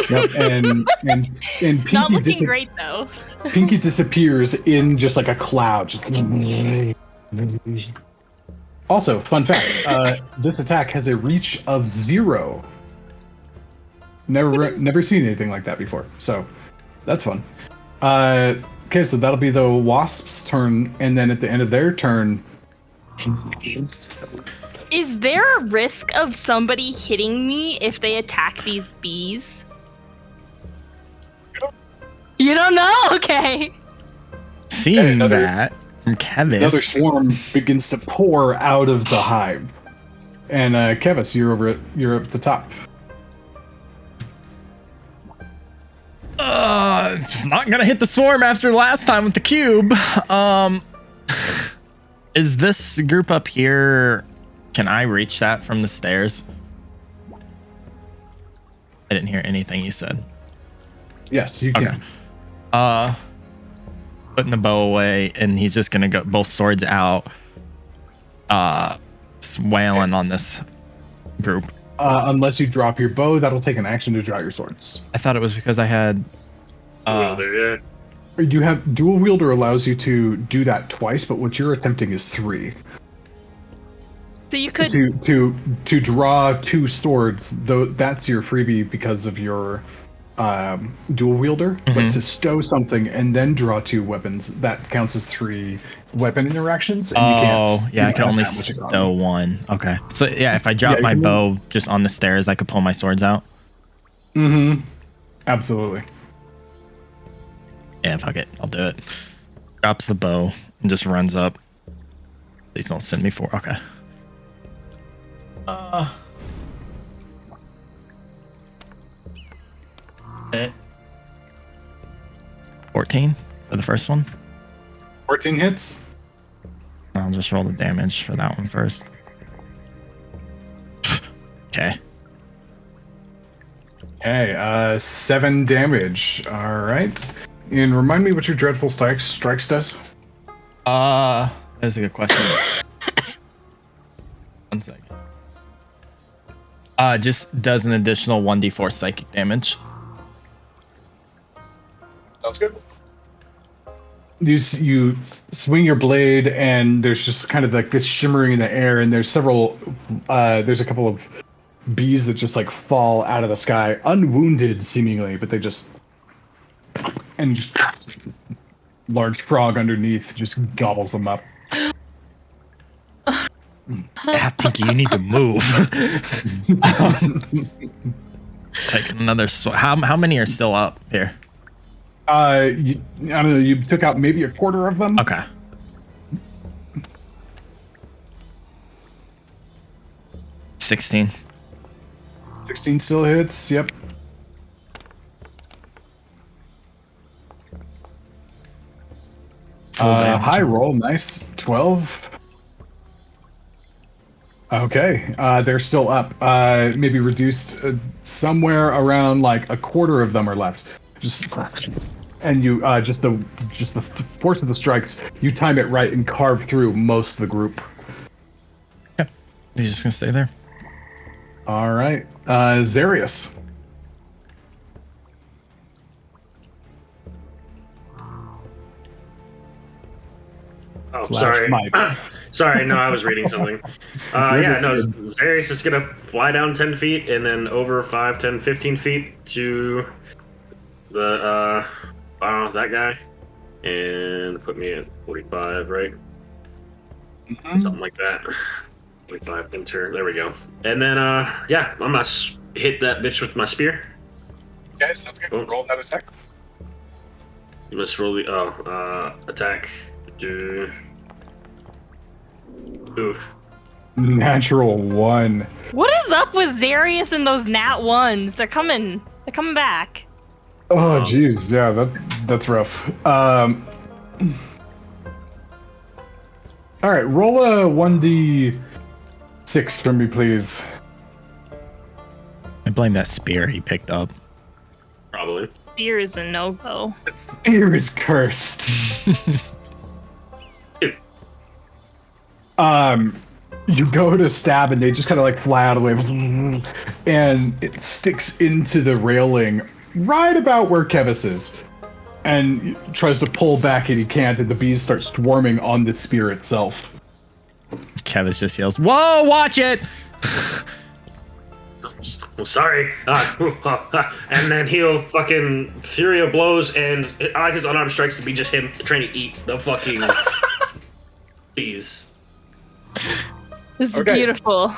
Yep, and Pinky Not looking great though. Pinky disappears in just like a cloud. Also, fun fact, this attack has a reach of 0. Never seen anything like that before, so that's fun. Okay, so that'll be the wasp's turn, and then at the end of their turn... Is there a risk of somebody hitting me if they attack these bees? You don't know? Okay. Seeing that from Kevis. Another swarm begins to pour out of the hive. And Kevis, you're at the top. Not gonna hit the swarm after last time with the cube. Is this group up here? Can I reach that from the stairs? I didn't hear anything you said. Yes, you can. Okay. Putting the bow away, and he's just gonna go both swords out, wailing on this group. Unless you drop your bow, that'll take an action to draw your swords. I thought it was because I had. Yeah. You have dual wielder allows you to do that twice, but what you're attempting is 3. So you could To draw 2 swords, though that's your freebie because of your dual wielder. But to stow something and then draw 2 weapons, that counts as 3 weapon interactions. And you can't. I can only stow 1. Okay, so yeah, if I drop my bow just on the stairs, I could pull my swords out. Mm-hmm. Absolutely. Yeah, fuck it, I'll do it. Drops the bow and just runs up. Please don't send me for. Okay. 14 for the first one. 14 hits. I'll just roll the damage for that one first. Okay. Okay, 7 damage. All right. And remind me what your dreadful strikes does. That's a good question. 1 second. Just does an additional 1d4 psychic damage. Sounds good. You swing your blade, and there's just kind of like this shimmering in the air, and there's a couple of bees that just like fall out of the sky, unwounded seemingly, but they just large frog underneath just gobbles them up. Yeah, Pinky, you need to move. Take another how many are still up here? I don't know. You took out maybe a quarter of them. Okay. 16. 16 still hits. Yep. Full damage. High roll, nice. 12. Okay, they're still up. Maybe reduced somewhere around like a quarter of them are left. Just and you just the force of the strikes. You time it right and carve through most of the group. Yeah, he's just gonna stay there. All right, Zarius. Oh, Slash sorry. Mike. Sorry, no, I was reading something. Yeah, no, Zarius is going to fly down 10 feet and then over 5, 10, 15 feet to the, that guy. And put me at 45, right? Mm-hmm. Something like that. 45, enter. There we go. And then, yeah, I'm going to hit that bitch with my spear. Okay, sounds good. Cool. Roll that attack. You must roll the, attack. Ooh. Natural 1. What is up with Zarius and those nat ones? They're coming back. Oh, jeez, yeah, that's rough. All right, roll a 1d6 for me, please. I blame that spear he picked up. Probably. Fear is a no-go. Fear is cursed. You go to stab and they just kind of like fly out of the way, and it sticks into the railing right about where Kevis is, and tries to pull back and he can't, and the bees start swarming on the spear itself. Kevis just yells, "Whoa, watch it!" Well, sorry. And then he'll fucking Fury of Blows, and I like his unarmed strikes to be just him trying to eat the fucking bees. This is Okay. beautiful.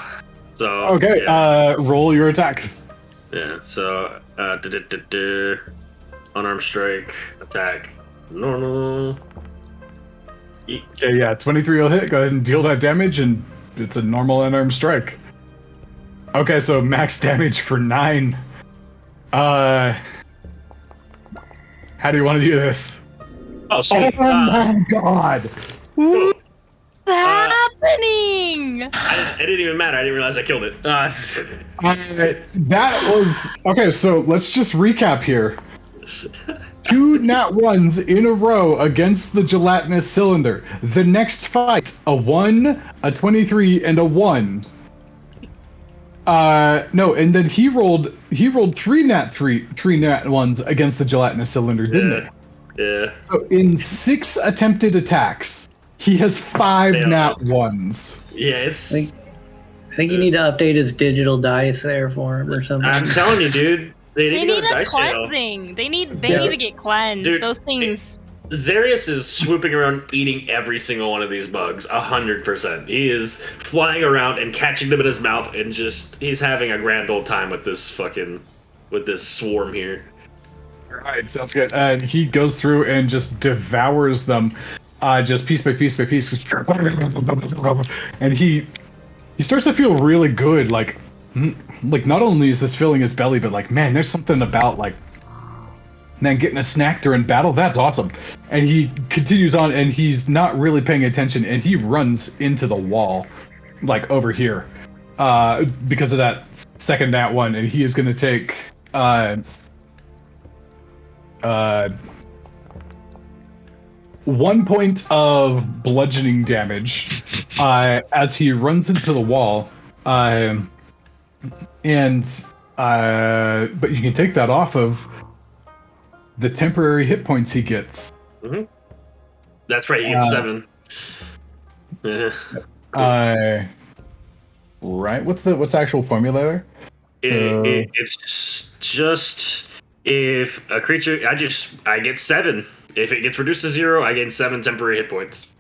So Okay, yeah, roll your attack. yeah. So unarmed strike, attack, normal. Okay, yeah, 23 will hit. Go ahead and deal that damage, and it's a normal unarmed strike. Okay, so max damage for 9. How do you want to do this? Oh, Oh sweet. my god! Cool. What's happening? It didn't even matter. I didn't realize I killed it. That was okay. So let's just recap here. 2 nat 1s in a row against the gelatinous cylinder. The next fight, a 1, a 23, and a 1. No, and then he rolled 3 nat 1s against the gelatinous cylinder, didn't he? Yeah. So in 6 attempted attacks, he has 5 Failed. nat 1s. Yeah, it's. I think you need to update his digital dice there for him or something. I'm telling you, dude. They They need to need go to a dice jail. cleansing. They need Yeah. to get cleansed. Dude, Those things. Zarius is swooping around eating every single one of these bugs, 100%. He is flying around and catching them in his mouth, and he's having a grand old time with this swarm here. Alright, sounds good. And he goes through and just devours them, just piece by piece by piece. And he starts to feel really good. Like not only is this filling his belly, but like, man, there's something about like, man, getting a snack during battle, that's awesome. And he continues on, and he's not really paying attention, and he runs into the wall, like over here, because of that second nat 1, and he is going to take 1 point of bludgeoning damage as he runs into the wall, but you can take that off of the temporary hit points he gets. Mm-hmm. That's right, he gets 7. Yeah. Right. What's the actual formula there? So, It's just if a creature, I get 7. If it gets reduced to 0, I gain 7 temporary hit points.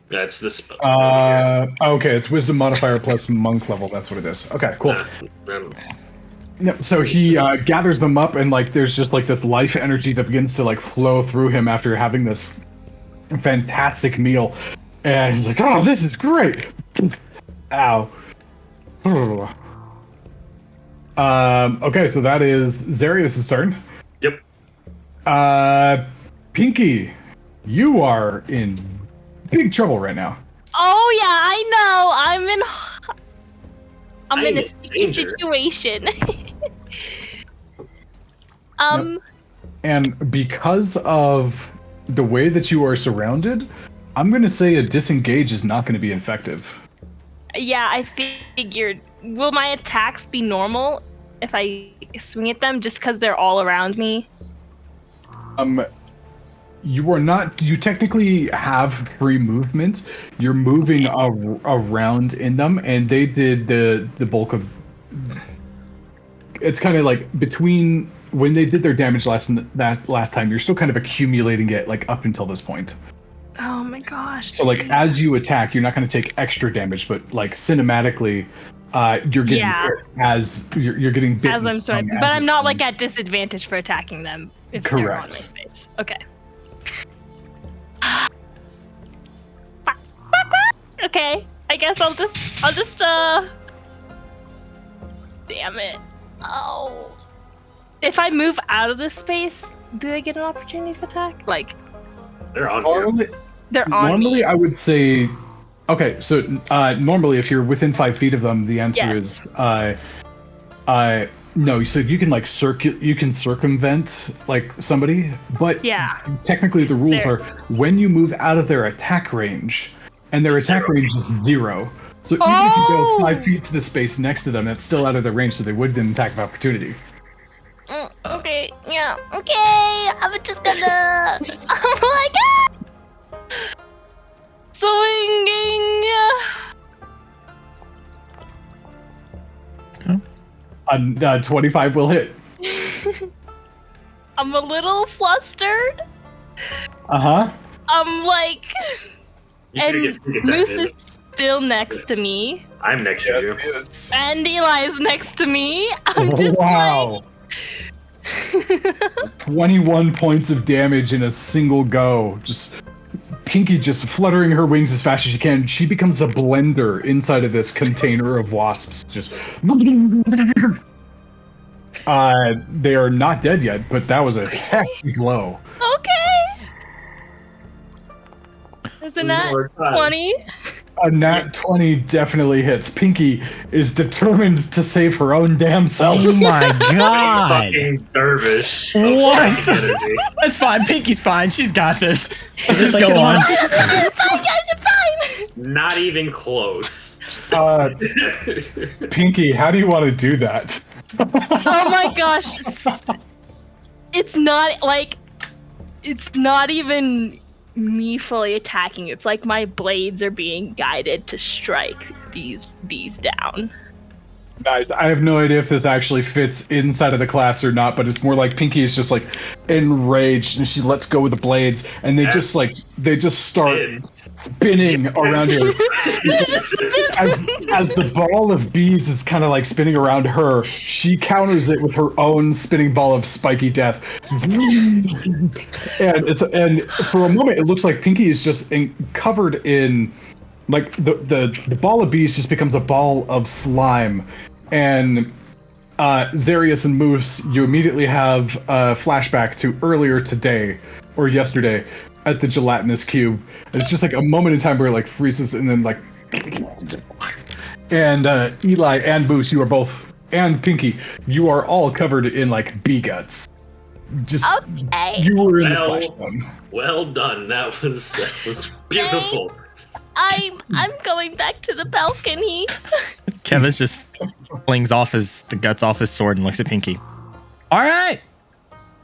That's this. okay, it's wisdom modifier plus monk level. That's what it is. Okay, cool. No, so he gathers them up, and like there's just like this life energy that begins to like flow through him after having this fantastic meal, and he's like, "Oh, this is great." Ow. Okay, so that is Zarius' turn. Yep. Pinky, you are in big trouble right now. Oh yeah, I know. I'm in a sticky danger. situation. And because of the way that you are surrounded, I'm going to say a disengage is not going to be effective. Yeah, I figured. Will my attacks be normal if I swing at them just because they're all around me? You are not. You technically have free movement. You're moving around in them, and they did the bulk of. It's kind of like between when they did their damage last time. You're still kind of accumulating it like up until this point. Oh my gosh. So like as you attack, you're not going to take extra damage, but like cinematically, you're getting hit as you're getting bit. As I'm swinging, but I'm not like at disadvantage for attacking them if they're on my space. Okay. Okay, I guess I'll just damn it. Oh. If I move out of this space, do they get an opportunity for attack? Like They're on here. they're on Normally, me. I would say, okay. So normally, if you're within 5 feet of them, the answer is no. So you can like you can circumvent like somebody, but technically the rules are when you move out of their attack range, and their attack range is 0. So even if you go 5 feet to the space next to them, that's still out of their range, so they would get an attack of opportunity. Okay, yeah, okay. I'm just gonna. I'm like, swinging. 25 will hit. I'm a little flustered. I'm like, and Moose is still next to me. I'm next to you. And Eli's next to me. I'm just wow. 21 points of damage in a single go. Just Pinky just fluttering her wings as fast as she can. She becomes a blender inside of this container of wasps. Just they are not dead yet, but that was a hefty blow. Okay. Isn't that 20? A nat 20 definitely hits. Pinky is determined to save her own damn self. Oh my god! Fucking dervish. What? Energy. That's fine. Pinky's fine. She's got this. Let's just like go on. It's fine, guys, it's fine. Not even close. Pinky, how do you want to do that? Oh my gosh. It's not like, it's not even me fully attacking. It's like my blades are being guided to strike these bees down. Nice. I have no idea if this actually fits inside of the class or not, but it's more like Pinky is just like enraged and she lets go of the blades and they just start spinning around her. as the ball of bees is kind of like spinning around her, she counters it with her own spinning ball of spiky death. and for a moment it looks like Pinky is just covered in like the ball of bees just becomes a ball of slime. And Zarius and Moose, you immediately have a flashback to earlier today or yesterday at the gelatinous cube. And it's just like a moment in time where it like freezes and then like, and Eli and Moose, you are both, and Pinky, you are all covered in like bee guts. Just you were in the splash zone. Well done. That was beautiful. I'm going back to the balcony. Kevin's just flings off the guts off his sword and looks at Pinky. All right.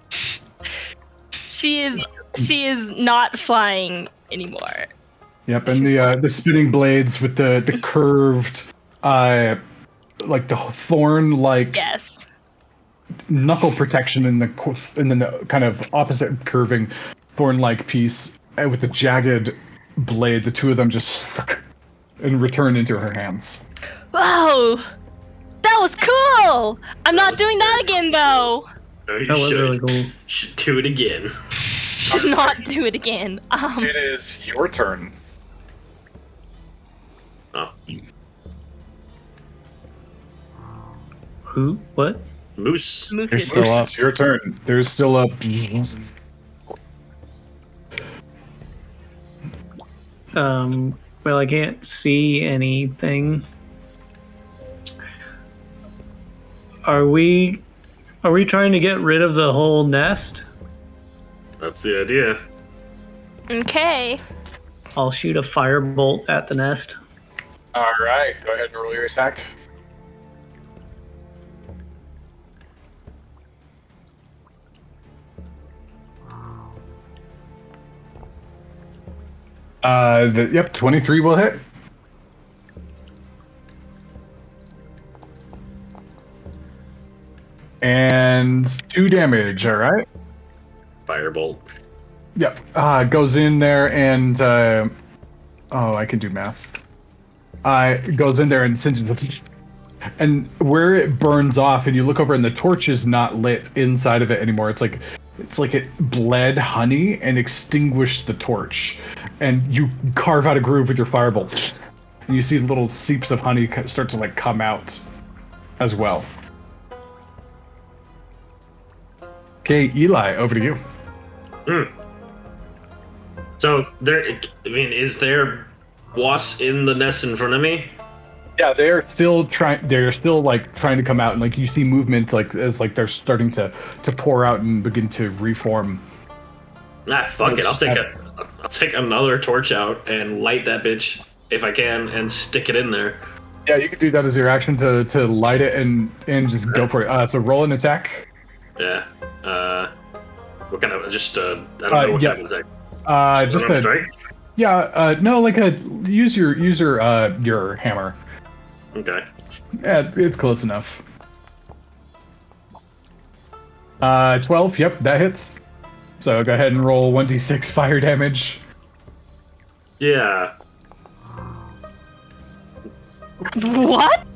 She is not flying anymore. Yep, and the spinning blades with the curved, like the thorn like knuckle protection in the kind of opposite curving thorn like piece with the jagged blade. The two of them just and return into her hands. Whoa, that was cool. I'm not doing that again though. No, you That was really cool. Should do it again. Should not do it again. It is your turn. Oh. Who? What? Moose. They're Moose. still up. It's your turn. There's still a. Well, I can't see anything. Are we trying to get rid of the whole nest? That's the idea. Okay. I'll shoot a firebolt at the nest. All right, go ahead and roll your attack. Yep, 23 will hit. And 2 damage, all right? Firebolt. Yep, goes in there and, I can do math. Goes in there and singes it. And where it burns off, and you look over and the torch is not lit inside of it anymore. It's like it bled honey and extinguished the torch. And you carve out a groove with your firebolt. And you see little seeps of honey start to like come out as well. Okay, Eli, over to you. So is there wasps in the nest in front of me? Yeah, they're still trying. They're still like trying to come out, and like you see movement, like as like they're starting to pour out and begin to reform. Nah, fuck it. I'll take another torch out and light that bitch if I can, and stick it in there. Yeah, you can do that as your action to light it and just go for it. So roll an attack. Yeah. What kind of I don't know what yeah. kind of attack. Just a a strike. yeah. No, like use your hammer. Okay. Yeah, it's close enough. 12. Yep, that hits. So go ahead and roll 1d6 fire damage. Yeah. What?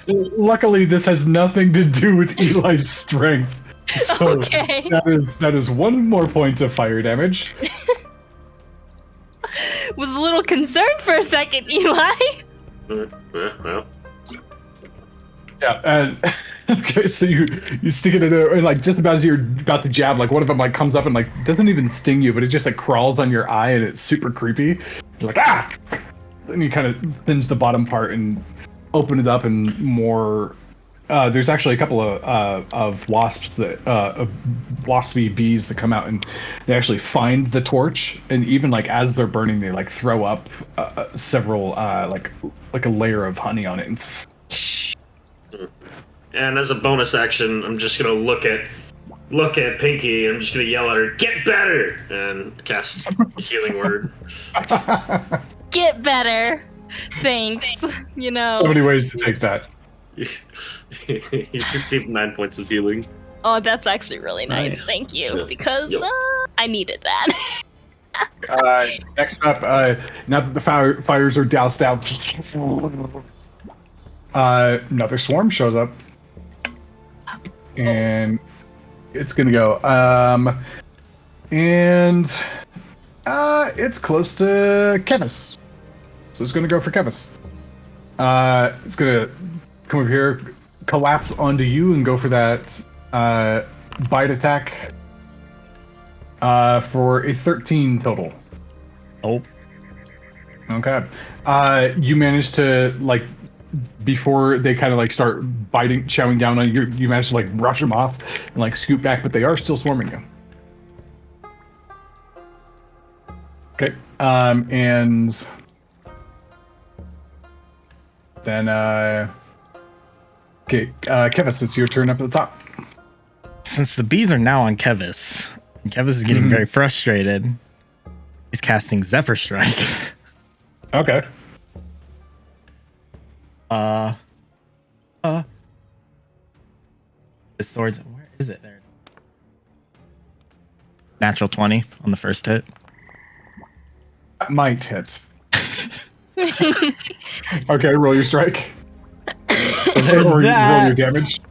Luckily, this has nothing to do with Eli's strength. So Okay. that is 1 more point of fire damage. Was a little concerned for a second, Eli. Well. Yeah, and okay, so you stick it in there, and like just about as you're about to jab, like one of them like comes up and like doesn't even sting you, but it just like crawls on your eye, and it's super creepy. You're like ah, and you kind of thinge the bottom part and open it up, and more. There's actually a couple of wasps that waspy bees that come out, and they actually find the torch, and even like as they're burning, they like throw up several like a layer of honey on it. And as a bonus action, I'm just gonna look at Pinky. I'm just gonna yell at her, "Get better!" and cast Healing Word. Get better. Thanks. You know. So many ways to take that. You received 9 points of healing. Oh, that's actually really nice. Thank you, Yeah. because Yep. I needed that. Next up, now that the fires are doused out, another swarm shows up, and it's gonna go. And it's close to Kevis, so it's gonna go for Kevis. It's gonna come over here, collapse onto you, and go for that bite attack. For a 13 total. Oh. Okay. You managed to, like, before they kind of, like, start chowing down on you, you managed to, like, brush them off and, like, scoot back, but they are still swarming you. Okay. And then, okay, Kevis, it's your turn up at the top. Since the bees are now on Kevis, and Kevis is getting very frustrated, he's casting Zephyr Strike. Okay. The swords, where is it? There. Natural 20 on the first hit. That might hit. Okay, roll your strike. There's or that. roll your damage.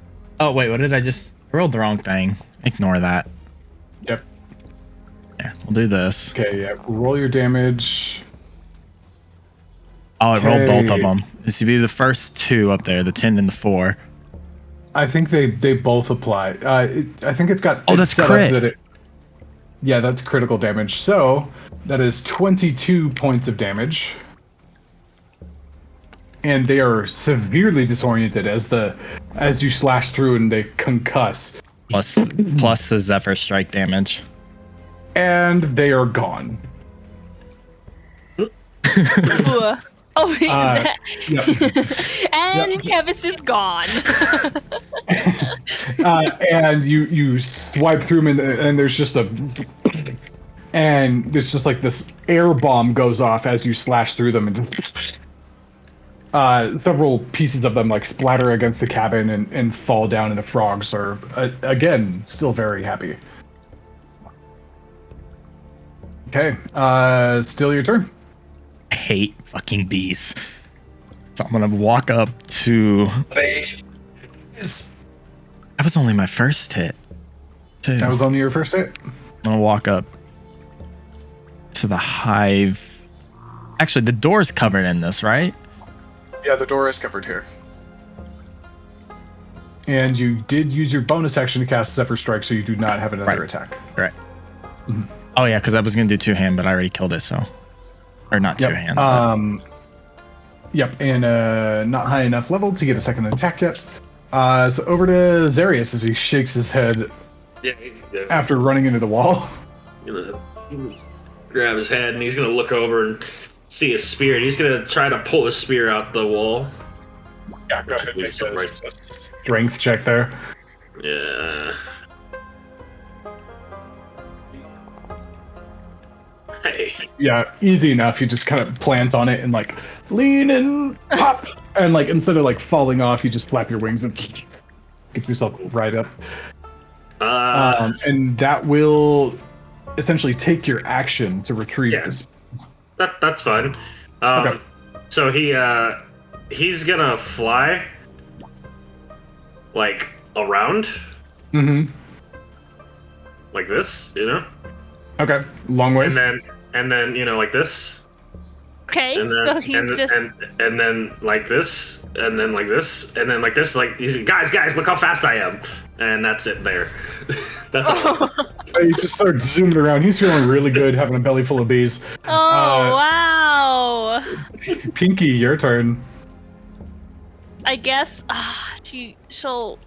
Oh, wait, what did I just... I rolled the wrong thing. Ignore that. Yep. Yeah, we'll do this. Okay, yeah. Roll your damage. Oh, it rolled both of Okay. them. This would be the first two up there, the 10 and the 4. I think they both apply. I think it's got. Oh, it's that's set crit. Up that it, yeah, that's critical damage. So that is 22 points of damage, and they are severely disoriented as you slash through and they concuss, Plus the Zephyr Strike damage. and they are gone. Ooh. Oh, Yep. and Kevis is gone. And you swipe through them and there's just and there's just like this air bomb goes off as you slash through them, and several pieces of them like splatter against the cabin and fall down, and the frogs are again still very happy. Okay, still your turn. I hate fucking bees. So I'm gonna walk up to. Yes. That was only my first hit, too. That was only your first hit. I'm gonna walk up to the hive. Actually, the door's covered in this, right? Yeah, the door is covered here. And you did use your bonus action to cast Zephyr Strike, so you do not have another Right. attack. Right. Oh yeah, because I was gonna do two hand, but I already killed it, so. Or not two hand. Yep, and not high enough level to get a second attack yet. So over to Zarius as he shakes his head Yeah, he's after running into the wall. gonna grab his head and he's gonna look over and see a spear, and he's gonna try to pull his spear out the wall. Yeah, go ahead. Make a Strength check there. Yeah. Hey. Yeah, easy enough. You just kind of plant on it and like lean and pop, and like instead of like falling off, you just flap your wings and get yourself right up. And that will essentially take your action to retrieve Yes. this. That's fine. Okay. So he's gonna fly like around Mm-hmm. like this, you know, Okay. Long ways. and then you know like this, Okay, and then so he's just. and then like this, and then like this, and then like this. Like he's guys, look how fast I am, and that's it there. That's all. He just starts zooming around. He's feeling really good, having a belly full of bees. Oh, wow. Pinky, your turn. I guess she'll.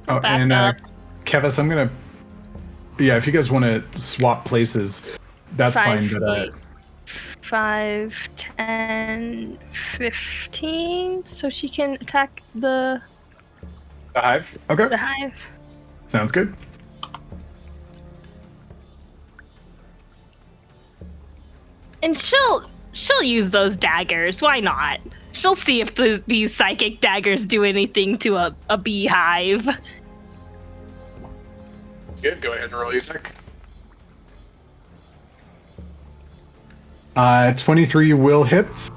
Oh, Back and up. Kevis, I'm gonna. Yeah, if you guys want to swap places, that's 5 fine. But feet. 5, 10, 15. So she can attack the the hive. Okay, hive. sounds good. And she'll use those daggers. Why not? She'll see if these psychic daggers do anything to a beehive. Good. Go ahead and roll your attack. 23 will hit.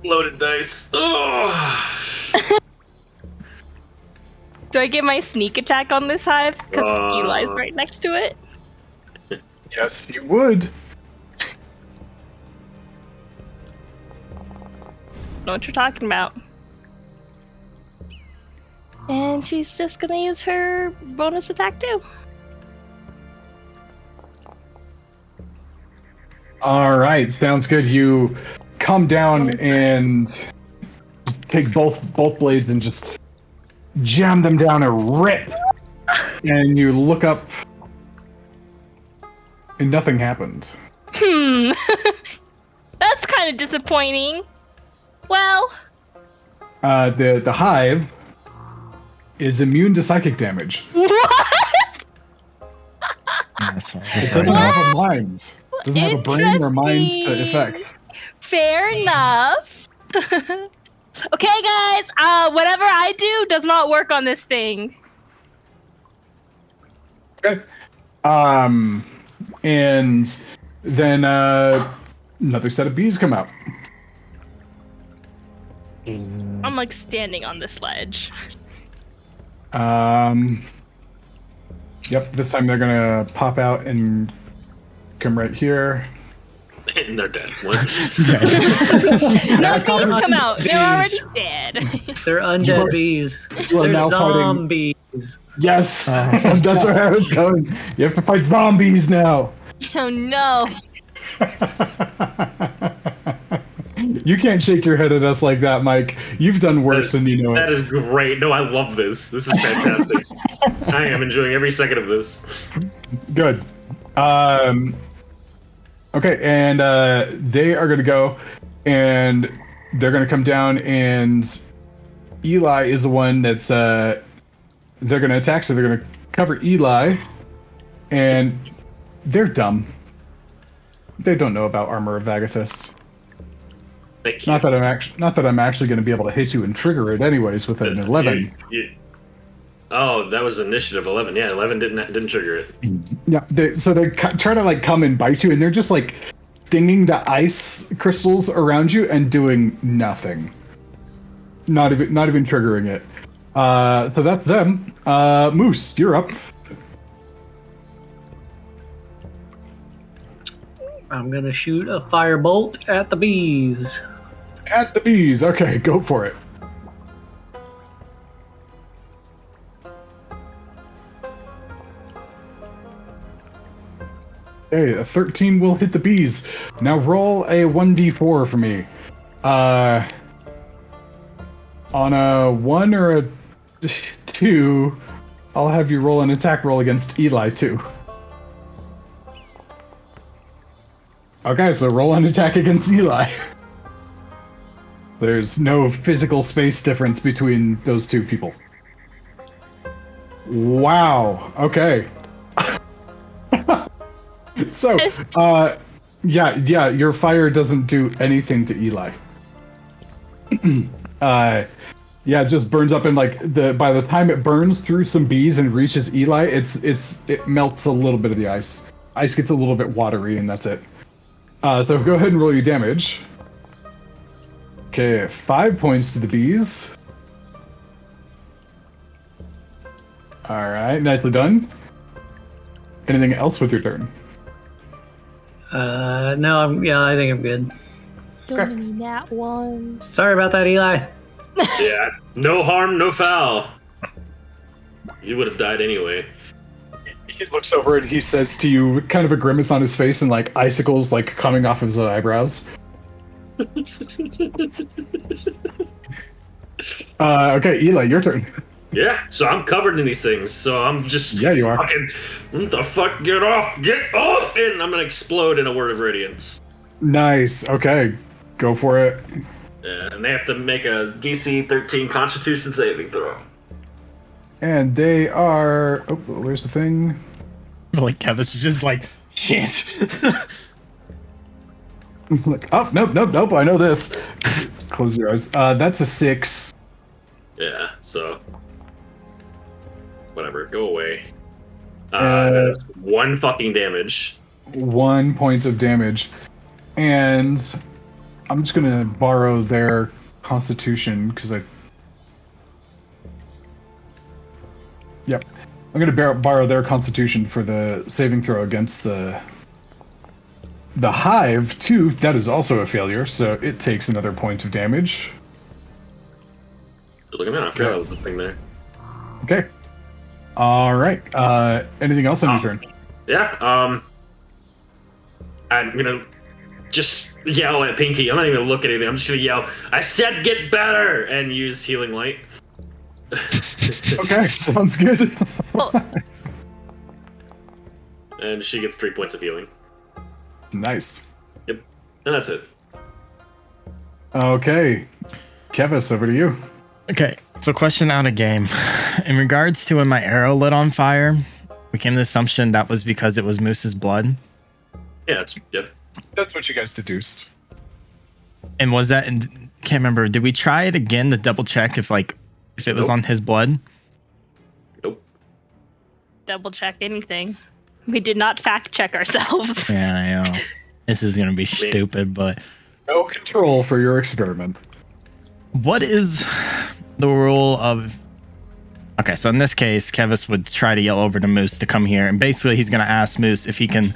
Loaded dice. Oh. Do I get my sneak attack on this hive? Because Uh. Eli's right next to it. Yes, you would. Know what you're talking about. And she's just gonna use her bonus attack too. All right, sounds good. You come down and take both blades and just jam them down a rip. And you look up, and nothing happened. That's kind of disappointing. Well, The hive is immune to psychic damage. what? That's all. It doesn't have a mind. It doesn't have a brain or minds to affect. Fair enough. Okay, guys. Whatever I do does not work on this thing. Okay. And then another set of bees come out. I'm like standing on this ledge. Yep, this time they're gonna pop out and come right here. And they're dead. What? No bees come out. They're already dead. They're undead bees. You are They're now fighting. zombies. Yes, that's where I was going. You have to fight zombies now. Oh no. You can't shake your head at us like that, Mike. You've done worse than you know That it. is great. No, I love this. This is fantastic. I am enjoying every second of this. Good. Okay, and they are going to go, and they're going to come down, and Eli is the one that's they're going to attack, so they're going to cover Eli, and they're dumb. They don't know about Armor of Vagathus. Thank you. Not that I'm actually going to be able to hit you and trigger it anyways with an 11. Oh, that was initiative 11. Yeah, 11 didn't trigger it. Yeah, they try to like come and bite you, and they're just like stinging the ice crystals around you and doing nothing. Not even triggering it. So that's them. Moose, you're up. I'm gonna shoot a firebolt at the bees. At the bees. Okay, go for it. Okay, a 13 will hit the bees. Now roll a 1d4 for me. On a 1 or a 2, I'll have you roll an attack roll against Eli too. Okay, so roll an attack against Eli. There's no physical space difference between those two people. Wow. Okay. So, yeah, your fire doesn't do anything to Eli. Yeah, it just burns up, and like by the time it burns through some bees and reaches Eli, it melts a little bit of the ice. Ice gets a little bit watery, and that's it. So go ahead and roll your damage. Okay, 5 points to the bees. All right, nicely done. Anything else with your turn? No, I think I'm good. Don't need that ones. Sorry about that, Eli. Yeah, no harm, no foul. You would have died anyway. He looks over and he says to you, with kind of a grimace on his face and like icicles like coming off his eyebrows. Okay, Eli, your turn. Yeah, so I'm covered in these things, so I'm just... Yeah, you are. Fucking, what the fuck? Get off! And I'm gonna explode in a word of radiance. Nice. Okay, go for it. Yeah, and they have to make a DC 13 Constitution saving throw. And they are... Oh, where's the thing? Like Kevin's just like, shit. Like, oh, nope, I know this. Close your eyes. That's a 6. Yeah, so... Whatever, go away. That's 1 fucking damage. 1 point of damage. And I'm just gonna borrow their constitution, because Yep. I'm gonna borrow their constitution for the saving throw against the hive, too. That is also a failure, so it takes another point of damage. Look at that, I forgot there was a thing there. Okay. Alright. Anything else on your turn? Yeah, I'm gonna just yell at Pinky. I'm not even gonna look at anything. I'm just gonna yell, I said get better! And use Healing Light. Okay, sounds good. And she gets 3 points of healing. Nice. Yep, and that's it. Okay. Kevis, over to you. Okay, so question out of game. In regards to when my arrow lit on fire, we came to the assumption that was because it was Moose's blood. Yeah, yep. That's what you guys deduced. And was that, and can't remember, did we try it again to double check if it was on his blood? Nope. Double check anything. We did not fact check ourselves. Yeah, I know. This is going to be stupid, but... No control for your experiment. What is the rule of... Okay, so in this case, Kevis would try to yell over to Moose to come here, and basically he's going to ask Moose if he can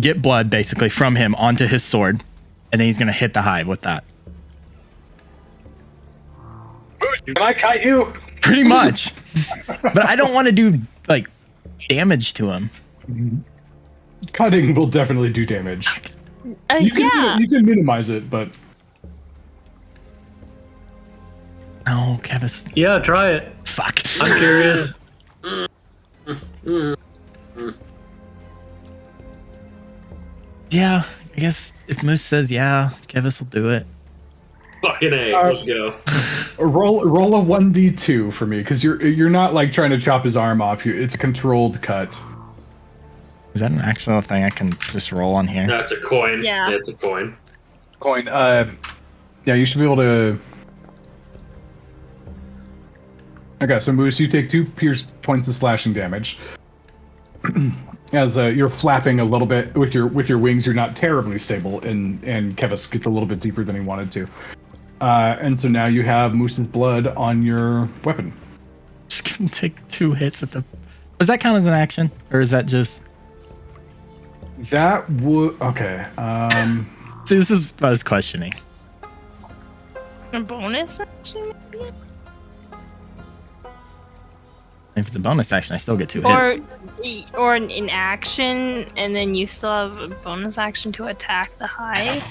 get blood basically from him onto his sword, and then he's gonna hit the hive with that. Can I kite you? Pretty much. But I don't want to do like damage to him. Cutting will definitely do damage. You can minimize it, but Oh, Kevis. Yeah, try it. Fuck. I'm curious. Yeah, I guess if Moose says yeah, Kevis will do it. Fucking A, let's go. roll a 1d2 for me, because you're not like trying to chop his arm off. It's a controlled cut. Is that an actual thing I can just roll on here? That's a coin. Yeah. It's a coin. Coin. Yeah, you should be able to. Okay, so Moose, you take 2 pierce points of slashing damage. As you're flapping a little bit with your wings, you're not terribly stable, and Kevis gets a little bit deeper than he wanted to. And so now you have Moose's blood on your weapon. Just gonna take 2 hits at the. Does that count as an action, or is that just? That would okay. See, this is what I was questioning. A bonus action? Maybe? If it's a bonus action, I still get 2 Or hits. or in action, and then you still have a bonus action to attack the hive.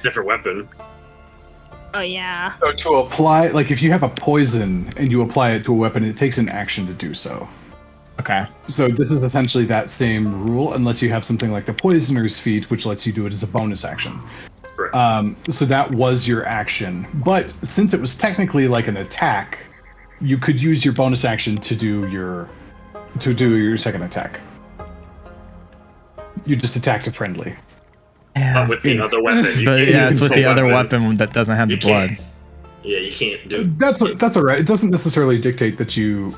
Different weapon. Oh yeah. So to apply, like if you have a poison and you apply it to a weapon, it takes an action to do so. Okay. So this is essentially that same rule, unless you have something like the Poisoner's Feat, which lets you do it as a bonus action. Correct. So that was your action, but since it was technically like an attack, you could use your bonus action to do your second attack. You just attacked a friendly. But with the other weapon. You But can't yeah, use it's with the other weapon that doesn't have the You blood. can't. Yeah, you can't do. That's all right. It doesn't necessarily dictate that you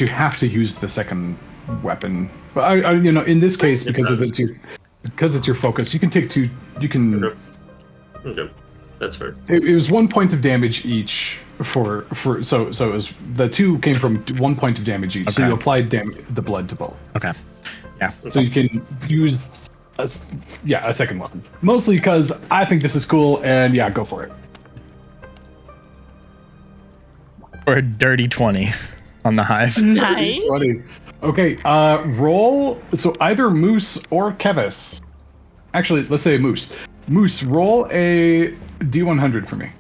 have to use the second weapon. But I in this case, because it's your focus, you can take 2. You can. Okay, that's fair. It was 1 point of damage each for so it was the 2 came from 1 point of damage each. So Okay. you applied the blood to both. Okay. Yeah. So you can use a second weapon. Mostly because I think this is cool, and yeah, go for it. Or a dirty 20 on the hive. Nice. 20. Okay, roll. So either Moose or Kevis. Actually, let's say Moose. Moose, roll a D100 for me.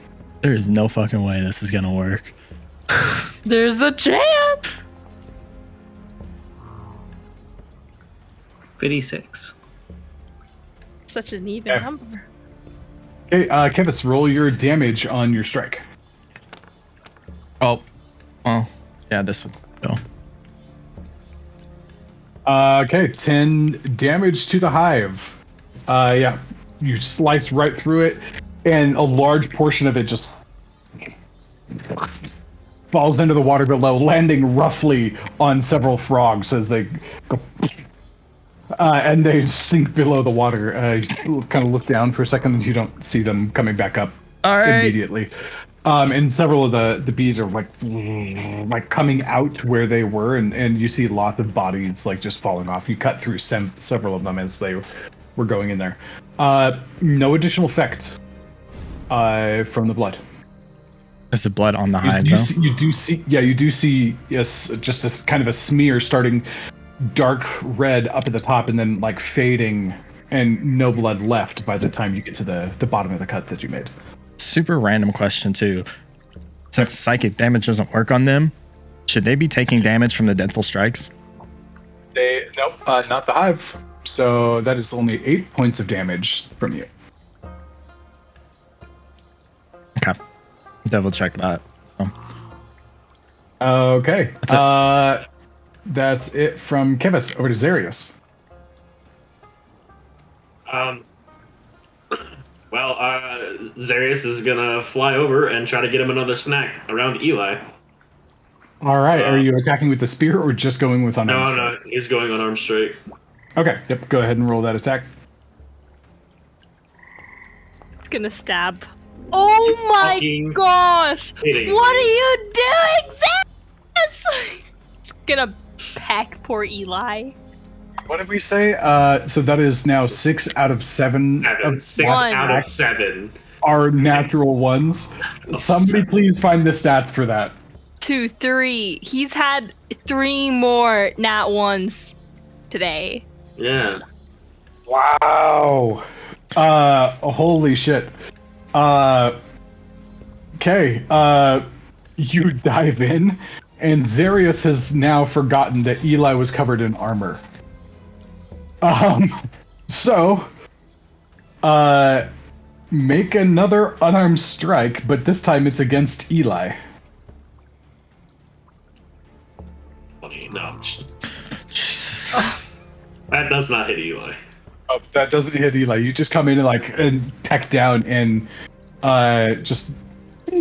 There is no fucking way this is gonna work. There's a chance. 56. Such an even Okay. number. Okay, Kevis, roll your damage on your strike. Oh. Well, yeah, this would go. Okay, 10 damage to the hive. Yeah, you slice right through it, and a large portion of it just falls into the water below, landing roughly on several frogs as they go. And they sink below the water. You kind of look down for a second, and you don't see them coming back up All right. immediately. And several of the bees are like coming out where they were, and you see lots of bodies like just falling off. You cut through several of them as they were going in there. No additional effect from the blood. Is the blood on the hive, You though? do see yes, just a kind of a smear starting dark red up at the top and then like fading, and no blood left by the time you get to the bottom of the cut that you made. Super random question, too. Since psychic damage doesn't work on them, should they be taking damage from the deadful strikes? Nope, not the hive. So that is only 8 points of damage from you. Okay. Double check that. So. Okay. That's it. That's it from Kevis. Over to Zarius. Well, Zarius is gonna fly over and try to get him another snack around Eli. All right. Are you attacking with the spear or just going with unarmed No, he's going on arm straight. Okay. Yep. Go ahead and roll that attack. It's gonna stab. Oh my Fucking gosh! kidding What me. are you doing, Zess? It's gonna peck poor Eli. What did we say? So that is now 6 out of 7 Six One. out of 7. are natural ones. Somebody please find the stats for that. 2, 3. He's had 3 more nat ones today. Yeah. Wow. Holy shit. Okay. You dive in, and Zarius has now forgotten that Eli was covered in armor. So, make another unarmed strike, but this time it's against Eli. Funny. No. Jesus. That does not hit Eli. Oh, that doesn't hit Eli. You just come in and peck down and just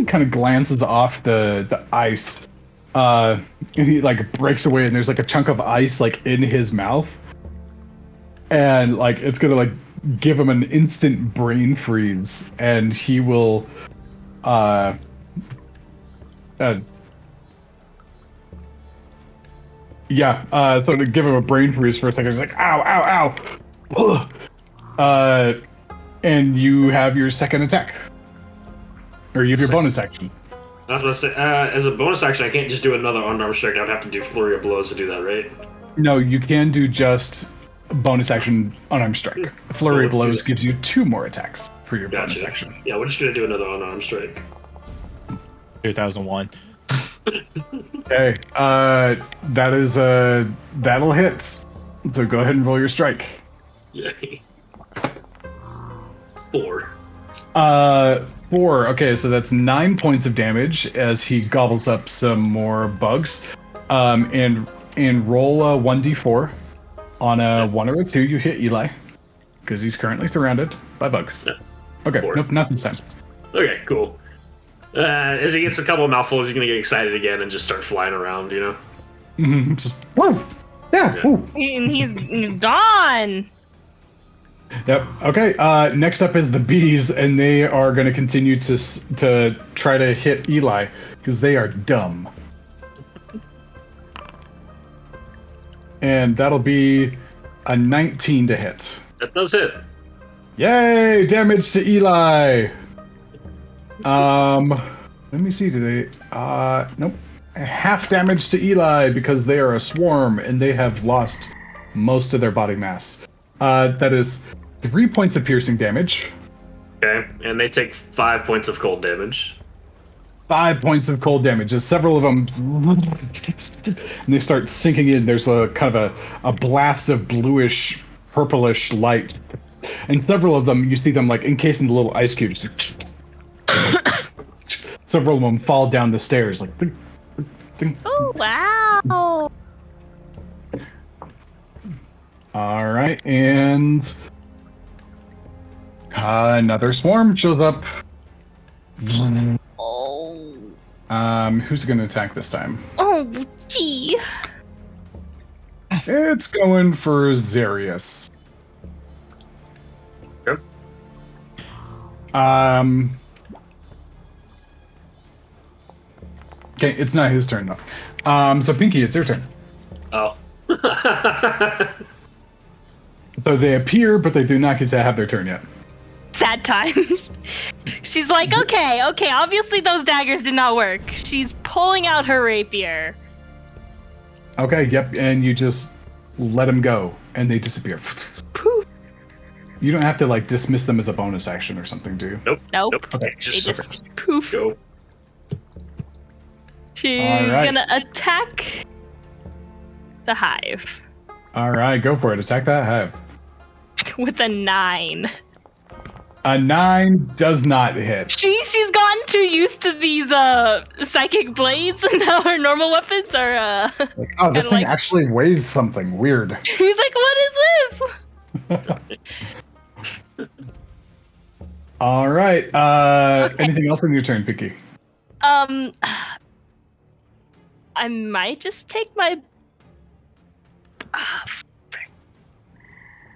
kind of glances off the ice. And he breaks away and there's a chunk of ice in his mouth. And it's gonna give him an instant brain freeze and he will so to give him a brain freeze for a second, he's like, ow, ow, ow. And you have your second attack. Or you have your bonus action. I was about to say, as a bonus action, I can't just do another unarmed strike. I'd have to do flurry of blows to do that, right? No, you can do just bonus action unarmed strike. Flurry of let's do blows that. gives you 2 more attacks for your bonus Gotcha. action. Yeah, we're just gonna do another unarmed strike. 2001. Okay, that is that'll hit. So go ahead and roll your strike. Yay. 4. 4. Okay, so that's 9 points of damage as he gobbles up some more bugs. And roll a 1d4. On a 1 or a 2, you hit Eli because he's currently surrounded by bugs. Yeah. Okay, 4. nope, not this time. Okay, cool. As he gets a couple of mouthfuls, he's gonna get excited again and just start flying around, you know? Just woo, yeah, Yeah. woo. And he's gone. Yep. Okay. Next up is the bees, and they are going to continue to try to hit Eli because they are dumb. And that'll be a 19 to hit. That does hit. Yay! Damage to Eli. Let me see. Do they? Nope. Half damage to Eli because they are a swarm and they have lost most of their body mass. That is 3 points of piercing damage. Okay, and they take 5 points of cold damage. 5 points of cold damage as several of them and they start sinking in. There's a kind of a blast of bluish purplish light, and several of them you see them encased in the little ice cubes. Several of them fall down the stairs ding, ding. Oh, wow. All right, and another swarm shows up. Oh. Who's going to attack this time? Oh, gee. It's going for Zarius. Yep. Okay, it's not his turn though. So Pinky, it's your turn. Oh. So they appear, but they do not get to have their turn yet. Sad times. She's like, okay, obviously those daggers did not work. She's pulling out her rapier. Okay, yep, and you just let them go, and they disappear. Poof. You don't have to dismiss them as a bonus action or something, do you? Nope. Okay. They just poof. Go. She's Alright. gonna attack the hive All right, go for it. Attack that hive. with a 9. A 9 does not hit. She's gotten too used to these psychic blades, and now her normal weapons are Oh, this thing like- actually weighs something weird. She's like, what is this? All right. Anything else in your turn, Pinky? I might just take my.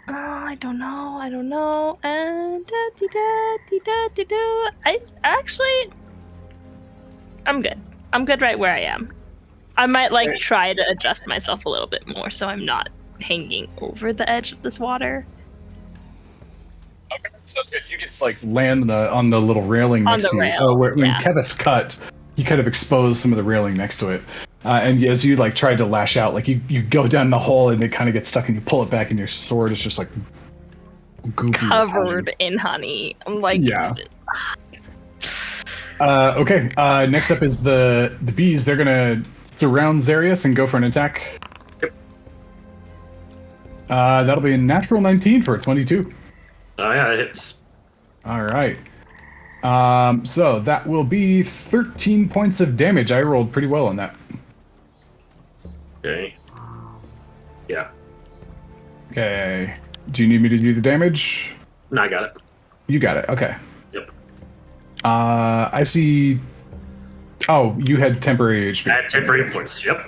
I don't know. I actually, I'm good. I'm good right where I am. I might try to adjust myself a little bit more, so I'm not hanging over the edge of this water. Okay, so you just like land on the little railing On next the to you. rail, When yeah. Kevis cut, you kind of exposed some of the railing next to it. And as you like tried to lash out, like you go down the hole and it kind of gets stuck, and you pull it back, and your sword is just like goopy with Covered honey. in honey. I'm like, Yeah. Okay. Next up is the bees. They're gonna surround Zarius and go for an attack. Yep. That'll be a natural 19 for a 22. Oh yeah, it hits. All right. So that will be 13 points of damage. I rolled pretty well on that. Okay. Yeah. Okay. Do you need me to do the damage? No, I got it. You got it. Okay. Yep. I see. Oh, you had temporary HP. At temporary points. Yep.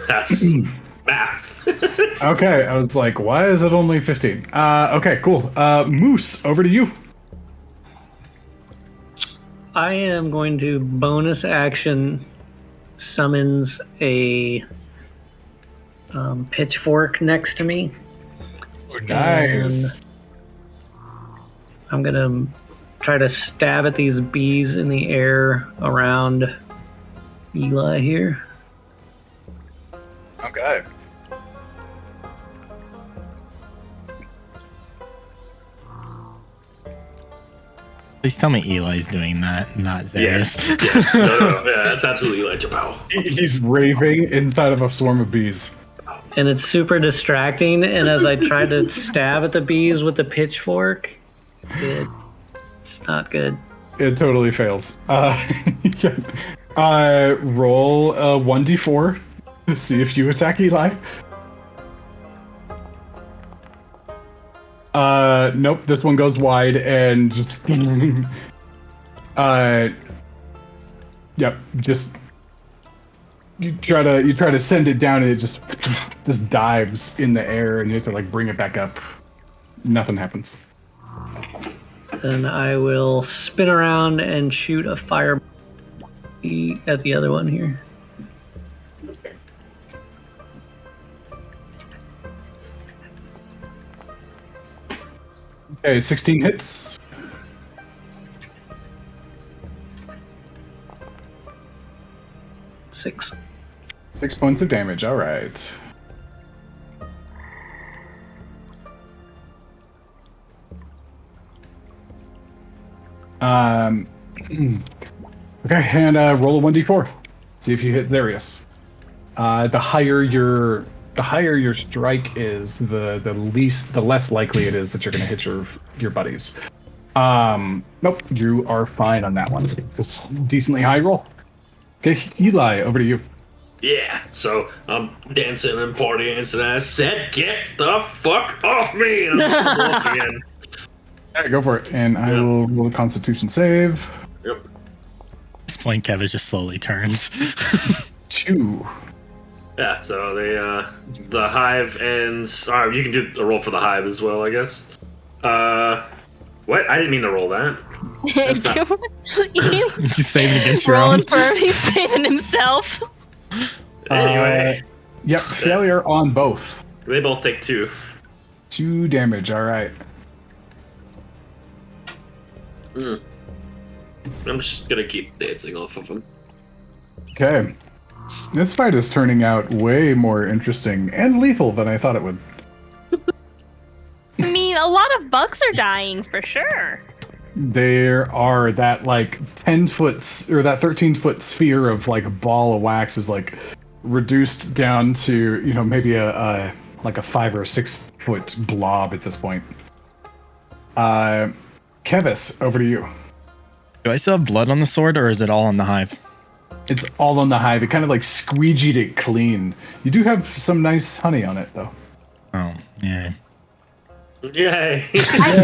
That's math. Okay, I was like, why is it only 15? Okay, cool. Moose, over to you. I am going to bonus action summons a pitchfork next to me. Nice. I'm gonna try to stab at these bees in the air around Eli here. Okay. Please tell me Eli's doing that, not Zarius. Yes. Yes. No, yeah, that's absolutely legible. He's raving inside of a swarm of bees. And it's super distracting, and as I try to stab at the bees with the pitchfork, it's not good. It totally fails. Yeah. Roll a 1d4 to see if you attack Eli. Nope, this one goes wide and just yep, just you try to send it down and it just dives in the air and you have to like bring it back up. Nothing happens. And I will spin around and shoot a fire at the other one here. Okay, 16 hits. Six. 6 points of damage. All right. Okay, and roll a 1d4. See if you hit Darius. The higher your strike is, the less likely it is that you're going to hit your buddies. Nope, you are fine on that one. Just decently high roll. Okay, Eli, over to you. Yeah, so I'm dancing and partying, and so I said, "Get the fuck off me!" And I'm just walking in. All right, go for it. And I will roll a Constitution save. Yep. At this point, Kevin just slowly turns. 2. Yeah, so the hive ends. All right, you can do a roll for the hive as well, I guess. What? I didn't mean to roll that. That's not- You saved against your Rolling own. for him, he's saving himself. Anyway, Yep, failure on both. they both take 2. 2 damage. All right. I'm just gonna keep dancing off of them. Okay. This fight is turning out way more interesting and lethal than I thought it would. I mean, a lot of bugs are dying for sure. There are that like 10-foot or that 13-foot sphere of like ball of wax is like reduced down to, you know, maybe a like a 5 or 6 foot blob at this point. Kevis, over to you. Do I still have blood on the sword, or is it all on the hive? It's all on the hive. It kind of like squeegeed it clean. You do have some nice honey on it though. Oh, yeah. Yay! I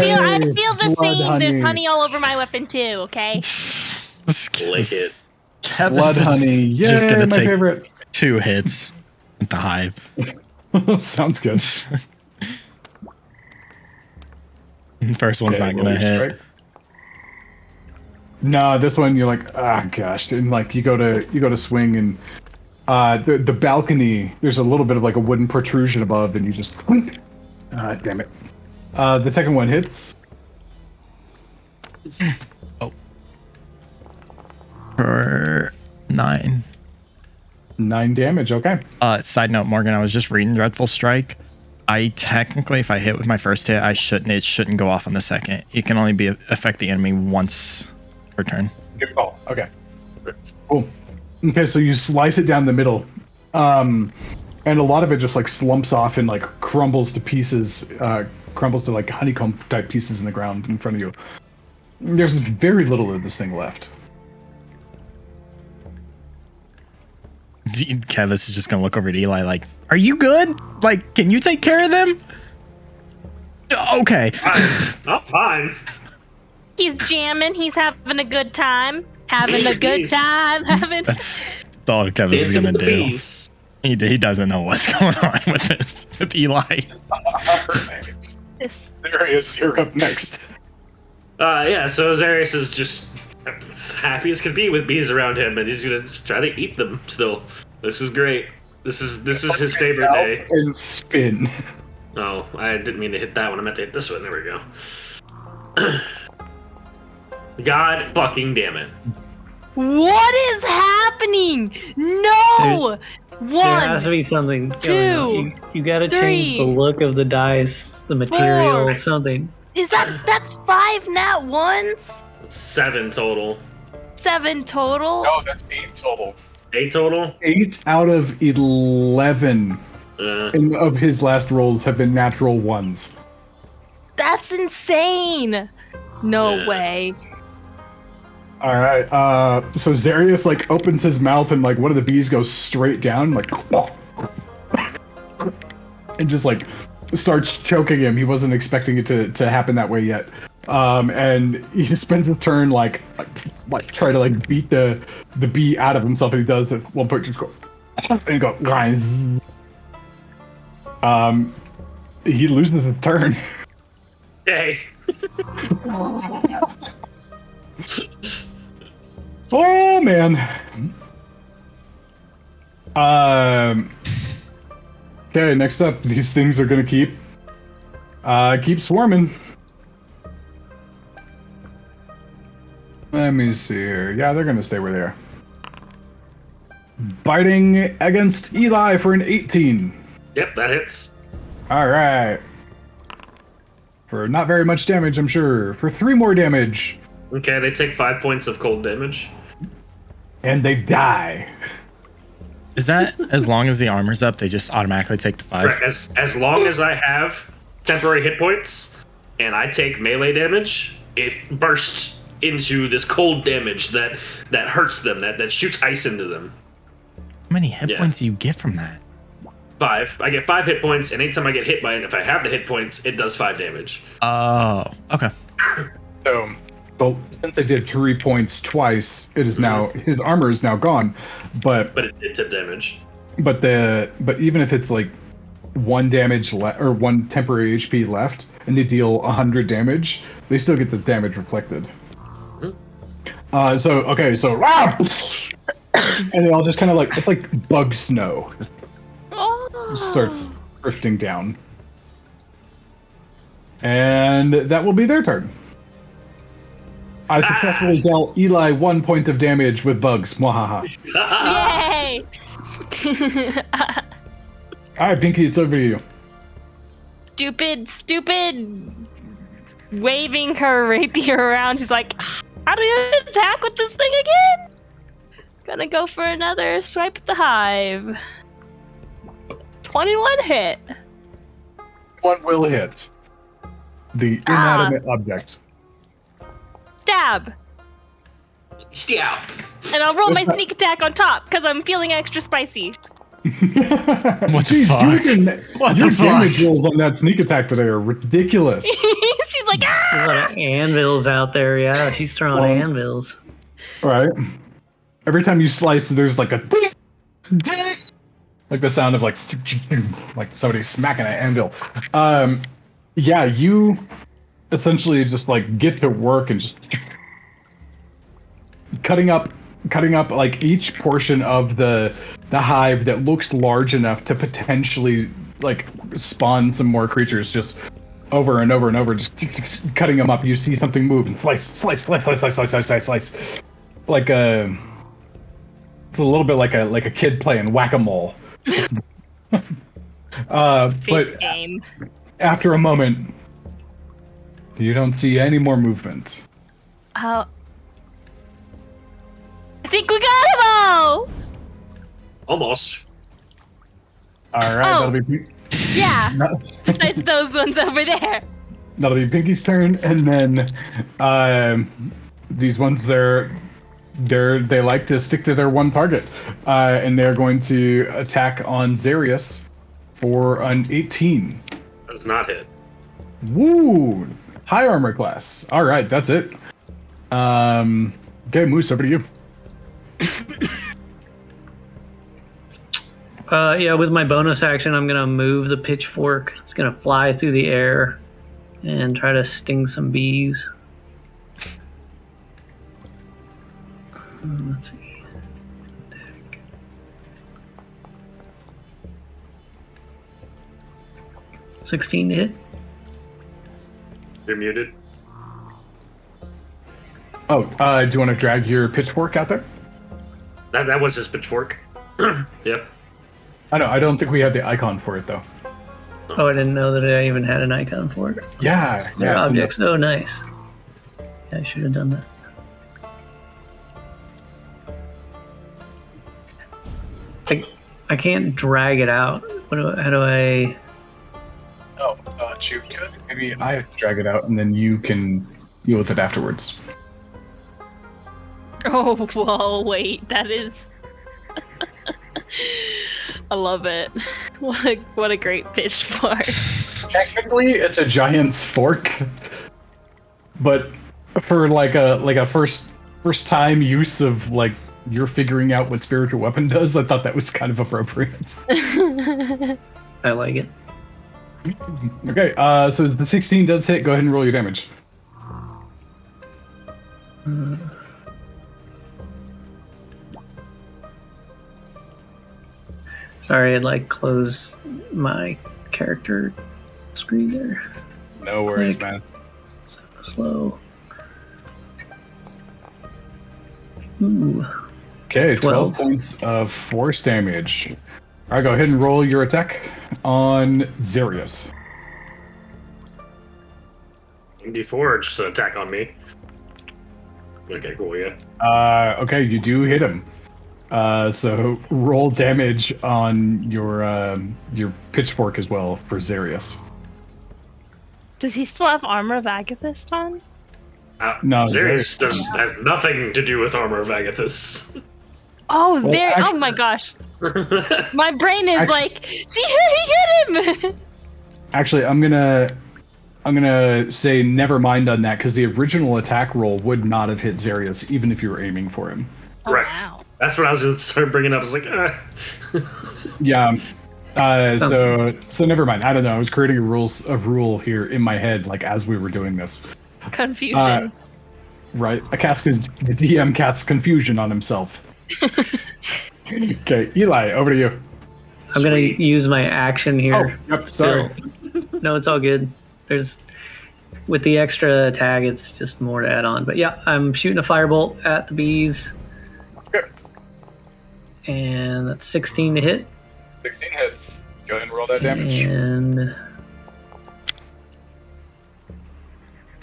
feel the Blood same. There's honey. honey all over my weapon too. Okay. Lick it. Kevin's Blood just- honey. just Yay, gonna my take favorite. 2 hits at the hive. Sounds good. First one's Okay, not roll gonna your hit. strike. No, this one you're like, ah, gosh, and like you go to swing and The balcony, there's a little bit of like a wooden protrusion above, and you just damn it. The second one hits. For 9. 9 damage, okay. Side note, Morgan, I was just reading Dreadful Strike. I technically, if I hit with my first hit, it shouldn't go off on the second. It can only affect the enemy once per turn. Good call. Okay. Cool. Okay, so you slice it down the middle. And a lot of it just like slumps off and like crumbles to pieces, crumbles to like honeycomb type pieces in the ground in front of you. There's very little of this thing left. Kevis is just gonna look over at Eli like, "Are you good? Like, can you take care of them?" Okay. I'm fine. He's jamming. He's having a good time. Having a good time. That's all Kevis is Dancing gonna with the do. bees. He doesn't know what's going on with this with Eli. Alright. Darius, you're up next. Yeah, so Zarius is just happy as can be with bees around him, and he's gonna try to eat them still. This is great. This is his favorite day. And spin. Oh, I didn't mean to hit that one. I meant to hit this one. There we go. God fucking damn it. What is happening? No! There has to One. be something going two, on. You gotta change the three, look of the dice, the material, four. something. That's 5 nat ones? 7 total. 7 total? No, that's 8 total. 8 total? 8 out of 11 of his last rolls have been natural ones. That's insane. No Yeah. way. All right. So Zarius like opens his mouth and like one of the bees goes straight down, like, and just like starts choking him. He wasn't expecting it to happen that way yet. And he just spends his turn like try to like beat the bee out of himself. And he does at one point just go and go. He loses his turn. Hey. Oh man. Okay, next up, these things are gonna keep swarming. Let me see here. Yeah, they're gonna stay where they are. Biting against Eli for an 18. Yep, that hits. All right. For not very much damage, I'm sure. For 3 more damage. Okay, they take 5 points of cold damage. And they die. Is that as long as the armor's up, they just automatically take the 5? Right, as long as I have temporary hit points and I take melee damage, it bursts into this cold damage that hurts them, that shoots ice into them. How many hit points do you get from that? 5. I get 5 hit points, and anytime I get hit by it, if I have the hit points, it does 5 damage. Oh, okay. So since I did 3 points twice, it is now his armor is now gone. But it did damage. but even if it's like 1 damage or 1 temporary HP left, and they deal 100 damage, they still get the damage reflected. So and they all just kind of like it's like bug snow. Oh. Starts drifting down. And that will be their turn. I successfully dealt Eli 1 point of damage with bugs. Mwahaha. Yay! Alright, Pinky, it's over to you. Stupid. Waving her rapier around. She's like, how do you attack with this thing again? Gonna go for another swipe at the hive. 21 hit. 1 will hit. The inanimate object. Stab. Stab. And I'll roll my sneak attack on top because I'm feeling extra spicy. What the fuck? Your damage rolls on that sneak attack today are ridiculous. She's like, There's a lot of anvils out there. Yeah, she's throwing anvils. Right. Every time you slice, there's like a ding, like the sound of like somebody smacking an anvil. Yeah, you essentially just like get to work and just cutting up cutting up like each portion of the hive that looks large enough to potentially like spawn some more creatures. Just over and over and over, just cutting them up. You see something move and slice. Like a, it's a little bit like a kid playing whack-a-mole. But game. after a moment, you don't see any more movement. I think we got them all! Almost. All right, Oh. that'll be Yeah, no- besides those ones over there. that'll be Pinky's turn, and then these ones they like to stick to their one target, and they're going to attack on Zarius for an 18. Does not hit. Woo! High armor class. All right, that's it. Okay, Moose, over to you. Yeah, with my bonus action, I'm gonna move the pitchfork. It's gonna fly through the air and try to sting some bees. Let's see. 16 to hit. You're muted. Oh, do you want to drag your pitchfork out there? That was his pitchfork. Yep. I know. I don't think we have the icon for it though. Oh, I didn't know that I even had an icon for it. Yeah, Their yeah. it's in the- objects. Oh, nice. Yeah, I should have done that. I can't drag it out. How do I? Oh, you could. Maybe I have to drag it out, and then you can deal with it afterwards. Oh, whoa, wait, that is... I love it. What a great pitchfork. Technically, it's a giant's fork, but for like a first time use of like you're figuring out what spiritual weapon does, I thought that was kind of appropriate. I like it. Okay, so the 16 does hit. Go ahead and roll your damage. Sorry, I'd like close my character screen there. No worries, Click. man. So slow. Ooh. Okay, 12 12. points of force damage. All right, go ahead and roll your attack on Zarius. D4, just an attack on me. Okay, cool, yeah. Okay, you do hit him. So roll damage on your pitchfork as well for Zarius. Does he still have armor of Agathis on? No, Zarius Zarius- has nothing to do with Armor of Agathis. Oh, Well, there! actually- Oh my gosh! My brain is Actu- like, he hit him! Actually, I'm gonna say never mind on that because the original attack roll would not have hit Zarius even if you were aiming for him. Correct. wow. That's what I was going to start bringing up. I was like, Yeah. So never mind. I don't know. I was creating a rule here in my head like as we were doing this. Confusion. Right. I cast the DM casts confusion on himself. Okay, Eli, over to you. I'm gonna Sweet. use my action here. Oh, yep. Sorry. Still. No, it's all good. There's with the extra tag, it's just more to add on. But yeah, I'm shooting a firebolt at the bees, Okay. and that's 16 to hit, 16 hits. Go ahead and roll that damage. and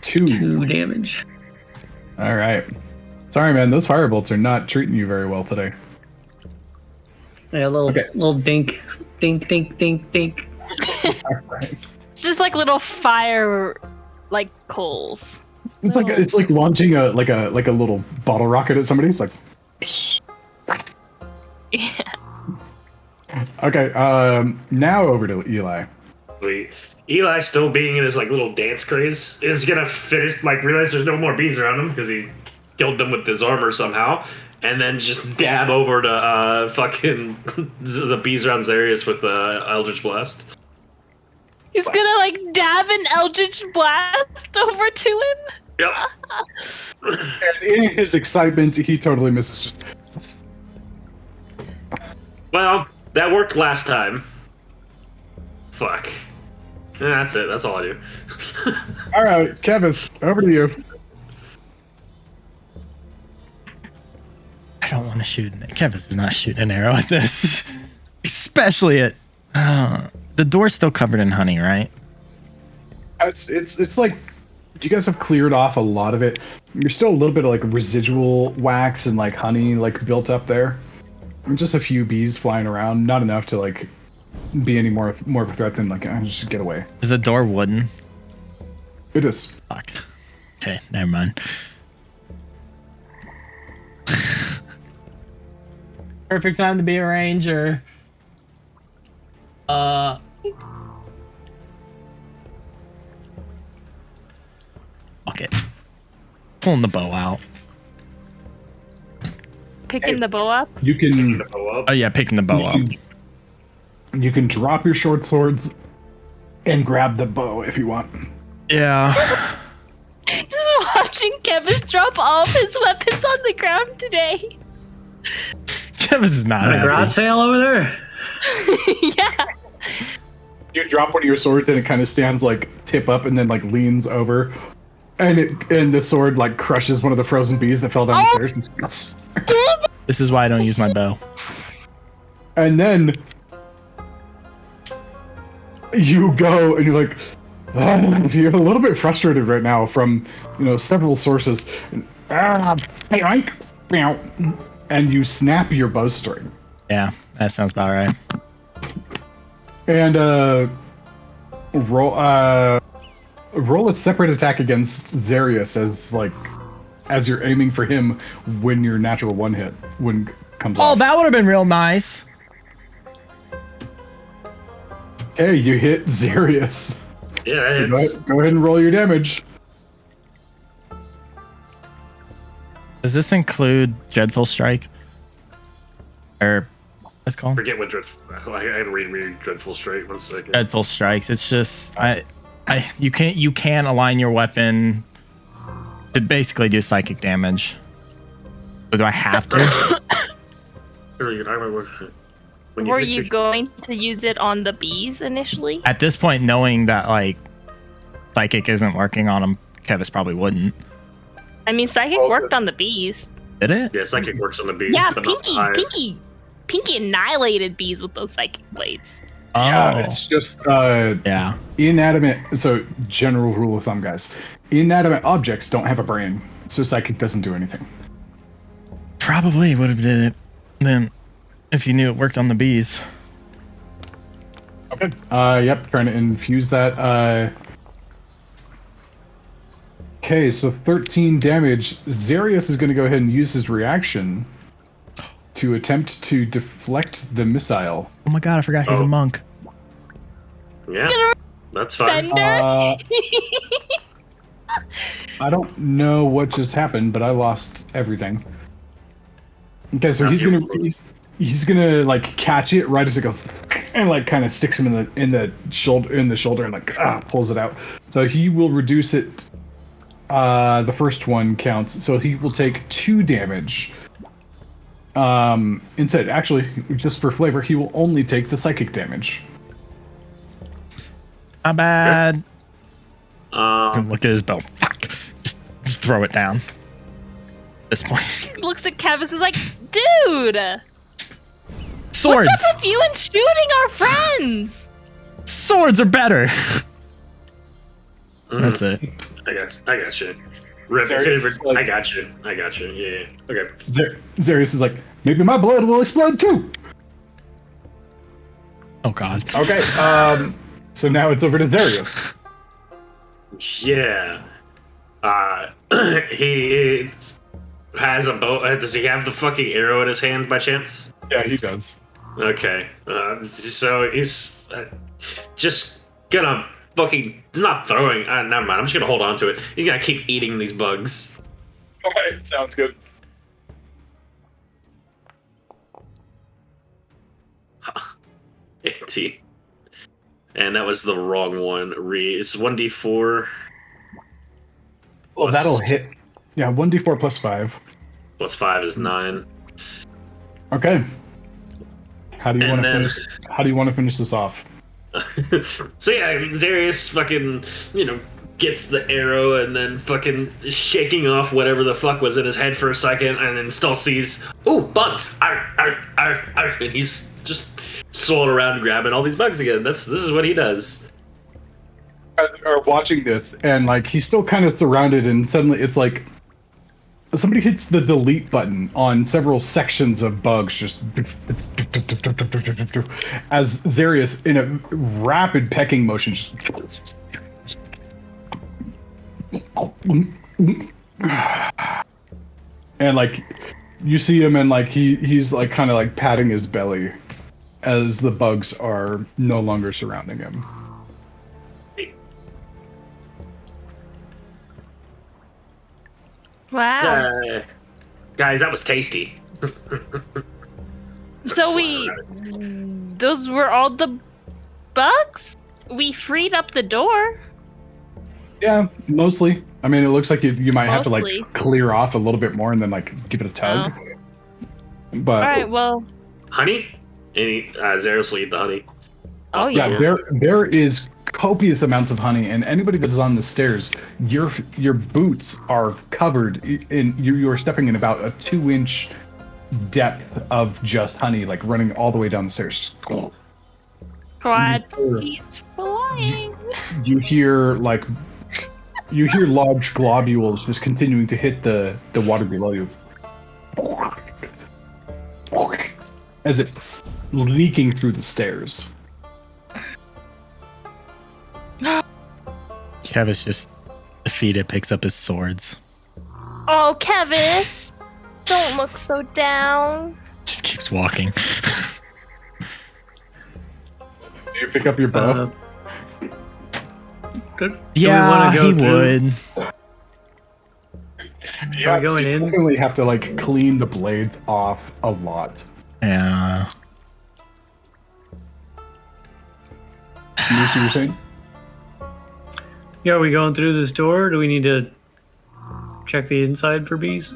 2. 2 damage. All right. Sorry, man. Those firebolts are not treating you very well today. Yeah, a little Okay. little dink, dink, dink, dink, dink. All right. It's just like little fire, like coals. It's like launching a little bottle rocket at somebody. It's like. Yeah. Okay. Now over to Eli. Eli, still being in his like little dance craze, is gonna finish, like realize there's no more bees around him because he killed them with his armor somehow, and then just dab over to fucking the bees around Zarius with Eldritch Blast. He's gonna like dab an Eldritch Blast over to him. Yep. And in his excitement, he totally misses. Just Well, that worked last time. Fuck. Yeah, that's it. That's all I do. all right, Kevis, over to you. I don't want to shoot. Kevis is not shooting an arrow at this, especially at. The door's still covered in honey, right? It's like you guys have cleared off a lot of it. There's still a little bit of like residual wax and like honey like built up there. And just a few bees flying around, not enough to like be any more of a threat than like just get away. Is the door wooden? It is. Fuck. Okay, never mind. Perfect time to be a ranger. Fuck it. Pulling the bow out. Picking the bow up. You can Oh yeah, picking the bow up. you can drop your short swords and grab the bow if you want. Yeah. Just watching Kevin drop all of his weapons on the ground today. Kevis is not A garage happy. sale over there? Yeah. You drop one of your swords and it kind of stands like tip up and then like leans over, and the sword like crushes one of the frozen bees that fell down the stairs. This is why I don't use my bow. And then you go and you're like, you're a little bit frustrated right now from several sources. And you snap your bowstring. Yeah, that sounds about right. And roll a separate attack against Zarius as you're aiming for him when your natural one hit comes Oh, off. that would have been real nice. Okay, you hit Zarius. Yeah, So it's, go ahead and roll your damage. Does this include Dreadful Strike? Or what's it called? forget what dreadful. I had to read Dreadful Straight. 1 second. Dreadful Strikes. It's just you can align your weapon to basically do psychic damage. But do I have to? When Were hit you the- going to use it on the bees initially? At this point, knowing that like psychic isn't working on him, Kevis probably wouldn't. I mean, psychic Oh, worked on the bees. Did it? Yeah, psychic works on the bees. Yeah, but not the hive. Pinky annihilated bees with those psychic blades. Oh, Yeah, it's just yeah. inanimate. So general rule of thumb, guys: inanimate objects don't have a brain, so psychic doesn't do anything. Probably would have did it then if you knew it worked on the bees. Okay. Yep. Trying to infuse that. Okay, so 13 damage. Zarius is going to go ahead and use his reaction to attempt to deflect the missile. Oh my god, I forgot he's a Oh. monk. Yeah, that's fine. Sender. I don't know what just happened, but I lost everything. Okay, so Not he's you. gonna like catch it right as it goes, and like kind of sticks him in the shoulder and like pulls it out. So he will reduce it. The first one counts, so he will take 2 damage. Instead, actually, just for flavor, he will only take the psychic damage. Not bad. Um, Look at his bow. Fuck. Just throw it down. At this point. Looks at Kevis is like, dude, Swords! what's up with you and shooting our friends? Swords are better! That's it. I got you. Rip, Zarius is like- I got you. Yeah. Okay. Zarius is like, maybe my blood will explode too. Oh god. Okay. So now it's over to Zarius. Yeah. He has a bow. Does he have the fucking arrow in his hand by chance? Yeah, he does. Okay. So he's just gonna fucking not throwing. Never mind. I'm just gonna hold on to it. He's gonna keep eating these bugs. Alright, sounds good. Huh. 18. And that was the wrong one. It's 1d4. Well, that'll hit. Yeah, 1d4 plus 5. Plus 5 is 9. Okay. How do you And want to then- finish? How do you want to finish this off? So yeah, Zarius fucking, gets the arrow and then fucking shaking off whatever the fuck was in his head for a second, and then still sees, ooh, bugs! Arr, arr, arr, arr, and he's just swirling around grabbing all these bugs again. This is what he does. Are watching this, and like he's still kind of surrounded, and suddenly it's like somebody hits the delete button on several sections of bugs, just as Zarius, in a rapid pecking motion, just and like you see him, and like he's like kind of like patting his belly as the bugs are no longer surrounding him. Wow. Guys, that was tasty. So those were all the bugs? We freed up the door. Yeah, mostly. I mean, it looks like you might have to Mostly. like clear off a little bit more and then like give it a tug. But Alright, well. Honey? Zarius will eat the honey. Oh, yeah, yeah. there is copious amounts of honey, and anybody that's on the stairs, your boots are covered in. You are stepping in about a 2-inch depth of just honey, like running all the way down the stairs. Glad he's flying. You hear large globules just continuing to hit the water below you as it's leaking through the stairs. Kevis just defeated, picks up his swords. Oh, Kevis! Don't look so down. Just keeps walking. Do you pick up your bow? Good. Yeah, he would. Are we going you in? definitely have to like clean the blades off a lot. Yeah. You see what you're saying? Yeah, are we going through this door? Do we need to check the inside for bees?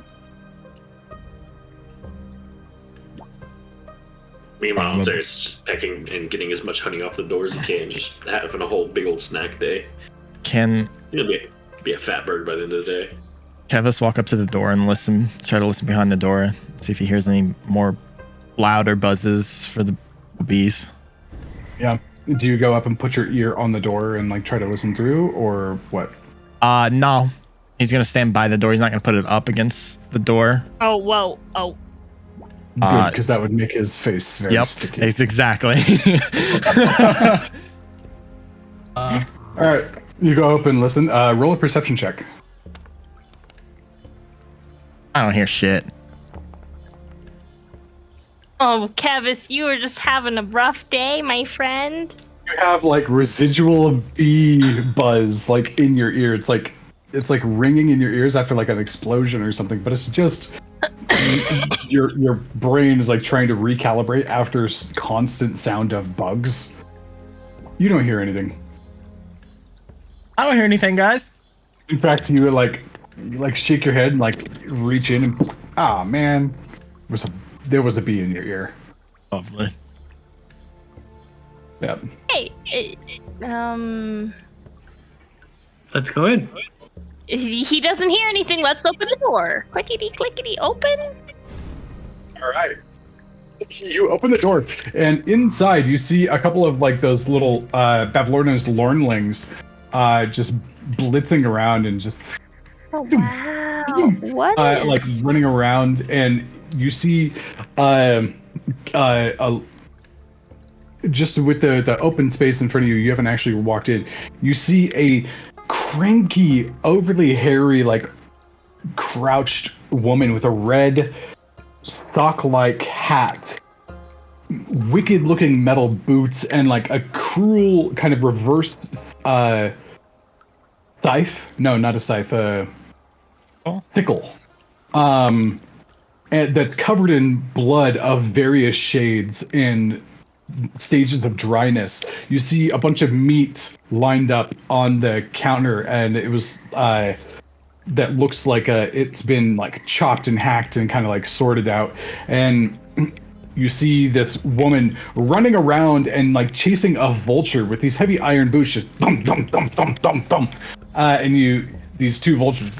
Meanwhile, Zarius just pecking and getting as much honey off the door as he can, just having a whole big old snack day. Can He'll be a fat bird by the end of the day. Kevis walk up to the door and try to listen behind the door, see if he hears any more louder buzzes for the bees? Yeah. Do you go up and put your ear on the door and like try to listen through, or what? No. He's gonna stand by the door. He's not gonna put it up against the door. Oh, whoa. Oh. Good, because that would make his face very sticky. It's exactly. All right, you go up and listen. Roll a perception check. I don't hear shit. Oh, Kevis, you were just having a rough day, my friend. You have like residual bee buzz like in your ear. It's like ringing in your ears after like an explosion or something, but it's just your brain is like trying to recalibrate after constant sound of bugs. You don't hear anything. I don't hear anything, guys. In fact, you like shake your head and like reach in and man, there was a bee in your ear. Lovely. Yep. Hey, Let's go in. he doesn't hear anything. Let's open the door. Clickety, clickety, open. All right. You open the door, and inside you see a couple of like those little Bavlornia's lornlings just blitzing around and just Oh, wow. What is... like running around, and you see just with the open space in front of you, you haven't actually walked in. You see a cranky, overly hairy, like crouched woman with a red sock-like hat, wicked-looking metal boots, and like a cruel kind of reversed scythe. No, not a scythe. Sickle. And that's covered in blood of various shades in stages of dryness. You see a bunch of meat lined up on the counter, and it was that looks like it's been like chopped and hacked and kind of like sorted out, and you see this woman running around and like chasing a vulture with these heavy iron boots, just thump thump thump thump thump thump, and these two vultures.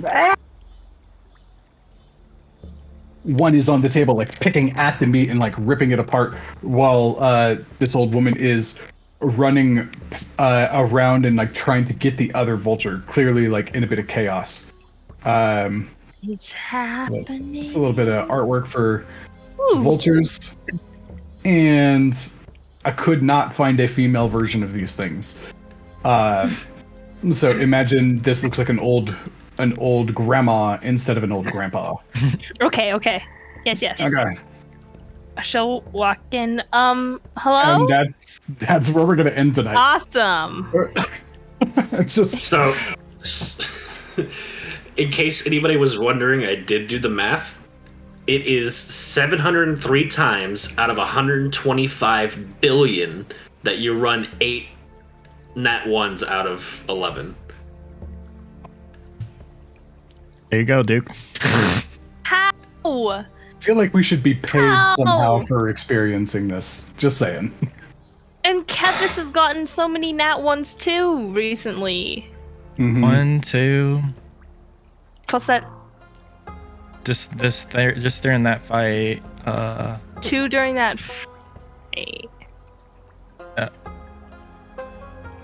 One is on the table, like picking at the meat and like ripping it apart, while this old woman is running around and like trying to get the other vulture, clearly like in a bit of chaos. It's happening. Just a little bit of artwork for Ooh. vultures, and I could not find a female version of these things. So imagine this looks like an old grandma instead of an old grandpa. Okay. Yes. Okay. She'll walk in. Hello? And that's where we're gonna end tonight. Awesome. It's just So, in case anybody was wondering, I did do the math. It is 703 times out of 125 billion that you run 8 nat 1s out of 11. There you go, Duke. How? I feel like we should be paid Ow. somehow for experiencing this. Just saying. And Kevin has gotten so many nat ones too recently. Mhm. 1, 2. Plus that Just during that fight. 2 during that fight.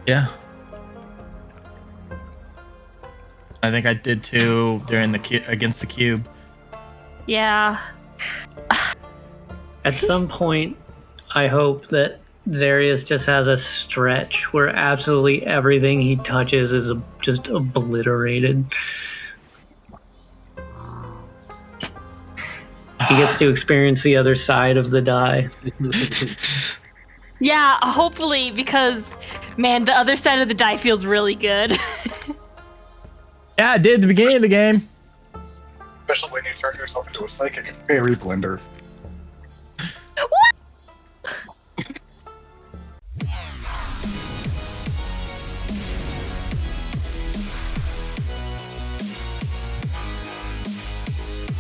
Yeah. I think I did 2 during the against the cube. Yeah. At some point, I hope that Zarius just has a stretch where absolutely everything he touches is just obliterated. He gets to experience the other side of the die. Yeah, hopefully, because, man, the other side of the die feels really good. Yeah, I did at the beginning of the game. Especially when you turn yourself into a psychic fairy blender.